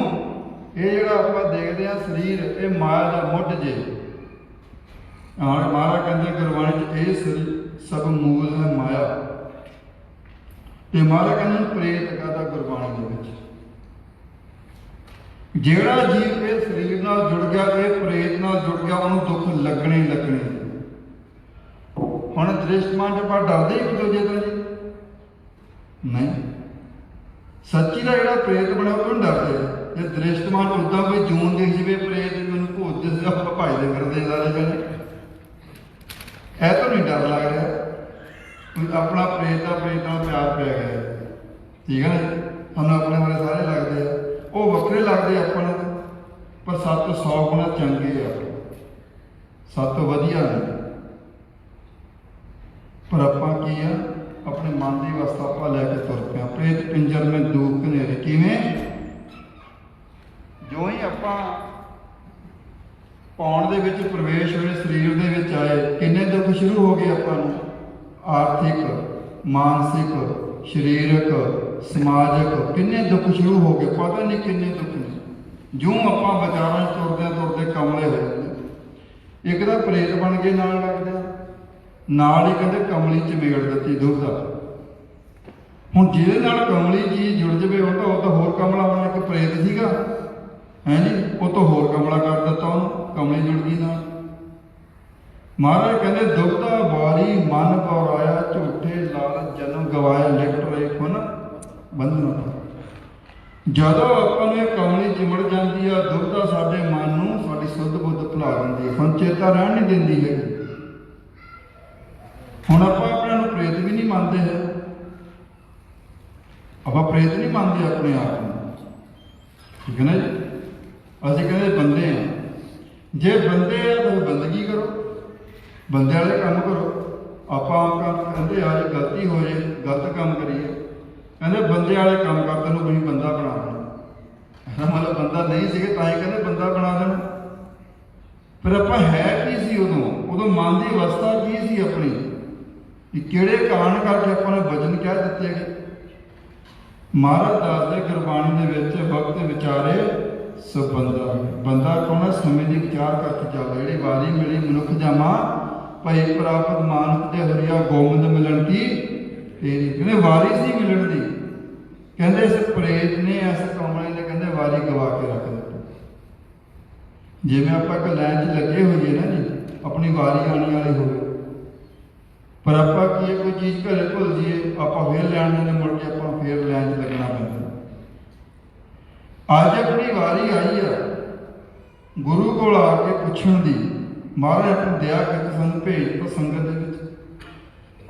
C: ਇਹ ਜਿਹੜਾ ਆਪਾਂ ਦੇਖਦੇ ਆ ਸਰੀਰ, ਇਹ ਮਾਇਆ ਦਾ ਮੁੱਢ ਜੇ। ਮਹਾਰਾਜ ਕਹਿੰਦੇ ਗੁਰਬਾਣੀ 'ਚ ਇਹ ਸਰੀਰ ਸਭ ਮੂਲ ਹੈ ਮਾਇਆ। ਤੇ ਮਹਾਰਾਜ ਕਹਿੰਦੇ ਪ੍ਰੇਤ ਕਹਦਾ ਗੁਰਬਾਣੀ ਦੇ ਵਿੱਚ। ਜਿਹੜਾ ਜੀਵ ਇਹ ਸਰੀਰ ਨਾਲ ਜੁੜ ਗਿਆ, ਇਹ ਪ੍ਰੇਤ ਨਾਲ ਜੁੜ ਗਿਆ, ਉਹਨੂੰ ਦੁੱਖ ਲੱਗਣੇ ਹੀ ਲੱਗਣੇ। ਹੁਣ ਦ੍ਰਿਸ਼ਟਮਾਨ 'ਚ ਆਪਾਂ ਡਰਦੇ ਇੱਕ ਦੂਜੇ ਤੋਂ ਜੀ? ਨਹੀਂ। ਸੱਚੀ ਦਾ ਜਿਹੜਾ ਪ੍ਰੇਤ ਬਣਿਆ ਉਹ ਡਰਦੇ ਆ। ਜੇ ਦ੍ਰਿਸ਼ਟਮਾਨ ਉਦਾਂ ਕੋਈ ਜੂਨ ਦੇਖ ਜਾਵੇ, ਪ੍ਰੇਤ ਮੈਨੂੰ ਭੂਤ ਦਿਸਦਾ, ਆਪਾਂ ਭਜਦੇ ਫਿਰਦੇ ਸਾਰੇ ਜਣੇ। ਇਹ ਤਾਂ ਨਹੀਂ ਡਰ ਲੱਗ ਰਿਹਾ, ਆਪਣਾ ਪ੍ਰੇਤ ਦਾ ਪ੍ਰੇਤ ਨਾਲ ਪਿਆਰ ਪੈ ਗਿਆ। ਠੀਕ ਹੈ ਨਾ? ਸਾਨੂੰ ਆਪਣੇ ਵਾਲੇ ਸਾਰੇ ਲੱਗਦੇ ਆ, ਉਹ ਵੱਖਰੇ ਲੱਗਦੇ ਆਪਾਂ ਨੂੰ, ਪਰ ਸੱਤ 100 ਗੁਣਾ ਚੰਗੇ ਆ, ਸੱਤ ਵਧੀਆ ਨੇ। ਪਰ ਆਪਾਂ ਕੀ ਆ? ਆਪਣੇ ਮਨ ਦੀ ਅਵਸਥਾ ਆਪਾਂ ਲੈ ਕੇ ਤੁਰ ਪਿਆ। ਪ੍ਰੇਤ ਪਿੰਜਰ ਮੈਂ ਦੂਖ ਹਨੇਰੇ, ਕਿਵੇਂ ਜੋ ਹੀ ਆਪਾਂ ਪਾਉਣ ਦੇ ਵਿੱਚ ਪ੍ਰਵੇਸ਼ ਹੋਏ, ਸਰੀਰ ਦੇ ਵਿੱਚ ਆਏ, ਕਿੰਨੇ ਦੁੱਖ ਸ਼ੁਰੂ ਹੋ ਗਏ ਆਪਾਂ ਨੂੰ, ਆਰਥਿਕ, ਮਾਨਸਿਕ, ਸਰੀਰਕ, ਸਮਾਜਿਕ, ਕਿੰਨੇ ਦੁੱਖ ਸ਼ੁਰੂ ਹੋ ਗਏ, ਪਤਾ ਨਹੀਂ ਕਿੰਨੇ ਦੁੱਖ ਨੇ। ਜਿਉਂ ਆਪਾਂ ਵਿਚਾਰਾਂ 'ਚ ਤੁਰਦੇ ਕਮਲੇ ਹੋ ਜਾਂਦੇ। ਇੱਕ ਤਾਂ ਪ੍ਰੇਤ ਬਣ ਕੇ ਨਾਲ ਲੱਗਦਾ, ਨਾਲ ਹੀ ਕਹਿੰਦੇ ਕਮਲੀ ਚਮੇੜ ਦਿੱਤੀ ਦੁਬਦਾ। ਹੁਣ ਜਿਹਦੇ ਨਾਲ ਕਮਲੀ ਜੀ ਜੁੜ ਜਵੇ ਉਹ ਤਾਂ ਹੋਰ ਕਮਲਾ ਹੋਣਾ, ਇੱਕ ਪ੍ਰੇਤ ਸੀਗਾ ਹੈ ਜੀ, ਉਹ ਤਾਂ ਹੋਰ ਕਮਲਾ ਕਰ ਦਿੱਤਾ ਉਹਨੂੰ, ਕਮਲੀ ਜੁੜ ਗਈ ਨਾਲ। ਮਹਾਰਾਜ ਕਹਿੰਦੇ ਦੁਬਦਾ ਵਾਰੀ ਮਨ ਗੌਰਾਇਆ, ਝੂਠੇ ਲਾਲਚ ਜਨਮ ਗਵਾਇਆ, ਲਿਪਟ ਰਹੇ ਖੁਨ ਬੰਧਨ। ਜਦੋਂ ਆਪਾਂ ਨੂੰ ਇਹ ਕਮਲੀ ਚਿਮੜ ਜਾਂਦੀ ਆ, ਦੁਬਦਾ ਸਾਡੇ ਮਨ ਨੂੰ, ਸਾਡੀ ਸੁੱਧ ਬੁੱਧ ਭੁਲਾ ਦਿੰਦੀ ਹੈ, ਹੁਣ ਚੇਤਾ ਰਹਿਣ ਨਹੀਂ ਦਿੰਦੀ ਹੈਗੀ। ਹੁਣ ਆਪਾਂ ਆਪਣੇ ਨੂੰ ਪ੍ਰੇਤ ਵੀ ਨਹੀਂ ਮੰਨਦੇ ਹੈ, ਆਪਾਂ ਪ੍ਰੇਤ ਨਹੀਂ ਮੰਨਦੇ ਆਪਣੇ ਆਪ ਨੂੰ, ਠੀਕ ਹੈ ਨਾ ਜੀ। ਅਸੀਂ ਕਹਿੰਦੇ ਬੰਦੇ ਆ, ਜੇ ਬੰਦੇ ਆ ਤਾਂ ਬੰਦਗੀ ਕਰੋ, ਬੰਦੇ ਵਾਲੇ ਕੰਮ ਕਰੋ। ਆਪਾਂ ਕਹਿੰਦੇ ਆ ਜੇ ਗਲਤੀ ਹੋ ਜੇ, ਗਲਤ ਕੰਮ ਕਰੀਏ, ਕਹਿੰਦੇ ਬੰਦੇ ਵਾਲੇ ਕੰਮ ਕਰਦੇ ਨੂੰ ਤੁਸੀਂ ਬੰਦਾ ਬਣਾ ਦੇਣਾ। ਇਹਦਾ ਮਤਲਬ ਬੰਦਾ ਨਹੀਂ ਸੀਗੇ ਤਾਂ ਹੀ ਕਹਿੰਦੇ ਬੰਦਾ ਬਣਾ ਦੇਣਾ। ਫਿਰ ਆਪਾਂ ਹੈ ਕੀ ਸੀ ਉਦੋਂ ਮਨ ਦੀ ਅਵਸਥਾ ਕੀ ਸੀ ਆਪਣੀ, ਕਿ ਕਿਹੜੇ ਕਾਰਨ ਕਰਕੇ ਆਪਾਂ ਨੇ ਵਜਨ ਕਹਿ ਦਿੱਤੇ ਗਏ। ਮਹਾਰਾਜ ਦੱਸਦੇ ਗੁਰਬਾਣੀ ਦੇ ਵਿੱਚ ਵਕਤ ਵਿਚਾਰੇ ਸੋ ਬੰਦਾ ਕੌਣ ਹੈ, ਸਮੇਂ ਦੀ ਵਿਚਾਰ ਕਰਕੇ ਚੱਲਦਾ। ਜਿਹੜੀ ਵਾਰੀ ਮਿਲੀ ਮਨੁੱਖ ਜਾਮਾ, ਭਈ ਪ੍ਰਾਪਤ ਮਾਨੁਖ ਤੇ ਹਰਿਆ ਗੋਬਿੰਦ ਮਿਲਣ ਕੀ ਤੇਰੀ। ਕਹਿੰਦੇ ਵਾਰੀ ਸੀ ਮਿਲਣ ਦੀ, ਕਹਿੰਦੇ ਇਸ ਪ੍ਰੇਤ ਨੇ, ਇਸ ਕਮਲੇ ਨੇ ਕਹਿੰਦੇ ਵਾਰੀ ਗਵਾ ਕੇ ਰੱਖ ਦਿੱਤੀ। ਜਿਵੇਂ ਆਪਾਂ ਇੱਕ ਲਾਈਨ 'ਚ ਲੱਗੇ ਹੋਈਏ ਨਾ ਜੀ, ਆਪਣੀ ਵਾਰੀ ਆਉਣ ਵਾਲੀ ਹੋਵੇ, ਪਰ ਆਪਾਂ ਕੀ ਕੋਈ ਚੀਜ਼ ਘਰੇ ਭੁੱਲ ਜਾਈਏ, ਆਪਾਂ ਫੇਰ ਲੈਣ ਦੇ ਮੁੜ ਕੇ ਆਪਾਂ ਫੇਰ ਲਾਈਨ 'ਚ ਲੱਗਣਾ ਪੈਂਦਾ। ਅੱਜ ਆਪਣੀ ਵਾਰੀ ਆਈ ਆ ਗੁਰੂ ਕੋਲ ਆ ਕੇ ਪੁੱਛਣ ਦੀ। ਮਹਾਰਾਜ ਆਪਣੀ ਦਇਆ ਕਰਕੇ ਸਾਨੂੰ ਭੇਜ ਦਿੱਤਾ ਸੰਗਤ ਦੇ ਵਿੱਚ।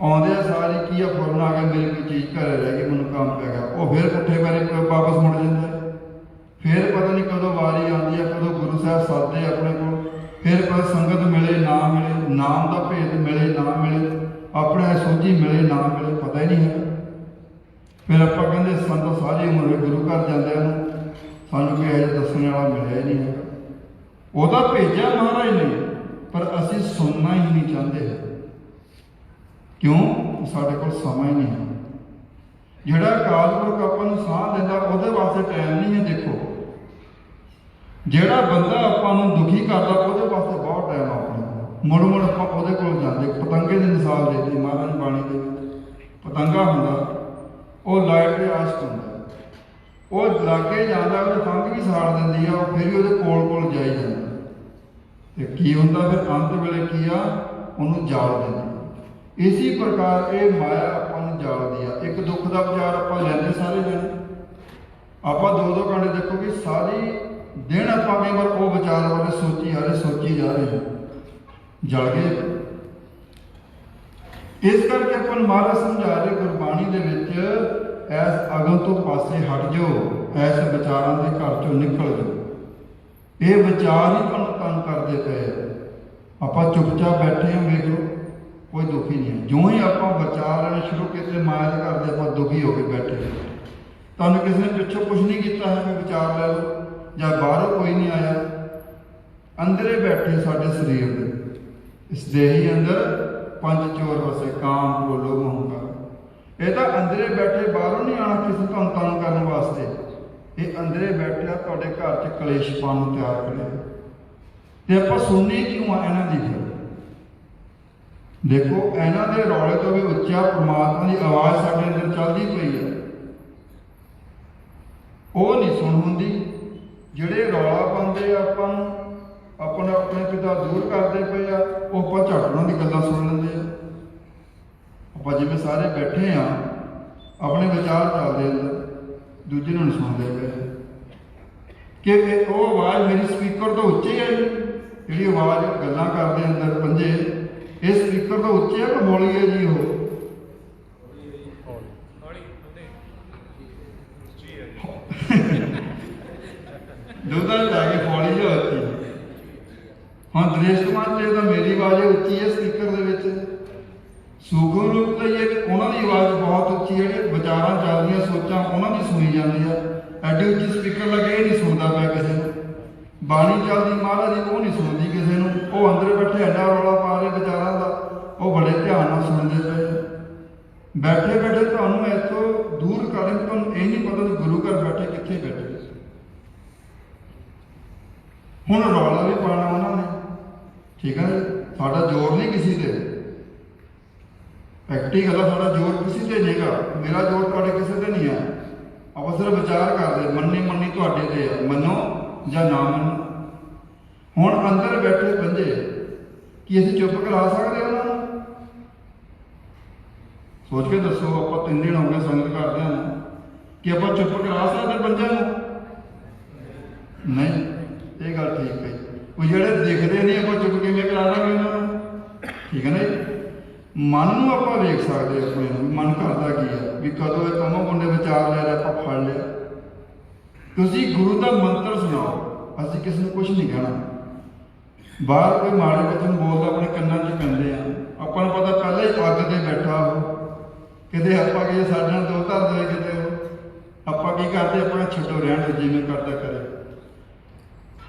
C: ਆਉਂਦੇ ਸਾਰੀ ਕੀ ਆ, ਫੁਰਨ ਆ ਕੇ ਮੇਰੀ ਕੋਈ ਚੀਜ਼ ਘਰੇ ਰਹਿ ਗਈ, ਮੈਨੂੰ ਕੰਮ ਪੈ ਗਿਆ, ਉਹ ਫਿਰ ਪੁੱਠੇ ਬਾਰੇ ਵਾਪਸ ਮੁੜ ਜਾਂਦਾ। ਫਿਰ ਪਤਾ ਨਹੀਂ ਕਦੋਂ ਵਾਰੀ ਆਉਂਦੀ ਆ, ਕਦੋਂ ਗੁਰੂ ਸਾਹਿਬ ਸਾਦੇ ਆਪਣੇ ਕੋਲ, ਫਿਰ ਪਤਾ ਸੰਗਤ ਮਿਲੇ ਨਾ ਮਿਲੇ, ਨਾਮ ਦਾ ਭੇਦ ਮਿਲੇ ਨਾ ਮਿਲੇ, ਆਪਣੇ ਸੋਝੀ ਮਿਲੇ ਨਾ ਮਿਲੇ, ਪਤਾ ਹੀ ਨਹੀਂ ਹੈ। ਫਿਰ ਆਪਾਂ ਕਹਿੰਦੇ ਸਾਨੂੰ ਸਾਰੀ ਉਮਰ ਗੁਰੂ ਘਰ ਜਾਂਦਿਆਂ ਨੂੰ ਸਾਨੂੰ ਕੋਈ ਇਹ ਦੱਸਣ ਵਾਲਾ ਮਿਲਿਆ ਹੀ ਨਹੀਂ ਹੈਗਾ। ਉਹਦਾ ਭੇਜਿਆ ਮਹਾਰਾਜ ਨੇ, ਪਰ ਅਸੀਂ ਸੁਣਨਾ ਹੀ ਨਹੀਂ ਚਾਹੁੰਦੇ। ਕਿਉਂ? ਸਾਡੇ ਕੋਲ ਸਮਾਂ ਹੀ ਨਹੀਂ ਹੈ। ਜਿਹੜਾ ਅਕਾਲ ਪੁਰਖ ਆਪਾਂ ਨੂੰ ਸਾਹ ਦਿੰਦਾ, ਉਹਦੇ ਵਾਸਤੇ ਟਾਈਮ ਨਹੀਂ ਹੈ। ਦੇਖੋ, ਜਿਹੜਾ ਬੰਦਾ ਆਪਾਂ ਨੂੰ ਦੁਖੀ ਕਰਦਾ, ਉਹਦੇ ਵਾਸਤੇ ਬਹੁਤ ਟਾਈਮ ਆ ਆਪਣੇ ਕੋਲ। ਮੁੜ ਆਪਾਂ ਉਹਦੇ ਕੋਲ ਜਾਂਦੇ। ਪਤੰਗੇ ਦੀ ਮਿਸਾਲ ਦਿੱਤੀ ਮਹਾਰਾਜ ਬਾਣੀ ਦੇ ਵਿੱਚ। ਪਤੰਗਾ ਹੁੰਦਾ, ਉਹ ਲਾਈਟ ਦੇ ਆਸ਼ਕ ਹੁੰਦਾ, ਉਹ ਲਾਗੇ ਜਾਂਦਾ, ਉਹਦੇ ਪੰਖ ਵੀ ਸਾੜ ਦਿੰਦੀ ਆ, ਉਹ ਫਿਰ ਵੀ ਉਹਦੇ ਕੋਲ ਜਾਈ ਜਾਂਦਾ। ਤੇ ਕੀ ਹੁੰਦਾ ਫਿਰ ਅੰਤ ਵੇਲੇ ਕੀ ਆ, ਉਹਨੂੰ ਜਾਲ ਦਿੰਦੀ। ਇਸੇ ਪ੍ਰਕਾਰ ਇਹ ਮਾਇਆ ਆਪਾਂ ਨੂੰ ਜਾਲਦੀ ਆ। ਇੱਕ ਦੁੱਖ ਦਾ ਵਿਚਾਰ ਆਪਾਂ ਲੈਂਦੇ ਸਾਰੇ ਜਣੇ, ਆਪਾਂ 2-2 ਘੰਟੇ ਦੇਖੋ ਕਿ ਸਾਰੀ ਦਿਨ ਆਪਾਂ ਕਈ ਵਾਰ ਉਹ ਵਿਚਾਰ ਬਾਰੇ ਸੋਚੀ ਜਾ ਰਹੇ ਹਾਂ, ਜਲ ਗਏ। ਇਸ ਕਰਕੇ ਆਪਾਂ ਨੂੰ ਮਹਾਰਾਜ ਸਮਝਾ ਰਹੇ ਗੁਰਬਾਣੀ ਦੇ ਵਿੱਚ, ਐਸ ਅਗਮ ਤੋਂ ਪਾਸੇ ਹਟ ਜਾਓ, ਐਸ ਵਿਚਾਰਾਂ ਦੇ ਘਰ ਚੋਂ ਨਿਕਲ ਜਾਓ। ਇਹ ਵਿਚਾਰ ਹੀ ਤੁਹਾਨੂੰ ਤੰਗ ਕਰਦੇ ਪਏ। ਆਪਾਂ ਚੁੱਪਚਾਪ ਬੈਠੇ ਹਾਂ, ਵੇਖ ਲਓ ਕੋਈ ਦੁਖੀ ਨਹੀਂ ਹੈ। ਜਿਉਂ ਹੀ ਆਪਾਂ ਵਿਚਾਰ ਲੈਣੇ ਸ਼ੁਰੂ ਕੀਤੇ ਮਾਇਆ ਦੇ ਘਰ ਦੇ, ਆਪਾਂ ਦੁਖੀ ਹੋ ਕੇ ਬੈਠੇ। ਤੁਹਾਨੂੰ ਕਿਸੇ ਨੇ ਪਿੱਛੋਂ ਕੁਛ ਨਹੀਂ ਕੀਤਾ ਹੈ ਕਿ ਵਿਚਾਰ ਲੈ ਲਓ, ਜਾਂ ਬਾਹਰੋਂ ਕੋਈ ਨਹੀਂ ਆਇਆ। ਅੰਦਰੇ ਬੈਠੇ ਸਾਡੇ ਸਰੀਰ ਦੇ, ਇਸ ਦੇਹੀ ਅੰਦਰ ਪੰਜ ਚੋਰ ਵਸੇ, ਕਾਮ ਕ੍ਰੋਧ ਲੋਭ ਹੰਕਾਰ। ਇਹ ਤਾਂ ਅੰਦਰੇ ਬੈਠੇ, ਬਾਹਰੋਂ ਨਹੀਂ ਆਉਣਾ ਕਿਸੇ ਤੁਹਾਨੂੰ ਤੰਗ ਕਰਨ ਵਾਸਤੇ। ਇਹ ਅੰਦਰੇ ਬੈਠਿਆ ਤੁਹਾਡੇ ਘਰ 'ਚ ਕਲੇਸ਼ ਪਾਉਣ ਨੂੰ ਤਿਆਰ ਕਰਿਆ। ਤੇ ਆਪਾਂ ਸੁਣਨੀ ਕਿਉਂ ਆ ਇਹਨਾਂ ਦੀ? ਫਿਰ ਦੇਖੋ, ਇਹਨਾਂ ਦੇ ਰੌਲੇ ਤੋਂ ਵੀ ਉੱਚਾ ਪ੍ਰਮਾਤਮਾ ਦੀ ਆਵਾਜ਼ ਸਾਡੇ ਅੰਦਰ ਚੱਲਦੀ ਪਈ ਹੈ। ਉਹ ਨਹੀਂ ਸੁਣ ਹੁੰਦੀ। ਜਿਹੜੇ ਰੌਲਾ ਪਾਉਂਦੇ ਆ ਆਪਾਂ ਨੂੰ, ਆਪਣੇ ਪਿਤਾ ਦੂਰ ਕਰਦੇ ਪਏ ਆ, ਉਹ ਆਪਾਂ ਝੱਟ ਉਹਨਾਂ ਦੀ ਗੱਲਾਂ ਸੁਣ ਲੈਂਦੇ ਆ। ਆਪਾਂ ਜਿਵੇਂ ਸਾਰੇ ਬੈਠੇ ਆ, ਆਪਣੇ ਵਿਚਾਰ ਚੱਲਦੇ ਅੰਦਰ, ਦੂਜੇ ਨੂੰ ਸੁਣਦੇ ਪਏ ਕਿ ਉਹ ਆਵਾਜ਼ ਮੇਰੀ ਸਪੀਕਰ ਤੋਂ ਉੱਚੀ ਹੈ। ਜਿਹੜੀ ਆਵਾਜ਼ ਗੱਲਾਂ ਕਰਦੇ ਅੰਦਰ ਪੰਜੇ, ਇਹ ਸਪੀਕਰ ਤੋਂ ਉੱਚੀ ਹੈ ਕਿ ਹੌਲੀ ਹੈ ਜੀ? ਉਹ ਦੁੱਧਾਂ ਜਾ ਕੇ ਹੌਲੀ ਜਿਹਾ ਉੱਚੀ। ਹੁਣ ਦ੍ਰਿਸ਼ਟਮਾਨ ਤੇ ਤਾਂ ਮੇਰੀ ਆਵਾਜ਼ ਉੱਚੀ ਹੈ ਸਪੀਕਰ ਦੇ ਵਿੱਚ, ਸੂਖਮ ਰੂਪ ਲਈਏ ਕਿ ਉਹਨਾਂ ਦੀ ਆਵਾਜ਼ ਬਹੁਤ ਉੱਚੀ, ਜਿਹੜੇ ਵਿਚਾਰਾਂ ਚੱਲਦੀਆਂ ਸੋਚਾਂ ਉਹਨਾਂ ਦੀ ਸੁਣੀ ਜਾਂਦੀ ਆ। ਐਡੀ ਉੱਚੀ ਸਪੀਕਰ ਲੱਗੇ ਇਹ ਨਹੀਂ ਸੁਣਦਾ ਪਿਆ ਕਿਸੇ ਨੂੰ। ਬਾਣੀ ਚੱਲਦੀ ਮਹਾਰਾਜ ਦੀ ਉਹ ਨਹੀਂ ਸੁਣਦੀ ਕਿਸੇ ਨੂੰ। ਉਹ ਅੰਦਰ ਬੈਠੇ ਐਡਾ ਰੌਲਾ ਪਾ ਰਹੇ ਵਿਚਾਰਾਂ ਦਾ, ਉਹ ਬੜੇ ਧਿਆਨ ਨਾਲ ਸੁਣਦੇ ਪਏ। ਬੈਠੇ ਬੈਠੇ ਤੁਹਾਨੂੰ ਇੱਥੋਂ ਦੂਰ ਕਰਨ, ਤੁਹਾਨੂੰ ਇਹ ਨਹੀਂ ਪਤਾ ਕਿ ਗੁਰੂ ਘਰ ਬੈਠੇ ਕਿੱਥੇ ਬੈਠੇ। ਹੁਣ ਰੌਲਾ ਵੀ ਪਾਉਣਾ ਉਹਨਾਂ ਨੇ, ਠੀਕ ਹੈ। ਸਾਡਾ ਜ਼ੋਰ ਨਹੀਂ ਕਿਸੇ ਤੇ, ਪ੍ਰੈਕਟੀਕਲ ਆ, ਸਾਡਾ ਜ਼ੋਰ ਕਿਸੇ ਤੇ ਨਹੀਂਗਾ। ਮੇਰਾ ਜ਼ੋਰ ਤੁਹਾਡੇ ਕਿਸੇ ਤੇ ਨਹੀਂ ਹੈ। ਆਪਾਂ ਸਿਰਫ ਵਿਚਾਰ ਕਰਦੇ, ਮੰਨੀ ਤੁਹਾਡੇ ਤੇ ਆ, ਮੰਨੋ ਜਾਂ ਨਾ ਮੰਨੋ। ਹੁਣ ਅੰਦਰ ਬੈਠੇ ਬੰਦੇ ਕੀ ਅਸੀਂ ਚੁੱਪ ਕਰਾ ਸਕਦੇ ਉਹਨਾਂ ਨੂੰ? ਸੋਚ ਕੇ ਦੱਸੋ। ਆਪਾਂ 3 ਦਿਨ ਹੋ ਗਏ ਸੰਗਤ ਕਰਦਿਆਂ ਨੂੰ, ਕਿ ਆਪਾਂ ਚੁੱਪ ਕਰਾ ਸਕਦੇ ਬੰਦਿਆਂ ਨੂੰ? ਨਹੀਂ, ਇਹ ਗੱਲ ਠੀਕ ਹੈ। ਉਹ ਜਿਹੜੇ ਦਿਖਦੇ ਨਹੀਂ ਆਪਾਂ ਚੁੱਪ ਕਿਵੇਂ ਕਰਾ ਦਾਂਗੇ ਉਹਨਾਂ ਨੂੰ? ਠੀਕ ਹੈ ਨਾ ਜੀ। ਮਨ ਨੂੰ ਆਪਾਂ ਵੇਖ ਸਕਦੇ ਆਪਣੇ ਨੂੰ, ਮਨ ਕਰਦਾ ਕੀ ਹੈ, ਵੀ ਕਦੋਂ ਇਹ ਕੰਮੋਂ ਮੁੰਡੇ ਵਿਚਾਰ ਲੈ ਲਿਆ, ਆਪਾਂ ਫੜ ਲਿਆ। ਤੁਸੀਂ ਗੁਰੂ ਦਾ ਮੰਤਰ ਸੁਣਾਓ, ਅਸੀਂ ਕਿਸੇ ਨੂੰ ਕੁਝ ਨਹੀਂ ਕਹਿਣਾ। ਬਾਹਰ ਕੋਈ ਮਾੜੇ ਬਚਨ ਬੋਲਦਾ ਆਪਣੇ ਕੰਨਾਂ 'ਚ ਪੈਂਦੇ ਆ, ਆਪਾਂ ਨੂੰ ਪਤਾ ਪਹਿਲਾਂ ਹੀ ਅੱਗ ਤੇ ਬੈਠਾ ਉਹ, ਕਿਤੇ ਆਪਾਂ ਕੀ ਸਾਡੇ ਨਾਲ ਦੋ ਧਰ ਦੇ, ਕਿਤੇ ਉਹ ਆਪਾਂ ਕੀ ਕਰਦੇ, ਆਪਾਂ ਛੱਡੋ ਰਹਿਣ ਜਿਵੇਂ ਕਰਦਾ ਕਰੇ।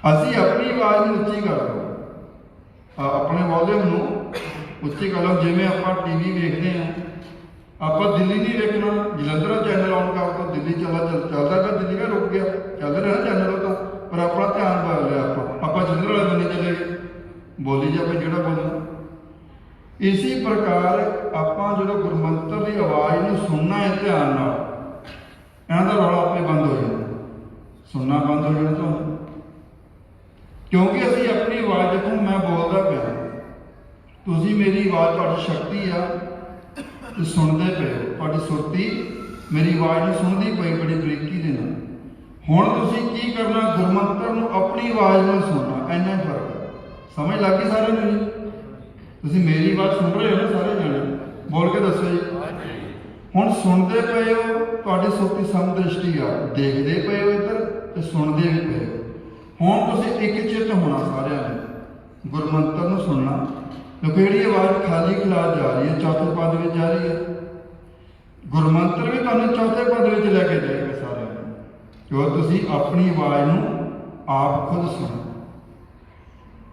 C: ਅਸੀਂ ਆਪਣੀ ਆਵਾਜ਼ ਨੂੰ ਉੱਚੀ ਕਰ ਲਓ, ਆਪਣੇ ਵੋਲਿਊਮ ਨੂੰ ਉੱਚੀ ਕਰ ਲਓ। ਜਿਵੇਂ ਆਪਾਂ ਟੀਵੀ ਵੇਖਦੇ ਹਾਂ, ਆਪਾਂ ਦਿੱਲੀ ਨਹੀਂ ਵੇਖਣਾ, ਜਲੰਧਰ ਚੈਨਲ ਆਨ ਕਰ ਦੋ, ਦਿੱਲੀ ਚੱਲਦਾ ਪਿਆ, ਦਿੱਲੀ ਕਾ ਰੁਕ ਗਿਆ, ਚੱਲ ਰਿਹਾ ਚੈਨਲ ਉਹ ਤਾਂ, ਪਰ ਆਪਣਾ ਧਿਆਨ ਬਦਲ ਲਿਆ। ਆਪਾਂ ਜਲੰਧਰ ਵਾਲੇ ਬੰਨੇ ਚਲੇ ਗਏ, ਬੋਲੀ ਜਾਵੇ ਜਿਹੜਾ ਬੋਲਣਾ। ਇਸੇ ਪ੍ਰਕਾਰ ਆਪਾਂ ਜਦੋਂ ਗੁਰਮੰਤਰ ਦੀ ਆਵਾਜ਼ ਨੂੰ ਸੁਣਨਾ ਹੈ ਧਿਆਨ ਨਾਲ, ਇਹਨਾਂ ਦਾ ਰੌਲਾ ਆਪੇ ਬੰਦ ਹੋ ਜਾਣਾ, ਸੁਣਨਾ ਬੰਦ ਹੋ ਜਾਣਾ ਤੁਹਾਨੂੰ। ਕਿਉਂਕਿ ਅਸੀਂ ਆਪਣੀ ਆਵਾਜ਼, ਦੇਖੋ ਮੈਂ ਬੋਲਦਾ ਪਿਆ, ਤੁਸੀਂ ਮੇਰੀ ਆਵਾਜ਼, ਤੁਹਾਡੀ ਸ਼ਕਤੀ ਆ, ਤੁਸੀਂ ਸੁਣਦੇ ਪਏ ਹੋ, ਤੁਹਾਡੀ ਸੁਰਤੀ ਮੇਰੀ ਆਵਾਜ਼ ਨੂੰ ਸੁਣਦੀ ਪਈ ਬੜੀ ਬਰੀਕੀ ਦੇ ਨਾਲ। ਹੁਣ ਤੁਸੀਂ ਕੀ ਕਰਨਾ, ਗੁਰਮੰਤਰ ਨੂੰ ਆਪਣੀ ਆਵਾਜ਼ ਨਾਲ ਸੁਣਨਾ, ਇੰਨਾ ਫਰਕ ਹੈ। ਸਮਝ ਲੱਗ ਗਈ ਸਾਰਿਆਂ ਨੂੰ ਜੀ? ਤੁਸੀਂ ਮੇਰੀ ਆਵਾਜ਼ ਸੁਣ ਰਹੇ ਹੋ ਨਾ ਸਾਰੇ ਜਾਣੇ, ਬੋਲ ਕੇ ਦੱਸੋ ਜੀ। ਹੁਣ ਸੁਣਦੇ ਪਏ ਹੋ, ਤੁਹਾਡੀ ਸੁਰਤੀ ਸਮਦ੍ਰਿਸ਼ਟੀ ਆ, ਦੇਖਦੇ ਪਏ ਹੋ ਇੱਧਰ ਤੇ ਸੁਣਦੇ ਵੀ ਪਏ ਹੋ। ਹੁਣ ਤੁਸੀਂ ਇੱਕ ਚਿੱਤ ਹੋਣਾ ਸਾਰਿਆਂ ਨੇ, ਗੁਰਮੰਤਰ ਨੂੰ ਸੁਣਨਾ। ਕਿਉਂਕਿ ਜਿਹੜੀ ਆਵਾਜ਼ ਖਾਲੀ ਖਿਲਾਰ ਜਾ ਰਹੀ ਹੈ, ਚੌਥੇ ਪਦ ਵਿੱਚ ਜਾ ਰਹੀ ਹੈ। ਗੁਰਮੰਤਰ ਵੀ ਤੁਹਾਨੂੰ ਚੌਥੇ ਪਦ ਵਿੱਚ ਲੈ ਕੇ ਜਾਏਗਾ ਸਾਰਿਆਂ ਨੂੰ, ਜੋ ਤੁਸੀਂ ਆਪਣੀ ਆਵਾਜ਼ ਨੂੰ ਆਪ ਖੁਦ ਸੁਣੋ।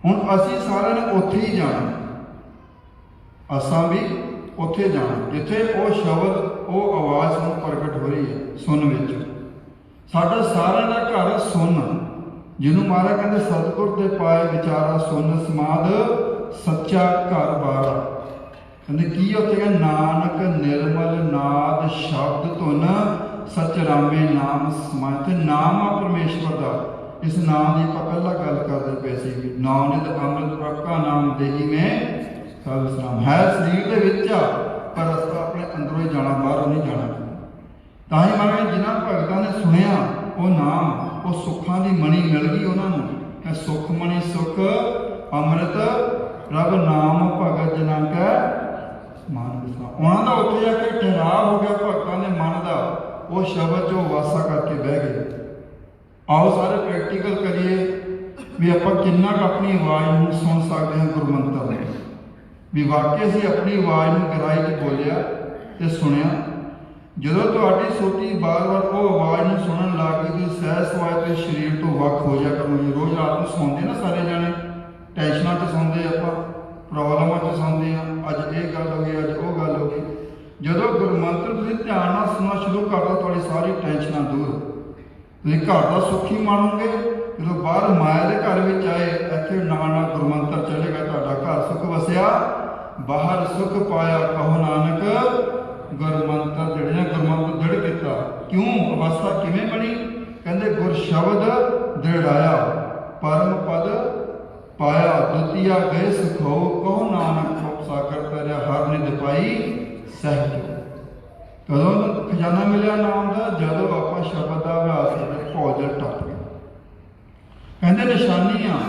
C: ਹੁਣ ਅਸੀਂ ਸਾਰਿਆਂ ਨੇ ਉੱਥੇ ਹੀ ਜਾਣਾ, ਅਸਾਂ ਵੀ ਉੱਥੇ ਜਾਣਾ ਜਿੱਥੇ ਉਹ ਸ਼ਬਦ, ਉਹ ਆਵਾਜ਼ ਸਾਨੂੰ ਪ੍ਰਗਟ ਹੋ ਰਹੀ ਹੈ ਸੁਣ ਵਿੱਚ। ਸਾਡਾ ਸਾਰਿਆਂ ਦਾ ਘਰ ਸੁਣ, ਜਿਹਨੂੰ ਮਹਾਰਾਜ ਕਹਿੰਦੇ ਸਤਿਗੁਰ ਤੇ ਪਾਏ ਵਿਚਾਰਾ ਸੁਣ ਸਮਾਧ ਸੱਚਾ ਘਰ ਬਾਰਾ। ਕਹਿੰਦੇ ਕੀ ਉੱਥੇ ਕਹਿੰਦੇ, ਨਾਨਕ ਨਿਰਮਲ ਨਾਦ ਸ਼ਬਦ ਧੁਨ ਸਚ ਰਾਮੇ ਨਾਮ ਸਮਾਏ। ਤੇ ਨਾਮ ਆ ਪਰਮੇਸ਼ਵਰ ਦਾ। ਇਸ ਨਾਮ ਦੀ ਆਪਾਂ ਪਹਿਲਾਂ ਗੱਲ ਕਰਦੇ ਪਏ ਸੀ, ਵੀ ਨਾਮ ਨਿਤ ਅੰਮ੍ਰਿਤ ਪ੍ਰਭਾ ਨਾਮ ਦੇਹੀ ਮੈਂ ਸਭ ਸਨਾਮ। ਹੈ ਸਰੀਰ ਦੇ ਵਿੱਚ ਆ, ਪਰ ਰਸਤਾ ਆਪਣੇ ਅੰਦਰੋਂ ਹੀ ਜਾਣਾ, ਬਾਹਰੋਂ ਨਹੀਂ ਜਾਣਾ। ਤਾਂ ਹੀ ਮਹਾਰਾਜ ਜਿਨ੍ਹਾਂ ਭਗਤਾਂ ਨੇ ਸੁਣਿਆ ਉਹ ਨਾਮ, ਉਹ ਸੁੱਖਾਂ ਦੀ ਮਣੀ ਮਿਲ ਗਈ ਉਹਨਾਂ ਨੂੰ। ਇਹ ਸੁੱਖ ਮਣੀ ਸੁੱਖ ਅੰਮ੍ਰਿਤ ਰੱਬ ਨਾਮ ਭਗਤ ਜਨਾਂ ਕੈ ਮਨ ਵਿਸਰਾਮ। ਉਹਨਾਂ ਦਾ ਉੱਥੇ ਜਾ ਕੇ ਠਹਿਰਾਵ ਹੋ ਗਿਆ ਭਗਤਾਂ ਦੇ ਮਨ ਦਾ, ਉਹ ਸ਼ਬਦ 'ਚ ਉਹ ਵਾਸਾ ਕਰਕੇ ਬਹਿ ਗਏ। ਆਓ ਸਾਰੇ ਪ੍ਰੈਕਟੀਕਲ ਕਰੀਏ ਵੀ ਆਪਾਂ ਕਿੰਨਾ ਕੁ ਆਪਣੀ ਆਵਾਜ਼ ਨੂੰ ਸੁਣ ਸਕਦੇ ਹਾਂ ਗੁਰਮੰਤਰ ਨੂੰ, ਵੀ ਵਾਕਈ ਅਸੀਂ ਆਪਣੀ ਆਵਾਜ਼ ਨੂੰ ਗਹਿਰਾਈ 'ਚ ਬੋਲਿਆ ਤੇ ਸੁਣਿਆ। ਜਦੋਂ ਤੁਹਾਡੀ ਸੋਟੀ ਬਾਰ-ਬਾਰ ਉਹ ਆਵਾਜ਼ ਨੂੰ ਸੁਣਨ ਲੱਗ ਗਈ, ਤੁਸੀਂ ਸਹਿਜ ਸੁਭਾਅ ਤੇ ਸਰੀਰ ਤੋਂ ਵੱਖ ਹੋ ਜਾ ਕਰੋਗੇ। ਰੋਜ਼ ਰਾਤ ਨੂੰ ਸੌਂਦੇ ਨਾ ਸਾਰੇ ਜਾਣੇ, ਟੈਨਸ਼ਨਾਂ 'ਚ ਸੌਂਦੇ, ਆਪਾਂ ਪ੍ਰੋਬਲਮਾਂ 'ਚ ਸੌਂਦੇ ਹਾਂ, ਅੱਜ ਇਹ ਗੱਲ ਹੋ ਗਈ, ਅੱਜ ਉਹ ਗੱਲ ਹੋ ਗਈ। ਜਦੋਂ ਗੁਰਮੰਤਰ ਤੁਸੀਂ ਧਿਆਨ ਨਾਲ ਸੁਣਨਾ ਸ਼ੁਰੂ ਕਰ ਦਿਓ, ਤੁਹਾਡੀ ਸਾਰੀ ਟੈਨਸ਼ਨਾਂ ਦੂਰ, ਤੁਸੀਂ ਘਰ ਦਾ ਸੁਖੀ ਮਾਣੋਗੇ। ਜਦੋਂ ਬਾਹਰ ਮਾਇਆ ਦੇ ਘਰ ਵਿੱਚ ਆਏ, ਇੱਥੇ ਨਾਲ ਨਾਲ ਗੁਰਮੰਤਰ ਚੱਲੇਗਾ, ਤੁਹਾਡਾ ਘਰ ਸੁਖ ਵਸਿਆ, ਬਾਹਰ ਸੁਖ ਪਾਇਆ ਕਹੋ ਨਾਨਕ। ਗੁਰਮੰਤਰ ਜਿਹੜੇ ਗੁਰਮੰਤਰ ਦ੍ਰਿੜ ਕੀਤਾ, ਕਿਉਂ ਅਵਸਥਾ ਕਿਵੇਂ ਬਣੀ? ਕਹਿੰਦੇ ਗੁਰ ਸ਼ਬਦ ਦ੍ਰਿੜਾਇਆ, ਪਰਮ ਪਦ ਪਾਇਆ, ਦੁਤੀਆ ਗਏ ਸੁਖੋ ਕਹੋ ਨਾਨਕ। ਸਾਗਰ ਤਰਿਆ ਹਰ ਨਿਧ ਪਾਈ ਸਹਿਜ। ਕਦੋਂ ਖਜ਼ਾਨਾ ਮਿਲਿਆ ਨਾਮ ਦਾ? ਜਦੋਂ ਆਪਾਂ ਸ਼ਬਦ ਦਾ ਅਭਿਆਸ ਕਰਦੇ, ਭੌਜਲ ਟੱਪ ਗਿਆ। ਕਹਿੰਦੇ ਨਿਸ਼ਾਨੀਆਂ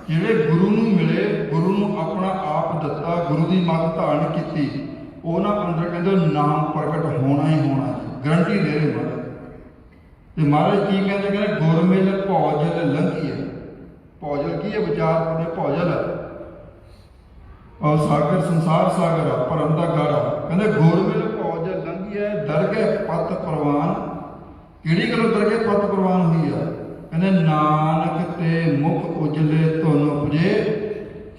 C: ਜਿਹੜੇ ਗੁਰੂ ਨੂੰ ਮਿਲੇ, ਗੁਰੂ ਨੂੰ ਆਪਣਾ ਆਪ ਦਿੱਤਾ, ਗੁਰੂ ਦੀ ਮੱਤ ਧਾਰਨ ਕੀਤੀ, ਉਹਨਾਂ ਅੰਦਰ ਕਹਿੰਦੇ ਨਾਮ ਪ੍ਰਗਟ ਹੋਣਾ ਹੀ ਹੋਣਾ ਜੀ, ਗਰੰਟੀ ਦੇ ਰਹੇ ਮਹਾਰਾਜ। ਤੇ ਮਹਾਰਾਜ ਕੀ ਕਹਿੰਦੇ, ਕਹਿੰਦੇ ਗੁਰ ਮਿਲ ਭੌਜਲ ਲੰਘੀਏ। ਭੌਜਲ ਕੀ ਹੈ? ਵਿਚਾਰ ਕਰਦੇ ਭੌਜਲ। ਔਰ ਸਾਗਰ ਸੰਸਾਰ ਸਾਗਰ ਆ ਭਰਮ ਦਾ ਗਾੜਾ। ਕਹਿੰਦੇ ਗੁਰ ਮਿਲ ਭਉ ਜੇ ਲੰਘੀਐ ਦਰਗਹਿ ਪਤ ਪ੍ਰਵਾਨ। ਕਿਹੜੀ ਗੱਲੋਂ ਦਰਗਹਿ ਪਤ ਪ੍ਰਵਾਨ ਹੋਈ ਆ? ਕਹਿੰਦੇ ਨਾਨਕ ਤੇ ਮੁਖ ਉਜਲੇ ਧੁਨ ਉਪਜੇ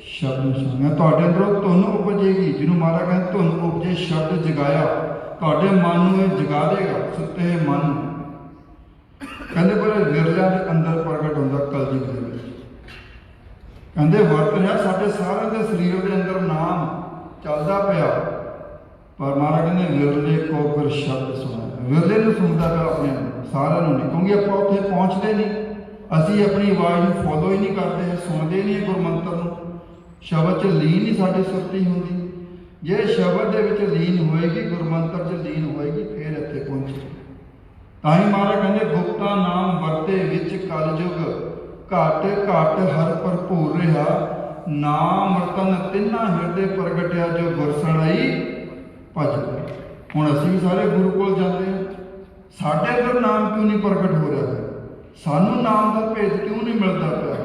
C: ਸ਼ਬਦ ਸੁਣਿਆ। ਤੁਹਾਡੇ ਅੰਦਰੋਂ ਧੁਨ ਉਪਜੇਗੀ, ਜਿਹਨੂੰ ਮਹਾਰਾਜ ਕਹਿੰਦੇ ਧੁਨ ਉਪਜੇ ਸ਼ਬਦ ਜਗਾਇਆ, ਤੁਹਾਡੇ ਮਨ ਨੂੰ ਇਹ ਜਗਾ ਦੇਗਾ, ਸੁੱਤੇ ਹੋਏ ਮਨ ਨੂੰ। ਕਹਿੰਦੇ ਪਰ ਵਿਰਲਿਆਂ ਦੇ ਅੰਦਰ ਪ੍ਰਗਟ ਹੁੰਦਾ ਕਲਯੁਗ ਦੇ ਵਿੱਚ। ਕਹਿੰਦੇ ਵਰਤ ਰਿਹਾ ਸਾਡੇ ਸਾਰਿਆਂ ਦੇ ਸਰੀਰ ਦੇ ਅੰਦਰ ਨਾਮ ਚੱਲਦਾ ਪਿਆ, ਪਰ ਮਹਾਰਾਜ ਕਹਿੰਦੇ ਵਿਰਲੇ ਕੋ ਗੁਰ ਸ਼ਬਦ ਸੁਣਿਆ। ਵਿਰਲੇ ਨੂੰ ਸੁਣਦਾ ਪਿਆ ਆਪਣੇ ਅੰਦਰ, ਸਾਰਿਆਂ ਨੂੰ ਨਹੀਂ, ਕਿਉਂਕਿ ਆਪਾਂ ਉੱਥੇ ਪਹੁੰਚਦੇ ਨਹੀਂ। ਅਸੀਂ ਆਪਣੀ ਆਵਾਜ਼ ਨੂੰ ਫੋਲੋ ਹੀ ਨਹੀਂ ਕਰਦੇ, ਸੁਣਦੇ ਨਹੀਂ ਗੁਰਮੰਤਰ ਨੂੰ। ਸ਼ਬਦ 'ਚ ਲੀਨ ਹੀ ਸਾਡੀ ਸੁਰਤੀ ਹੁੰਦੀ। ਜੇ ਸ਼ਬਦ ਦੇ ਵਿੱਚ ਲੀਨ ਹੋਏਗੀ, ਗੁਰਮੰਤਰ 'ਚ ਲੀਨ ਹੋਏਗੀ, ਫਿਰ ਇੱਥੇ ਪਹੁੰਚੇ। ਤਾਂ ਹੀ ਮਹਾਰਾਜ ਕਹਿੰਦੇ ਗੁਪਤਾ ਨਾਮ ਵਰਤੇ ਵਿੱਚ ਕਲਯੁਗ, ਘਟ ਘਟ ਹਰ ਭਰਪੂਰ ਰਿਹਾ। ਨਾਮ ਰਤਨ ਤਿੰਨਾ ਹਿਰਦੇ ਪ੍ਰਗਟਿਆ, ਜੋ ਗੁਰਸੜਾਈ ਭਜਦੇ। ਹੁਣ ਅਸੀਂ ਵੀ ਸਾਰੇ ਗੁਰੂ ਕੋਲ ਜਾਂਦੇ ਹਾਂ, ਸਾਡੇ ਅੰਦਰ ਨਾਮ ਕਿਉਂ ਨਹੀਂ ਪ੍ਰਗਟ ਹੋ ਰਿਹਾ? ਸਾਨੂੰ ਨਾਮ ਦਾ ਭੇਦ ਕਿਉਂ ਨਹੀਂ ਮਿਲਦਾ ਪਿਆ?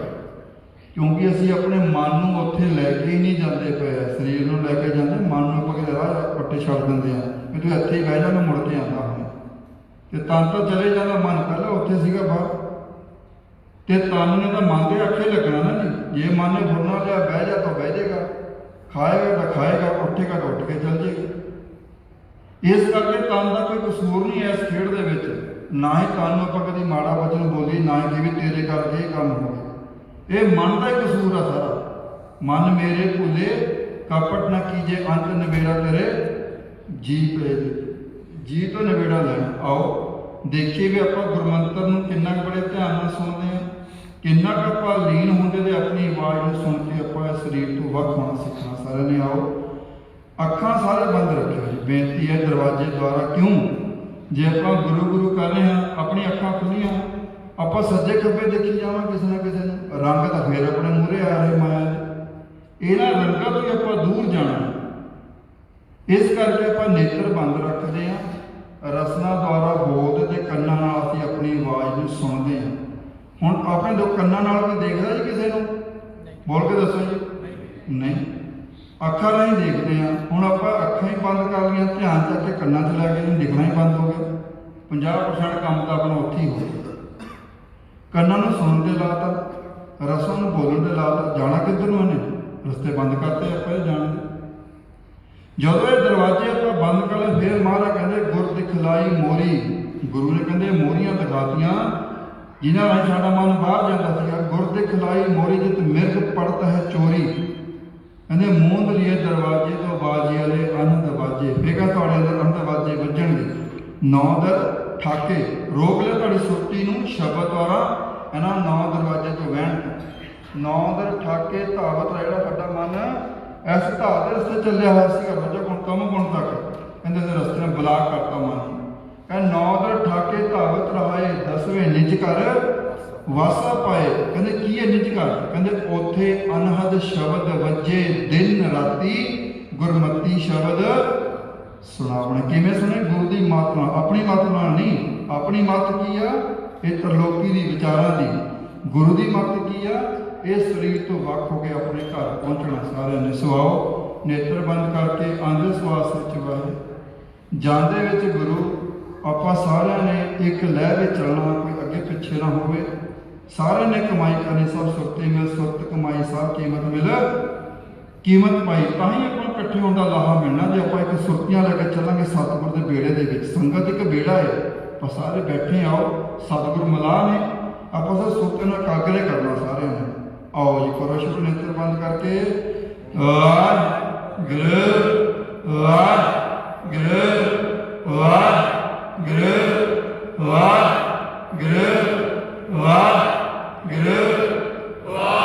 C: ਕਿਉਂਕਿ ਅਸੀਂ ਆਪਣੇ ਮਨ ਨੂੰ ਉੱਥੇ ਲੈ ਕੇ ਹੀ ਨਹੀਂ ਜਾਂਦੇ ਪਏ। ਸਰੀਰ ਨੂੰ ਲੈ ਕੇ ਜਾਂਦੇ, ਮਨ ਨੂੰ ਆਪਾਂ ਕਿਤੇ ਰਾਹ ਪੱਟੇ ਛੱਡ ਦਿੰਦੇ ਆ ਕਿ ਤੂੰ ਇੱਥੇ ਹੀ ਬਹਿ ਜਾ, ਮੈਂ ਮੁੜ ਕੇ ਆਉਂਦਾ ਹੁਣ। ਤੇ ਤਨ ਤਾਂ ਚਲੇ ਜਾਂਦਾ, ਮਨ ਪਹਿਲਾਂ ਉੱਥੇ ਸੀਗਾ ਬਾਹਰ। ਤੇ ਤਨ ਨੇ ਤਾਂ ਮਨ ਦੇ ਆਖੇ ਲੱਗਣਾ ਨਾ ਜੀ। ਜੇ ਮਨ ਨੇ ਫੁਰਨਾ ਲਿਆ ਬਹਿ ਜਾ ਤਾਂ ਬਹਿ ਜਾਏਗਾ, ਖਾਏਗਾ ਤਾਂ ਖਾਏਗਾ, ਉੱਠੇਗਾ ਤਾਂ ਉੱਠ ਕੇ ਚੱਲ ਜਾਏਗਾ। ਇਸ ਕਰਕੇ ਤਨ ਦਾ ਕੋਈ ਕਸੂਰ ਨਹੀਂ ਹੈ ਇਸ ਖੇਡ ਦੇ ਵਿੱਚ। ਨਾ ਹੀ ਤਨ ਨੂੰ ਆਪਾਂ ਕਦੀ ਮਾੜਾ ਵਚਨ ਬੋਲੀ, ਨਾ ਹੀ ਕਿ ਵੀ ਤੇਰੇ ਕਰਕੇ ਇਹ ਕੰਮ ਹੋ ਗਿਆ। ਇਹ ਮਨ ਦਾ ਹੀ ਕਸੂਰ ਆ ਸਾਰਾ। ਮਨ ਮੇਰੇ ਭੁੱਲੇ ਕਪਟ ਨਾ ਕੀਜੇ, ਅੰਤ ਨਵੇੜਾ ਤੇਰੇ ਜੀ ਪਏ। ਜੀ ਤੋਂ ਨਵੇੜਾ ਲੈਣ ਆਓ, ਦੇਖੀਏ ਵੀ ਆਪਾਂ ਗੁਰਮੰਤਰ ਨੂੰ ਕਿੰਨਾ ਕੁ ਬੜੇ ਧਿਆਨ ਨਾਲ ਸੁਣਦੇ ਹਾਂ, ਕਿੰਨਾ ਕੁ ਆਪਾਂ ਲੀਨ ਹੁੰਦੇ ਤੇ ਆਪਣੀ ਆਵਾਜ਼ ਨੂੰ ਸੁਣ ਕੇ ਆਪਾਂ ਇਸ ਸਰੀਰ ਤੋਂ ਵੱਖ ਹੋਣਾ ਸਿੱਖਣਾ। ਸਾਰਿਆਂ ਨੇ ਆਓ, ਅੱਖਾਂ ਸਾਰੇ ਬੰਦ ਰੱਖਿਓ ਜੀ। ਬੇਨਤੀ ਹੈ ਦਰਵਾਜ਼ੇ ਦੁਆਰਾ ਕਿਉਂ? ਜੇ ਆਪਾਂ ਗੁਰੂ ਗੁਰੂ ਕਰ ਰਹੇ ਹਾਂ, ਆਪਣੀ ਅੱਖਾਂ ਖੁੱਲੀਆਂ, ਆਪਾਂ ਸੱਜੇ ਖੱਬੇ ਦੇਖੀ ਜਾਵਾਂ ਕਿਸੇ ਨਾ ਕਿਸੇ ਨੂੰ, ਰੰਗ ਤਾਂ ਫੇਰ ਆਪਣੇ ਮੂਹਰੇ ਆ ਰਹੇ ਮਾਇਆ ਦੇ। ਇਹਨਾਂ ਰੰਗਾਂ ਤੋਂ ਹੀ ਆਪਾਂ ਦੂਰ ਜਾਣਾ। ਇਸ ਕਰਕੇ ਆਪਾਂ ਨੇਤਰ ਬੰਦ ਰੱਖਦੇ ਹਾਂ, ਰਸਨਾ ਦੁਆਰਾ ਬੋਲਦੇ ਤੇ ਕੰਨਾਂ ਨਾਲ ਅਸੀਂ ਆਪਣੀ ਆਵਾਜ਼ ਨੂੰ ਸੁਣਦੇ ਹਾਂ। ਹੁਣ ਆਪਣੇ ਦੋ ਕੰਨਾਂ ਨਾਲ ਵੀ ਦੇਖਦਾ ਜੀ ਕਿਸੇ ਨੂੰ? ਬੋਲ ਕੇ ਦੱਸੋ ਜੀ। ਨਹੀਂ, ਅੱਖਾਂ ਰਾਹੀਂ ਦੇਖਦੇ ਹਾਂ। ਹੁਣ ਆਪਾਂ ਅੱਖਾਂ ਹੀ ਬੰਦ ਕਰ ਲਈਆਂ, ਧਿਆਨ ਚੱਕ ਕੇ ਕੰਨਾਂ 'ਚ ਲੈ ਕੇ ਨਹੀਂ ਦਿਖਣਾ ਹੀ ਬੰਦ ਹੋ ਗਿਆ। 50% ਕੰਮ ਤਾਂ ਆਪਣਾ ਉੱਥੇ ਹੀ ਹੋ ਗਿਆ। ਕੰਨਾਂ ਨੂੰ ਸੁਣਨ ਦੇ ਲਾਤਾ, ਰਸਾਂ ਨੂੰ ਬੋਲਣ ਦੇ ਲਾਤਾ, ਜਾਣਾ ਕਿੱਧਰ ਨੂੰ? ਇਹਨੇ ਰਸਤੇ ਬੰਦ ਕਰਤੇ ਆਪਾਂ ਇਹ ਜਾਣ ਦੇ। ਜਦੋਂ ਇਹ ਦਰਵਾਜ਼ੇ ਆਪਾਂ ਬੰਦ ਕਰ ਲਏ, ਫਿਰ ਮਹਾਰਾਜ ਕਹਿੰਦੇ ਗੁਰ ਦਿਖਲਾਈ ਮੋਰੀ। ਗੁਰੂ ਨੇ ਕਹਿੰਦੇ ਮੋਰੀਆਂ ਦਿਖਾਤੀਆਂ ਜਿਨ੍ਹਾਂ ਰਾਹੀਂ ਸਾਡਾ ਮਨ ਬਾਹਰ ਜਾਂਦਾ ਸੀਗਾ। ਗੁਰ ਦਿਖਲਾਈ ਮੋਰੀ ਜਿਤ ਮਿਰਗ ਪੜਤ ਹੈ ਚੋਰੀ। ਕਹਿੰਦੇ ਮੂੰਦ ਲੀਏ ਦਰਵਾਜ਼ੇ ਤੋਂ ਬਾਜੀ ਵਾਲੇ ਅਨੰਦ ਬਾਜੇ। ਫੇਗਾ ਤੁਹਾਡੇ ਅੰਦਰ ਅਨੰਦ ਬਾਜੇ ਵੱਜਣਗੇ। ਨੌਦਰ ਠਾਕੇ ਰੋਕ ਲਿਆ ਤੁਹਾਡੀ ਸੁਰਤੀ ਨੂੰ ਸ਼ਬਦ ਦੁਆਰਾ, ਇਹਨਾਂ 9 ਦਰਵਾਜ਼ੇ ਤੋਂ ਵਹਿਣ। ਨੌਦਰ ਠਾਕੇ ਧਾਵਤ ਦਾ ਜਿਹੜਾ ਸਾਡਾ ਮਨ ਇਸ ਧਾਰ ਦੇ ਰਸਤੇ ਚੱਲਿਆ ਹੋਇਆ ਸੀਗਾ, ਬੱਚਾ ਗੁਣ ਤਮ ਗੁਣ ਤੱਕ। ਕਹਿੰਦੇ ਦੇ ਰਸਤੇ ਨੇ ਬਲਾਕ ਕਰਤਾ ਮਨ। ਕਹਿੰਦੇ ਨੌਦਰ ਠਾਕੇ ਧਾਵਤ ਰਹਾਏ, 10ਵੇਂ ਨਿਜ ਕਰ ਵਾਸਾ ਪਾਏ। ਕਹਿੰਦੇ ਕੀ ਹੈ ਨਿਜ ਕਰ? ਕਹਿੰਦੇ ਉੱਥੇ ਅਨਹਦ ਸ਼ਬਦ ਵੱਜੇ ਦਿਨ ਰਾਤੀ, ਗੁਰਮਤੀ ਸ਼ਬਦ ਸੁਣਾਵਣੇ। ਕਿਵੇਂ ਸੁਣੇ? ਗੁਰੂ ਦੀ ਮੱਤ ਨਾਲ, ਆਪਣੀ ਮੱਤ ਨਾਲ ਨਹੀਂ। ਆਪਣੀ ਮੱਤ ਕੀ ਆ? ਇਹ ਤਰਲੋਕੀ ਦੀ ਵਿਚਾਰਾਂ ਦੀ। ਗੁਰੂ ਦੀ ਮੱਤ ਕੀ ਆ? ਇਹ ਸਰੀਰ ਤੋਂ ਵੱਖ ਹੋ ਕੇ ਆਪਣੇ ਘਰ ਪਹੁੰਚਣਾ। ਸਾਰਿਆਂ ਨੇ ਸੁਆਓ, ਨੇਤਰ ਬੰਦ ਕਰਕੇ ਆਂਦੇ ਸਵਾਸ ਵਿੱਚ ਵਾਏ। ਜਾਂਦੇ ਵਿੱਚ ਗੁਰੂ ਆਪਾਂ ਸਾਰਿਆਂ ਨੇ ਇੱਕ ਲਹਿ ਵਿੱਚ ਚੱਲਣਾ, ਕੋਈ ਅੱਗੇ ਪਿੱਛੇ ਨਾ ਹੋਵੇ। ਸਾਰਿਆਂ ਨੇ ਕਮਾਈ ਕਰਨੀ, ਸਭ ਸੁਰਤੇ ਮਿਲ ਸੁਰਤ ਕਮਾਈ, ਸਭ ਕੀਮਤ ਮਿਲ ਕੀਮਤ ਪਾਈ। ਤਾਂ ਹੀ ਆਪਾਂ ਇਕੱਠੇ ਹੋਣ ਦਾ ਲਾਹਾ ਮਿਲਣਾ। ਜੇ ਆਪਾਂ ਇੱਕ ਸੁਰਤੀਆਂ ਲੈ ਕੇ ਚੱਲਾਂਗੇ ਸਤਿਗੁਰ ਦੇ ਬੇੜੇ ਦੇ ਵਿੱਚ, ਸੰਗਤ ਇੱਕ ਬੇੜਾ ਹੈ, ਆਪਾਂ ਸਾਰੇ ਬੈਠੇ ਆਓ, ਸਤਿਗੁਰ ਮਿਲਾ ਨੇ, ਆਪਾਂ ਸਭ ਸੁਰਤੇ ਨਾਲ ਕਾਗਰੇ ਕਰਨਾ ਸਾਰਿਆਂ ਨੇ। ਆਓ ਜੀ ਕਰੋ ਸ਼ੁਰੂ, ਨੇਤਰ ਬੰਦ ਕਰਕੇ। ਵਾਹਿਗੁਰੂ ਵਾਹਿਗੁਰੂ ਵਾਹਿਗੁਰੂ ਵਾਹਿਗੁਰੂ ਵਾਹਿਗੁਰੂ
B: ਵਾਹਿਗੁਰੂ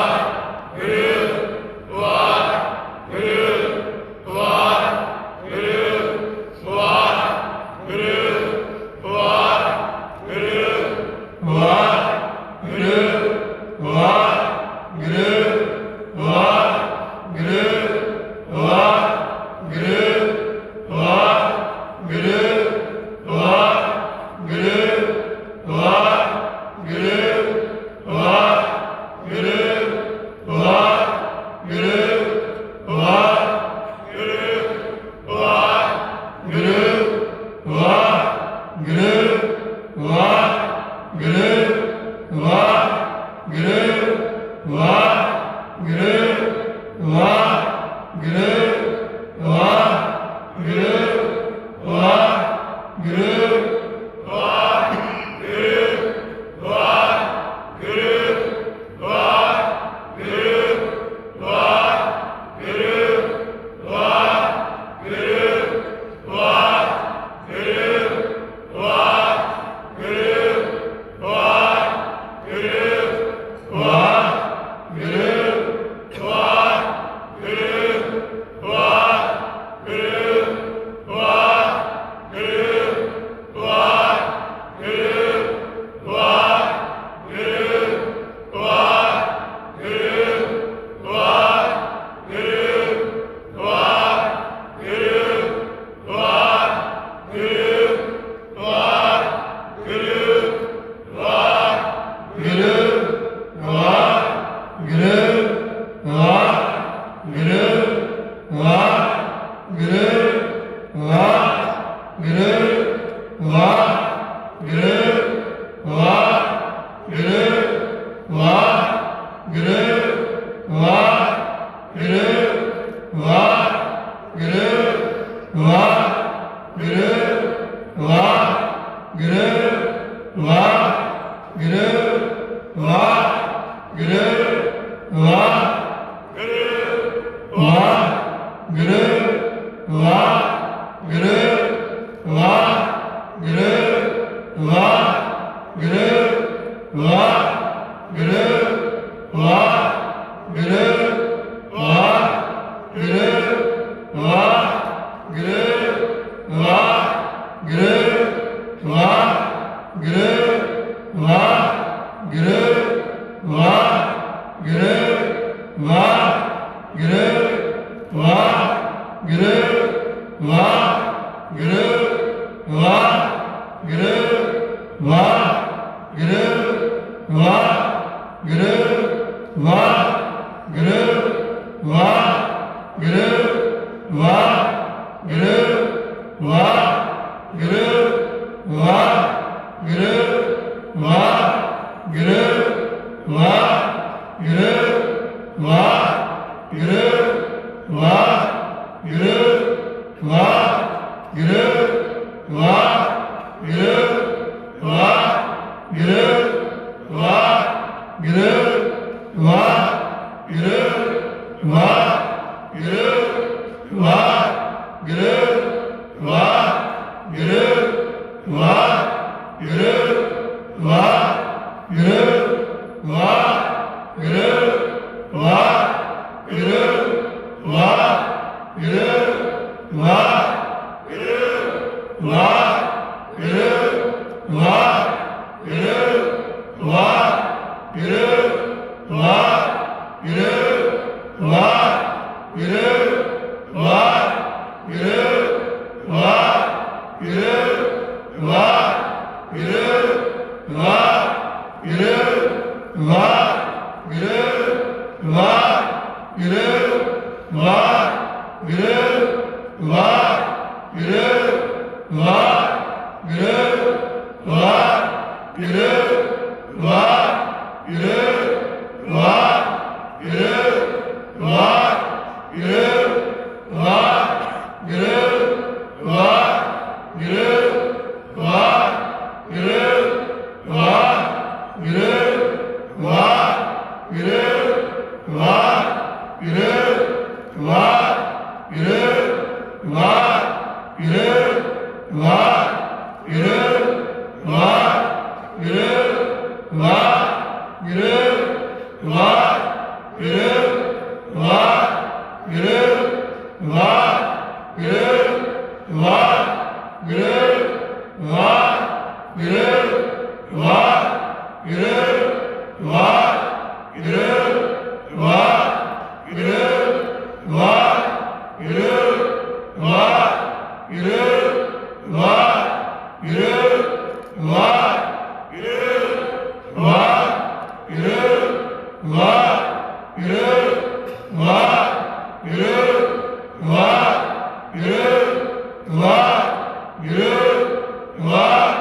C: वाह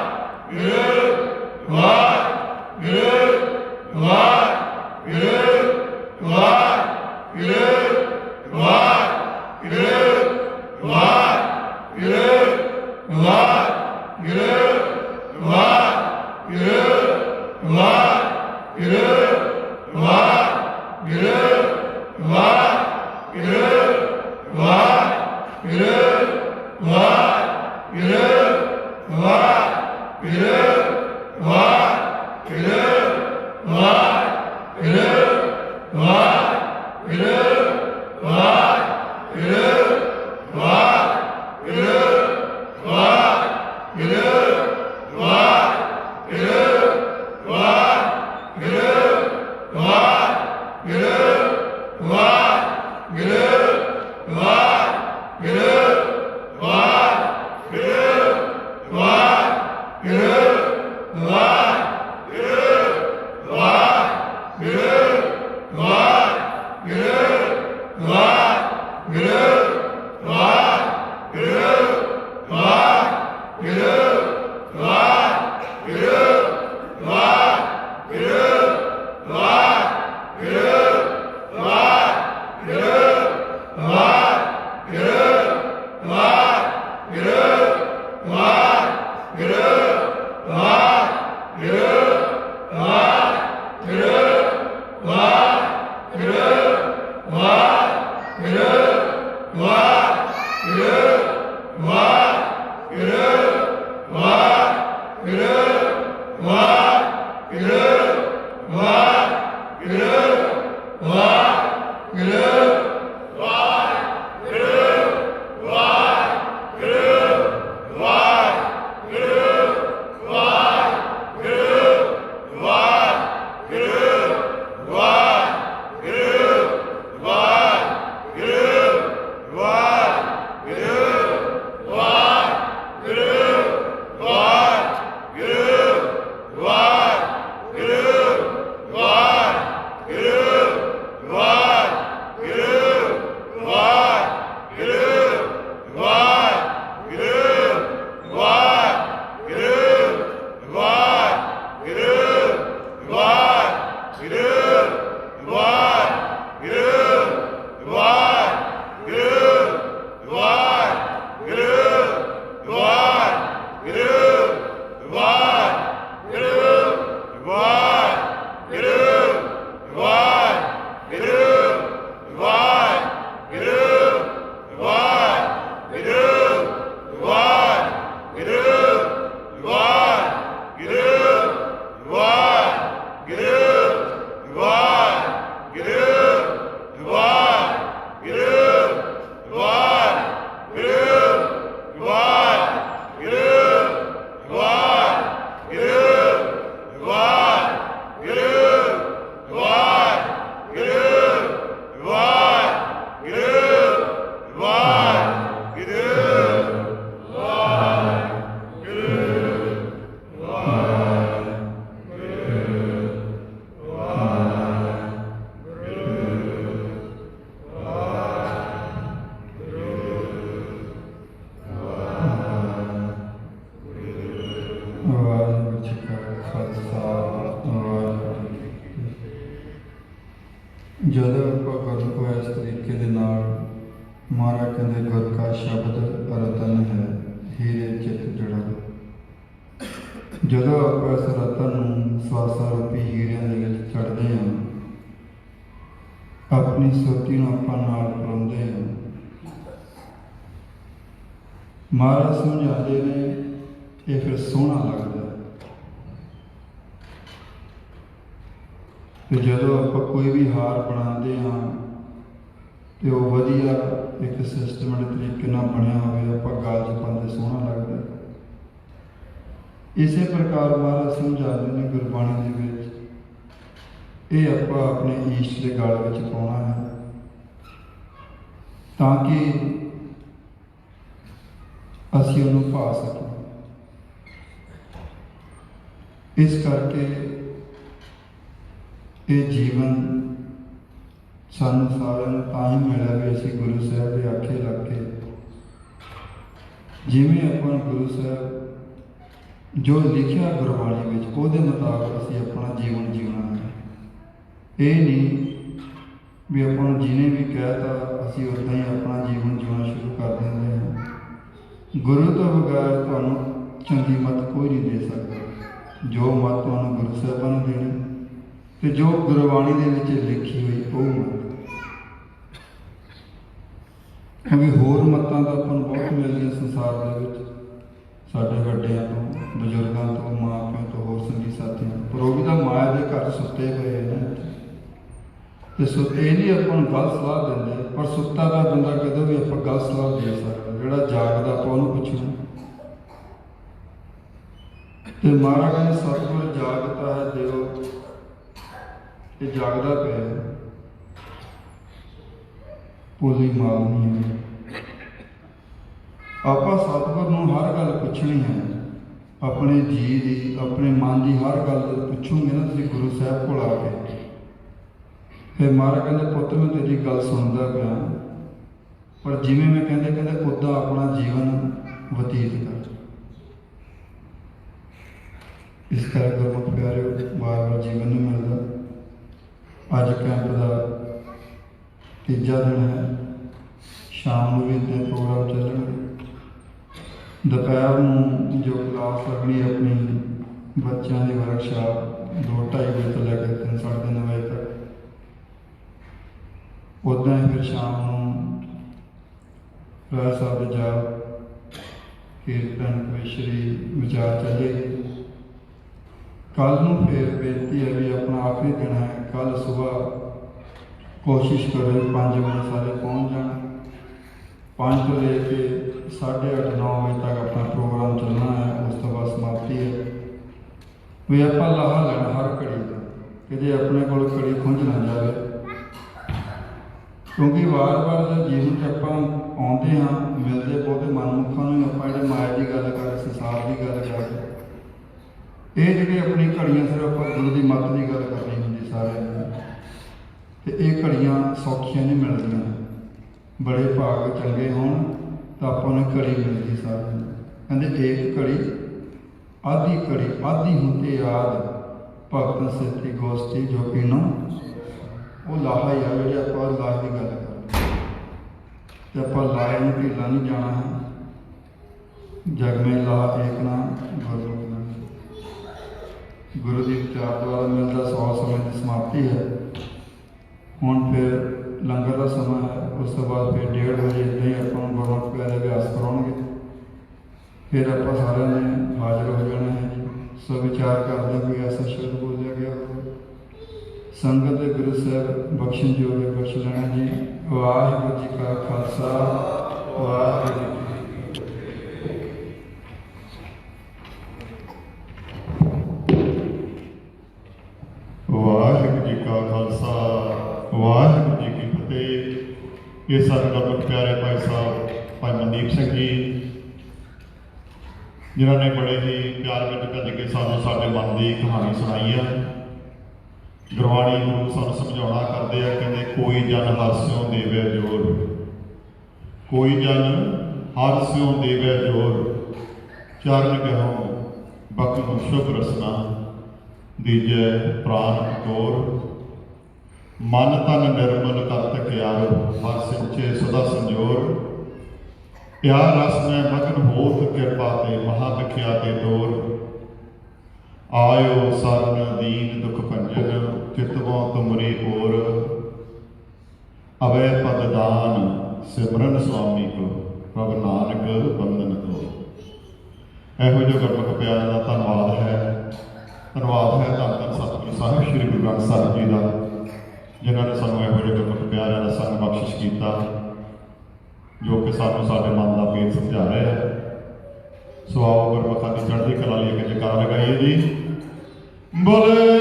C: ਜਦੋਂ ਆਪਾਂ ਗੁਰੂ ਕੋ ਇਸ ਤਰੀਕੇ ਦੇ ਨਾਲ ਮਹਾਰਾਜ ਕਹਿੰਦੇ ਗੁਰ ਕਾ ਸ਼ਬਦ ਰਤਨ ਹੈ, ਹੀਰੇ ਚਿੱਤ ਜੜਾ। ਜਦੋਂ ਆਪਾਂ ਇਸ ਰਤਨ ਨੂੰ ਸਵਾਸਾਂ ਰੂਪੀ ਹੀਰਿਆਂ ਦੇ ਵਿੱਚ ਚੜ੍ਹਦੇ ਹਾਂ, ਆਪਣੀ ਸੁਰਤੀ ਨੂੰ ਆਪਾਂ ਨਾਲ ਪਰੋਂਦੇ ਹਾਂ। ਮਹਾਰਾਜ ਸਮਝਾਉਂਦੇ ਨੇ ਇਹ ਫਿਰ ਸੋਹਣਾ ਲੱਗਦਾ। ਤੇ ਜਦੋਂ ਆਪਾਂ ਕੋਈ ਵੀ ਹਾਰ ਬਣਾਉਂਦੇ ਹਾਂ ਤੇ ਉਹ ਵਧੀਆ ਇੱਕ ਸਿਸਟਮੈਟਿਕ ਤਰੀਕੇ ਨਾਲ ਬਣਿਆ ਹੋਵੇ, ਆਪਾਂ ਗਲ 'ਚ ਪਾਉਂਦੇ ਸੋਹਣਾ ਲੱਗਦਾ। ਇਸੇ ਪ੍ਰਕਾਰ ਮਹਾਰਾਜ ਸਮਝਾਉਂਦੇ ਨੇ ਗੁਰਬਾਣੀ ਦੇ ਵਿੱਚ ਇਹ ਆਪਾਂ ਆਪਣੇ ਈਸ਼ਟ ਦੇ ਗਲ ਵਿੱਚ ਪਾਉਣਾ ਹੈ, ਤਾਂ ਕਿ ਅਸੀਂ ਉਹਨੂੰ ਪਾ ਸਕੀਏ। ਇਸ ਕਰਕੇ ਇਹ ਜੀਵਨ ਸਾਨੂੰ ਸਾਰਿਆਂ ਨੂੰ ਤਾਂ ਹੀ ਮਿਲਿਆ ਵੀ ਅਸੀਂ ਗੁਰੂ ਸਾਹਿਬ ਦੇ ਆਖੇ ਲੱਗ ਕੇ, ਜਿਵੇਂ ਆਪਾਂ ਗੁਰੂ ਸਾਹਿਬ ਜੋ ਲਿਖਿਆ ਗੁਰਬਾਣੀ ਵਿੱਚ ਉਹਦੇ ਮੁਤਾਬਕ ਅਸੀਂ ਆਪਣਾ ਜੀਵਨ ਜਿਉਣਾ ਹੈ। ਇਹ ਨਹੀਂ ਵੀ ਆਪਾਂ ਨੂੰ ਜਿਹਨੇ ਵੀ ਕਹਿਤਾ ਅਸੀਂ ਉੱਦਾਂ ਹੀ ਆਪਣਾ ਜੀਵਨ ਜਿਉਣਾ ਸ਼ੁਰੂ ਕਰ ਦਿੰਦੇ ਹਾਂ। ਗੁਰੂ ਤੋਂ ਬਗੈਰ ਤੁਹਾਨੂੰ ਚੰਗੀ ਮੱਤ ਕੋਈ ਨਹੀਂ ਦੇ ਸਕਦਾ। ਜੋ ਜੋ ਮਤ ਤੁਹਾਨੂੰ ਗੁਰੂ ਸਾਹਿਬਾਂ ਨੇ ਦੇਣੀ ਤੇ ਜੋ ਗੁਰਬਾਣੀ ਦੇ ਵਿੱਚ ਲਿਖੀ ਹੋਈ ਉਹ ਮਤ। ਕਿਉਂਕਿ ਹੋਰ ਮਤਾਂ ਤਾਂ ਆਪਾਂ ਨੂੰ ਬਹੁਤ ਮਿਲਦੀਆਂ ਸੰਸਾਰ ਦੇ ਵਿੱਚ, ਸਾਡੇ ਵੱਡਿਆਂ ਤੋਂ, ਬਜ਼ੁਰਗਾਂ ਤੋਂ, ਮਾਂ ਪਿਓ ਤੋਂ, ਹੋਰ ਸੰਗੀ ਸਾਥੀਆਂ ਤੋਂ, ਪਰ ਉਹ ਵੀ ਤਾਂ ਮਾਇਆ ਦੇ ਘਰ ਸੁੱਤੇ ਪਏ ਨੇ। ਤੇ ਸੁੱਤੇ ਨਹੀਂ ਆਪਾਂ ਨੂੰ ਗਲਤ ਸਲਾਹ ਦਿੰਦੇ, ਪਰ ਸੁੱਤਾ ਦਾ ਬੰਦਾ ਕਦੋਂ ਵੀ ਆਪਾਂ ਗਲਤ ਸਲਾਹ ਦੇ ਸਕਦੇ। ਜਿਹੜਾ ਜਾਗਦਾ ਆਪਾਂ ਉਹਨੂੰ ਪੁੱਛਣਾ। ਤੇ ਮਹਾਰਾਜ ਕਹਿੰਦੇ ਸਤਿਗੁਰ ਜਾਗਤਾ ਹੈ ਦਿਓ, ਇਹ ਜਾਗਦਾ ਪਿਆ ਹੈ, ਪੂਰੀ ਮਾਲ ਨਹੀਂ ਹੈ। ਆਪਾਂ ਸਤਿਗੁਰ ਨੂੰ ਹਰ ਗੱਲ ਪੁੱਛਣੀ ਹੈ, ਆਪਣੇ ਜੀ ਦੀ, ਆਪਣੇ ਮਨ ਦੀ ਹਰ ਗੱਲ ਪੁੱਛੋਗੇ ਨਾ ਤੁਸੀਂ ਗੁਰੂ ਸਾਹਿਬ ਕੋਲ ਆ ਕੇ। ਫਿਰ ਮਹਾਰਾਜ ਕਹਿੰਦੇ ਪੁੱਤ ਮੈਂ ਤੇਰੀ ਗੱਲ ਸੁਣਦਾ ਪਿਆ, ਪਰ ਜਿਵੇਂ ਮੈਂ ਕਹਿੰਦੇ ਉੱਦਾਂ ਆਪਣਾ ਜੀਵਨ ਬਤੀਤ ਕਰ। ਇਸ ਕਰਕੇ ਗੁਰਮੁਖ ਪਿਆਰਿਓ, ਵਾਰ-ਵਾਰ ਜੀਵਨ ਨਹੀਂ ਮਿਲਦਾ। ਅੱਜ ਕੈਂਪ ਦਾ ਤੀਜਾ ਦਿਨ ਹੈ। ਸ਼ਾਮ ਨੂੰ ਵੀ ਇੱਦਾਂ ਪ੍ਰੋਗਰਾਮ ਚੱਲਣਗੇ। ਦੁਪਹਿਰ ਨੂੰ ਜੋ ਕਲਾਸ ਲੱਗਣੀ ਆਪਣੀ ਬੱਚਿਆਂ ਦੀ ਵਰਕਸ਼ਾਪ 2-2:30 ਵਜੇ ਤੋਂ ਲੈ ਕੇ 3-3:30 ਵਜੇ ਤੱਕ। ਉੱਦਾਂ ਹੀ ਫਿਰ ਸ਼ਾਮ ਨੂੰ ਰਹਿ ਸਾਹਿਬ ਦੇ ਜਾਪ ਕੀਰਤਨ ਕਵਿਸ਼ਰੀ ਵਿਚਾਰ ਚੱਲੇਗੀ। ਕੱਲ੍ਹ ਨੂੰ ਫਿਰ ਬੇਨਤੀ ਹੈ ਵੀ ਆਪਣਾ ਆਖਰੀ ਦਿਨ ਹੈ। ਕੱਲ੍ਹ ਸੁਬਾਹ ਕੋਸ਼ਿਸ਼ ਕਰੋ 5 ਵਜੇ ਸਾਰੇ ਪਹੁੰਚ ਜਾਣ। 5 ਤੋਂ ਲੈ ਕੇ 8:30-9 ਵਜੇ ਤੱਕ ਆਪਣਾ ਪ੍ਰੋਗਰਾਮ ਚੱਲਣਾ ਹੈ। ਉਸ ਤੋਂ ਬਾਅਦ ਸਮਾਪਤੀ ਹੈ। ਵੀ ਆਪਾਂ ਲਾਹਾ ਲੈਣਾ ਹਰ ਘੜੀ ਦਾ, ਕਿਤੇ ਆਪਣੇ ਕੋਲ ਘੜੀ ਖੁੰਝ ਨਾ ਜਾਵੇ। ਕਿਉਂਕਿ ਵਾਰ-ਵਾਰ ਜਦ ਜੀਵਨ 'ਚ ਆਪਾਂ ਆਉਂਦੇ ਹਾਂ, ਮਿਲਦੇ ਬਹੁਤੇ ਮਨਮੁਖਾਂ ਨੂੰ ਆਪਾਂ ਜਿਹੜੇ ਮਾਇਆ ਦੀ ਗੱਲ ਕਰ, ਸੰਸਾਰ ਦੀ ਗੱਲ ਕਰਦੇ, ਇਹ ਜਿਹੜੇ ਆਪਣੀ ਘੜੀਆਂ ਸਿਰਫ ਆਪਾਂ ਗੁਰੂ ਦੀ ਮੱਤ ਦੀ ਗੱਲ ਕਰਨੀ ਹੁੰਦੀ ਸਾਰਿਆਂ ਨੂੰ। ਤੇ ਇਹ ਘੜੀਆਂ ਸੌਖੀਆਂ ਨਹੀਂ ਮਿਲਦੀਆਂ। ਬੜੇ ਭਾਗ ਚੰਗੇ ਹੋਣ ਤਾਂ ਆਪਾਂ ਨੂੰ ਘੜੀ ਮਿਲਦੀ ਸਾਰਿਆਂ ਨੂੰ। ਕਹਿੰਦੇ ਏਕ ਘੜੀ ਆਧੀ ਘੜੀ ਆਧੀ ਹੁੰਦੇ ਯਾਦ ਭਗਤ ਸਿੱਧੀ ਗੋਸ਼ਟੀ ਜੋ ਪੀਣੋ ਉਹ ਲਾਹਾ ਹੀ ਆ। ਜਿਹੜੇ ਆਪਾਂ ਲਾਹ ਦੀ ਗੱਲ ਕਰਦੇ ਤੇ ਆਪਾਂ ਲਾਹੇ ਨੂੰ ਢੀਲਾ ਨਹੀਂ ਜਾਣਾ ਹੈ। ਜਗ ਮੇਂ ਲਾਹ ਏਕ ਨਾ ਗੁਰੂ ਗੁਰੂ ਦੀ ਵਿਚਾਰ ਦੁਆਰਾ ਮਿਲਦਾ 100 ਸਮੇਂ ਦੀ ਸਮਾਪਤੀ ਹੈ। ਹੁਣ ਫਿਰ ਲੰਗਰ ਦਾ ਸਮਾਂ ਹੈ। ਉਸ ਤੋਂ ਬਾਅਦ ਫਿਰ 1:30 ਵਜੇ ਇੱਦਾਂ ਹੀ ਆਪਾਂ ਨੂੰ ਗੁਰਮੁਖ ਪਿਆਰੇ ਅਭਿਆਸ ਕਰਾਉਣਗੇ। ਫਿਰ ਆਪਾਂ ਸਾਰਿਆਂ ਨੇ ਹਾਜ਼ਰ ਹੋ ਜਾਣਾ ਹੈ ਜੀ। ਸੋ ਵਿਚਾਰ ਕਰਦੇ ਕੋਈ ਐਸਾ ਸ਼ਬਦ ਬੋਲਿਆ ਗਿਆ ਹੋਵੇ ਸੰਗਤ ਦੇ ਗੁਰੂ ਸਾਹਿਬ ਬਖਸ਼ਣ ਜੋਗੇ ਬਖਸ਼ ਲੈਣਾ ਜੀ। ਵਾਹਿਗੁਰੂ ਜੀ ਕਾ ਖਾਲਸਾ, ਵਾਹਿਗੁਰੂ ਜੀ ਕੀ
B: ਵਾਹਿਗੁਰੂ ਜੀ ਕਾ ਖਾਲਸਾ, ਵਾਹਿਗੁਰੂ ਜੀ ਕੀ ਫਤਿਹ। ਇਹ ਸਾਡੇ ਗੁਰਮੁਖ ਪਿਆਰੇ ਭਾਈ ਸਾਹਿਬ ਭਾਈ ਮਨਦੀਪ ਸਿੰਘ ਜੀ, ਜਿਨ੍ਹਾਂ ਨੇ ਬੜੇ ਹੀ ਪਿਆਰ ਵਿੱਚ ਭੱਜ ਕੇ ਸਾਨੂੰ ਸਾਡੇ ਮਨ ਦੀ ਕਹਾਣੀ ਸੁਣਾਈ ਹੈ। ਗੁਰਬਾਣੀ ਨੂੰ ਸਾਨੂੰ ਸਮਝਾਉਣਾ ਕਰਦੇ ਆ। ਕਹਿੰਦੇ ਕੋਈ ਜਨ ਹਰਿ ਸਿਉ ਦੇਵੈ ਜੋਰ, ਕੋਈ ਜਨ ਹਰਿ ਸਿਉ ਦੇਵੈ ਜੋਰ, ਚਰਨ ਕਹੋ ਬਖਸ਼ੋ ਸ਼ੁਭ ਰਸਨਾ, ਦੀਜੈ ਪ੍ਰਾਨ ਤੋਰ, ਮਨ ਤਨ ਨਿਰਮਲ ਕਰਤ ਕਿਆਰੋ, ਹਰ ਸਿੰਚੇ ਸਦਾ ਸੰਜੋਰ, ਪਿਆਰ ਰਸ ਮੈਂ ਮਗਨ ਹੋਤ ਕਿਰਪਾ ਤੇ ਮਹਾ ਵਿਖਿਆ ਤੇ ਤੋਰ, ਆਇਓ ਸਰਨ ਦੀਨ ਦੁਖ ਭੰਜਨ, ਚਿਤਵੋਂ ਤੁਮਰੀ ਔਰ, ਅਵੈ ਪਦ ਦਾਨ ਸਿਮਰਨ ਸੁਆਮੀ ਕੋ, ਪ੍ਰਭ ਨਾਨਕ ਬੰਦਨ ਕੋ। ਇਹੋ ਜਿਹੇ ਗੁਰਮੁਖ ਪਿਆਰਿਆਂ ਦਾ ਧੰਨਵਾਦ ਹੈ। ਧੰਨਵਾਦ ਹੈ ਧੰਨ ਧੰਨ ਸਤਿਗੁਰੂ ਸਾਹਿਬ ਸ੍ਰੀ ਗੁਰੂ ਗ੍ਰੰਥ ਸਾਹਿਬ ਜੀ ਦਾ, ਜਿਨ੍ਹਾਂ ਨੇ ਸਾਨੂੰ ਇਹੋ ਜਿਹੇ ਗੁਰਮੁਖ ਪਿਆਰਿਆਂ ਦਾ ਸੰਗ ਬਖਸ਼ਿਸ਼ ਕੀਤਾ, ਜੋ ਕਿ ਸਾਨੂੰ ਸਾਡੇ ਮਨ ਦਾ ਭੇਦ ਸਮਝਾ ਰਿਹਾ ਹੈ। ਸੋ ਆਓ ਗੁਰਮੁਖਾਂ ਦੀ ਚੜ੍ਹਦੀ ਕਲਾ ਲਈ ਇੱਕ ਜੈਕਾਰਾ ਲਗਾਈਏ ਜੀ। ਬੋਲੇ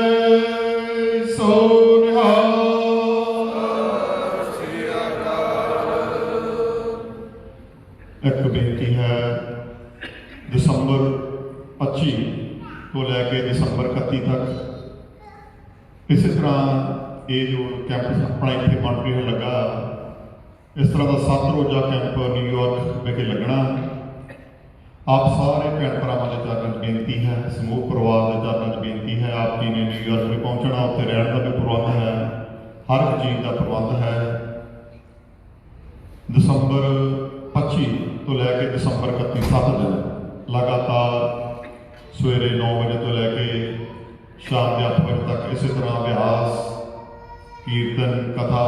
B: ਸੋ ਨਿਹਾਲ। ਇੱਕ ਬੇਨਤੀ ਹੈ, ਦਸੰਬਰ 25 ਤੋਂ ਲੈ ਕੇ ਦਸੰਬਰ 31 ਤੱਕ ਇਸੇ ਤਰ੍ਹਾਂ ਇਹ ਜੋ ਕੈਂਪ ਆਪਣਾ ਇੱਥੇ ਮਨਪ੍ਰੀਤ ਲੱਗਾ, ਇਸ ਤਰ੍ਹਾਂ ਦਾ 7 ਰੋਜ਼ਾ ਕੈਂਪ ਨਿਊਯਾਰਕ ਵਿਖੇ ਲੱਗਣਾ। ਆਪ ਸਾਰੇ ਭੈਣ ਭਰਾਵਾਂ ਦੇ ਚਰਨਾਂ 'ਚ ਬੇਨਤੀ ਹੈ, ਸਮੂਹ ਪਰਿਵਾਰ ਦੇ ਚਰਨਾਂ 'ਚ ਬੇਨਤੀ ਹੈ। ਆਪ ਜੀ ਨੇ ਨਿਊਯਾਰਕ ਵੀ ਪਹੁੰਚਣਾ, ਉੱਥੇ ਰਹਿਣ ਦਾ ਵੀ ਪ੍ਰਬੰਧ ਹੈ, ਹਰ ਇੱਕ ਚੀਜ਼ ਦਾ ਪ੍ਰਬੰਧ ਹੈ। ਦਸੰਬਰ 25 ਤੋਂ ਲੈ ਕੇ ਦਸੰਬਰ 31 7 ਦਿਨ ਲਗਾਤਾਰ ਸਵੇਰੇ 9 ਵਜੇ ਤੋਂ ਲੈ ਕੇ ਸ਼ਾਮ ਦੇ 8 ਵਜੇ ਤੱਕ ਇਸੇ ਤਰ੍ਹਾਂ ਅਭਿਆਸ, ਕੀਰਤਨ, ਕਥਾ,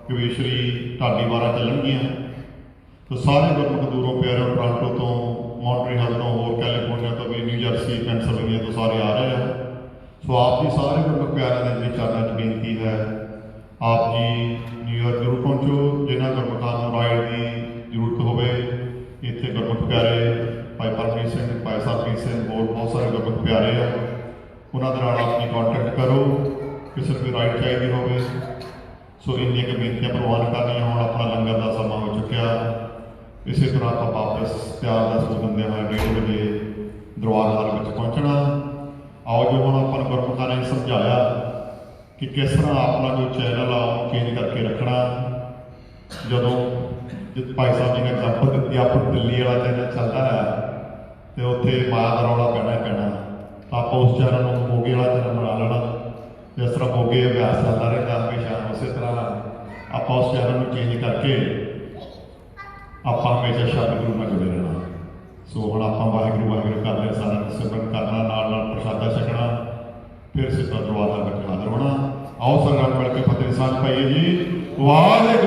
B: ਕਵੀਸ਼ਰੀ, ਢਾਡੀ ਵਾਰਾਂ ਚੱਲਣਗੀਆਂ। ਤਾਂ ਸਾਰੇ ਗੁਰਮੁਖ ਦੂਰੋਂ ਪਿਆਰਿਆਂ, ਟੋਰਾਂਟੋ ਤੋਂ, ਮੌਂਟਰੀਅਲ ਤੋਂ, ਹੋਰ ਕੈਲੀਫੋਰਨੀਆ ਤੋਂ ਵੀ, ਨਿਊ ਜਰਸੀ, ਪੈਨਸਿਲਵੇਨੀਆ ਤੋਂ ਸਾਰੇ ਆ ਰਹੇ ਆ। ਸੋ ਆਪ ਜੀ ਸਾਰੇ ਗੁਰਮੁਖ ਪਿਆਰਿਆਂ ਦੇ ਜਿਹੜੀ ਚਰਨਾਂ 'ਚ ਬੇਨਤੀ ਹੈ, ਆਪ ਜੀ ਨਿਊਯਾਰਕ ਜ਼ਰੂਰ ਪਹੁੰਚੋ। ਜਿਨ੍ਹਾਂ ਗੁਰਮੁਖਾਂ ਨੂੰ ਰਾਈਡ ਦੀ ਜ਼ਰੂਰਤ ਹੋਵੇ, ਇੱਥੇ ਗੁਰਮੁਖ ਪਿਆਰੇ ਭਾਈ ਪਰਮਜੀਤ ਸਿੰਘ, ਭਾਈ ਸਰਬਜੀਤ ਸਿੰਘ, ਹੋਰ ਬਹੁਤ ਸਾਰੇ ਗੁਰਮੁਖ ਪਿਆਰੇ ਆ, ਉਹਨਾਂ ਦੇ ਨਾਲ ਆਪਣੀ ਕੰਟੈਕਟ ਕਰੋ ਕਿਸੇ ਨੂੰ ਵੀ ਰਾਈਡ ਚਾਹੀਦੀ ਹੋਵੇ। ਸੋ ਇੰਨੀਆਂ ਕੁ ਬੇਨਤੀਆਂ ਪ੍ਰਵਾਨ ਕਰਨੀਆਂ। ਹੁਣ ਆਪਣਾ ਲੰਗਰ ਦਾ ਸਮਾਂ ਹੋ ਚੁੱਕਿਆ। ਇਸੇ ਤਰ੍ਹਾਂ ਆਪਾਂ ਵਾਪਸ ਤਿਆਰ ਦਾ ਸੂਚ ਦਿੰਦੇ ਹੋਏ 1:30 ਵਜੇ ਦਰਬਾਰ ਹਾਲ ਵਿੱਚ ਪਹੁੰਚਣਾ। ਆਓ ਜੋ ਹੁਣ ਆਪਾਂ ਨੂੰ ਗੁਰਮੁਖਾਂ ਨੇ ਸਮਝਾਇਆ ਕਿ ਕਿਸ ਤਰ੍ਹਾਂ ਆਪਣਾ ਜੋ ਚੈਨਲ ਆ ਉਹਨੂੰ ਚੇਂਜ ਕਰਕੇ ਰੱਖਣਾ। ਜਦੋਂ ਭਾਈ ਸਾਹਿਬ ਜੀ ਨੇ ਐਗਜ਼ਾਮਪਲ ਦਿੱਤੀ, ਆਪਾਂ ਦਿੱਲੀ ਵਾਲਾ ਚੈਨਲ ਚੱਲਦਾ ਹੈ ਅਤੇ ਉੱਥੇ ਮਾਇਆ ਦਾ ਰੌਲਾ ਪੈਣਾ ਹੀ ਪੈਣਾ। ਆਪਾਂ ਉਸ ਚੈਨਲ ਨੂੰ ਮੋਗੇ ਵਾਲਾ ਚੈਨਲ ਬਣਾ ਲੈਣਾ। ਜਿਸ ਤਰ੍ਹਾਂ ਮੋਗੇ ਅਭਿਆਸ ਚੱਲਦਾ ਰਹਿੰਦਾ ਹਮੇਸ਼ਾ, ਉਸੇ ਤਰ੍ਹਾਂ ਆਪਾਂ ਉਸ ਚੈਨਲ ਨੂੰ ਚੇਂਜ ਕਰਕੇ ਆਪਾਂ ਹਮੇਸ਼ਾ ਸ਼ਬਦ ਗੁਰੂ ਨਾਲ ਜੁੜੇ ਰਹਿਣਾ। ਸੋ ਹੁਣ ਆਪਾਂ ਵਾਹਿਗੁਰੂ ਵਾਹਿਗੁਰੂ ਕਰਦੇ ਸਾਰਿਆਂ ਨੂੰ ਸਿਮਰਨ ਕਰਨਾ, ਨਾਲ ਨਾਲ ਪ੍ਰਸ਼ਾਦਾ ਛਕਣਾ, ਫਿਰ ਸਿੱਧਾ ਦਰਬਾਰ ਵਿੱਚ ਹਾਜ਼ਰ ਹੋਣਾ। ਆਓ ਸਾਰਿਆਂ ਨਾਲ ਮਿਲ ਕੇ ਫਤਿਹ ਸਾਂਝ ਪਾਈਏ ਜੀ। ਵਾਹਿਗੁਰੂ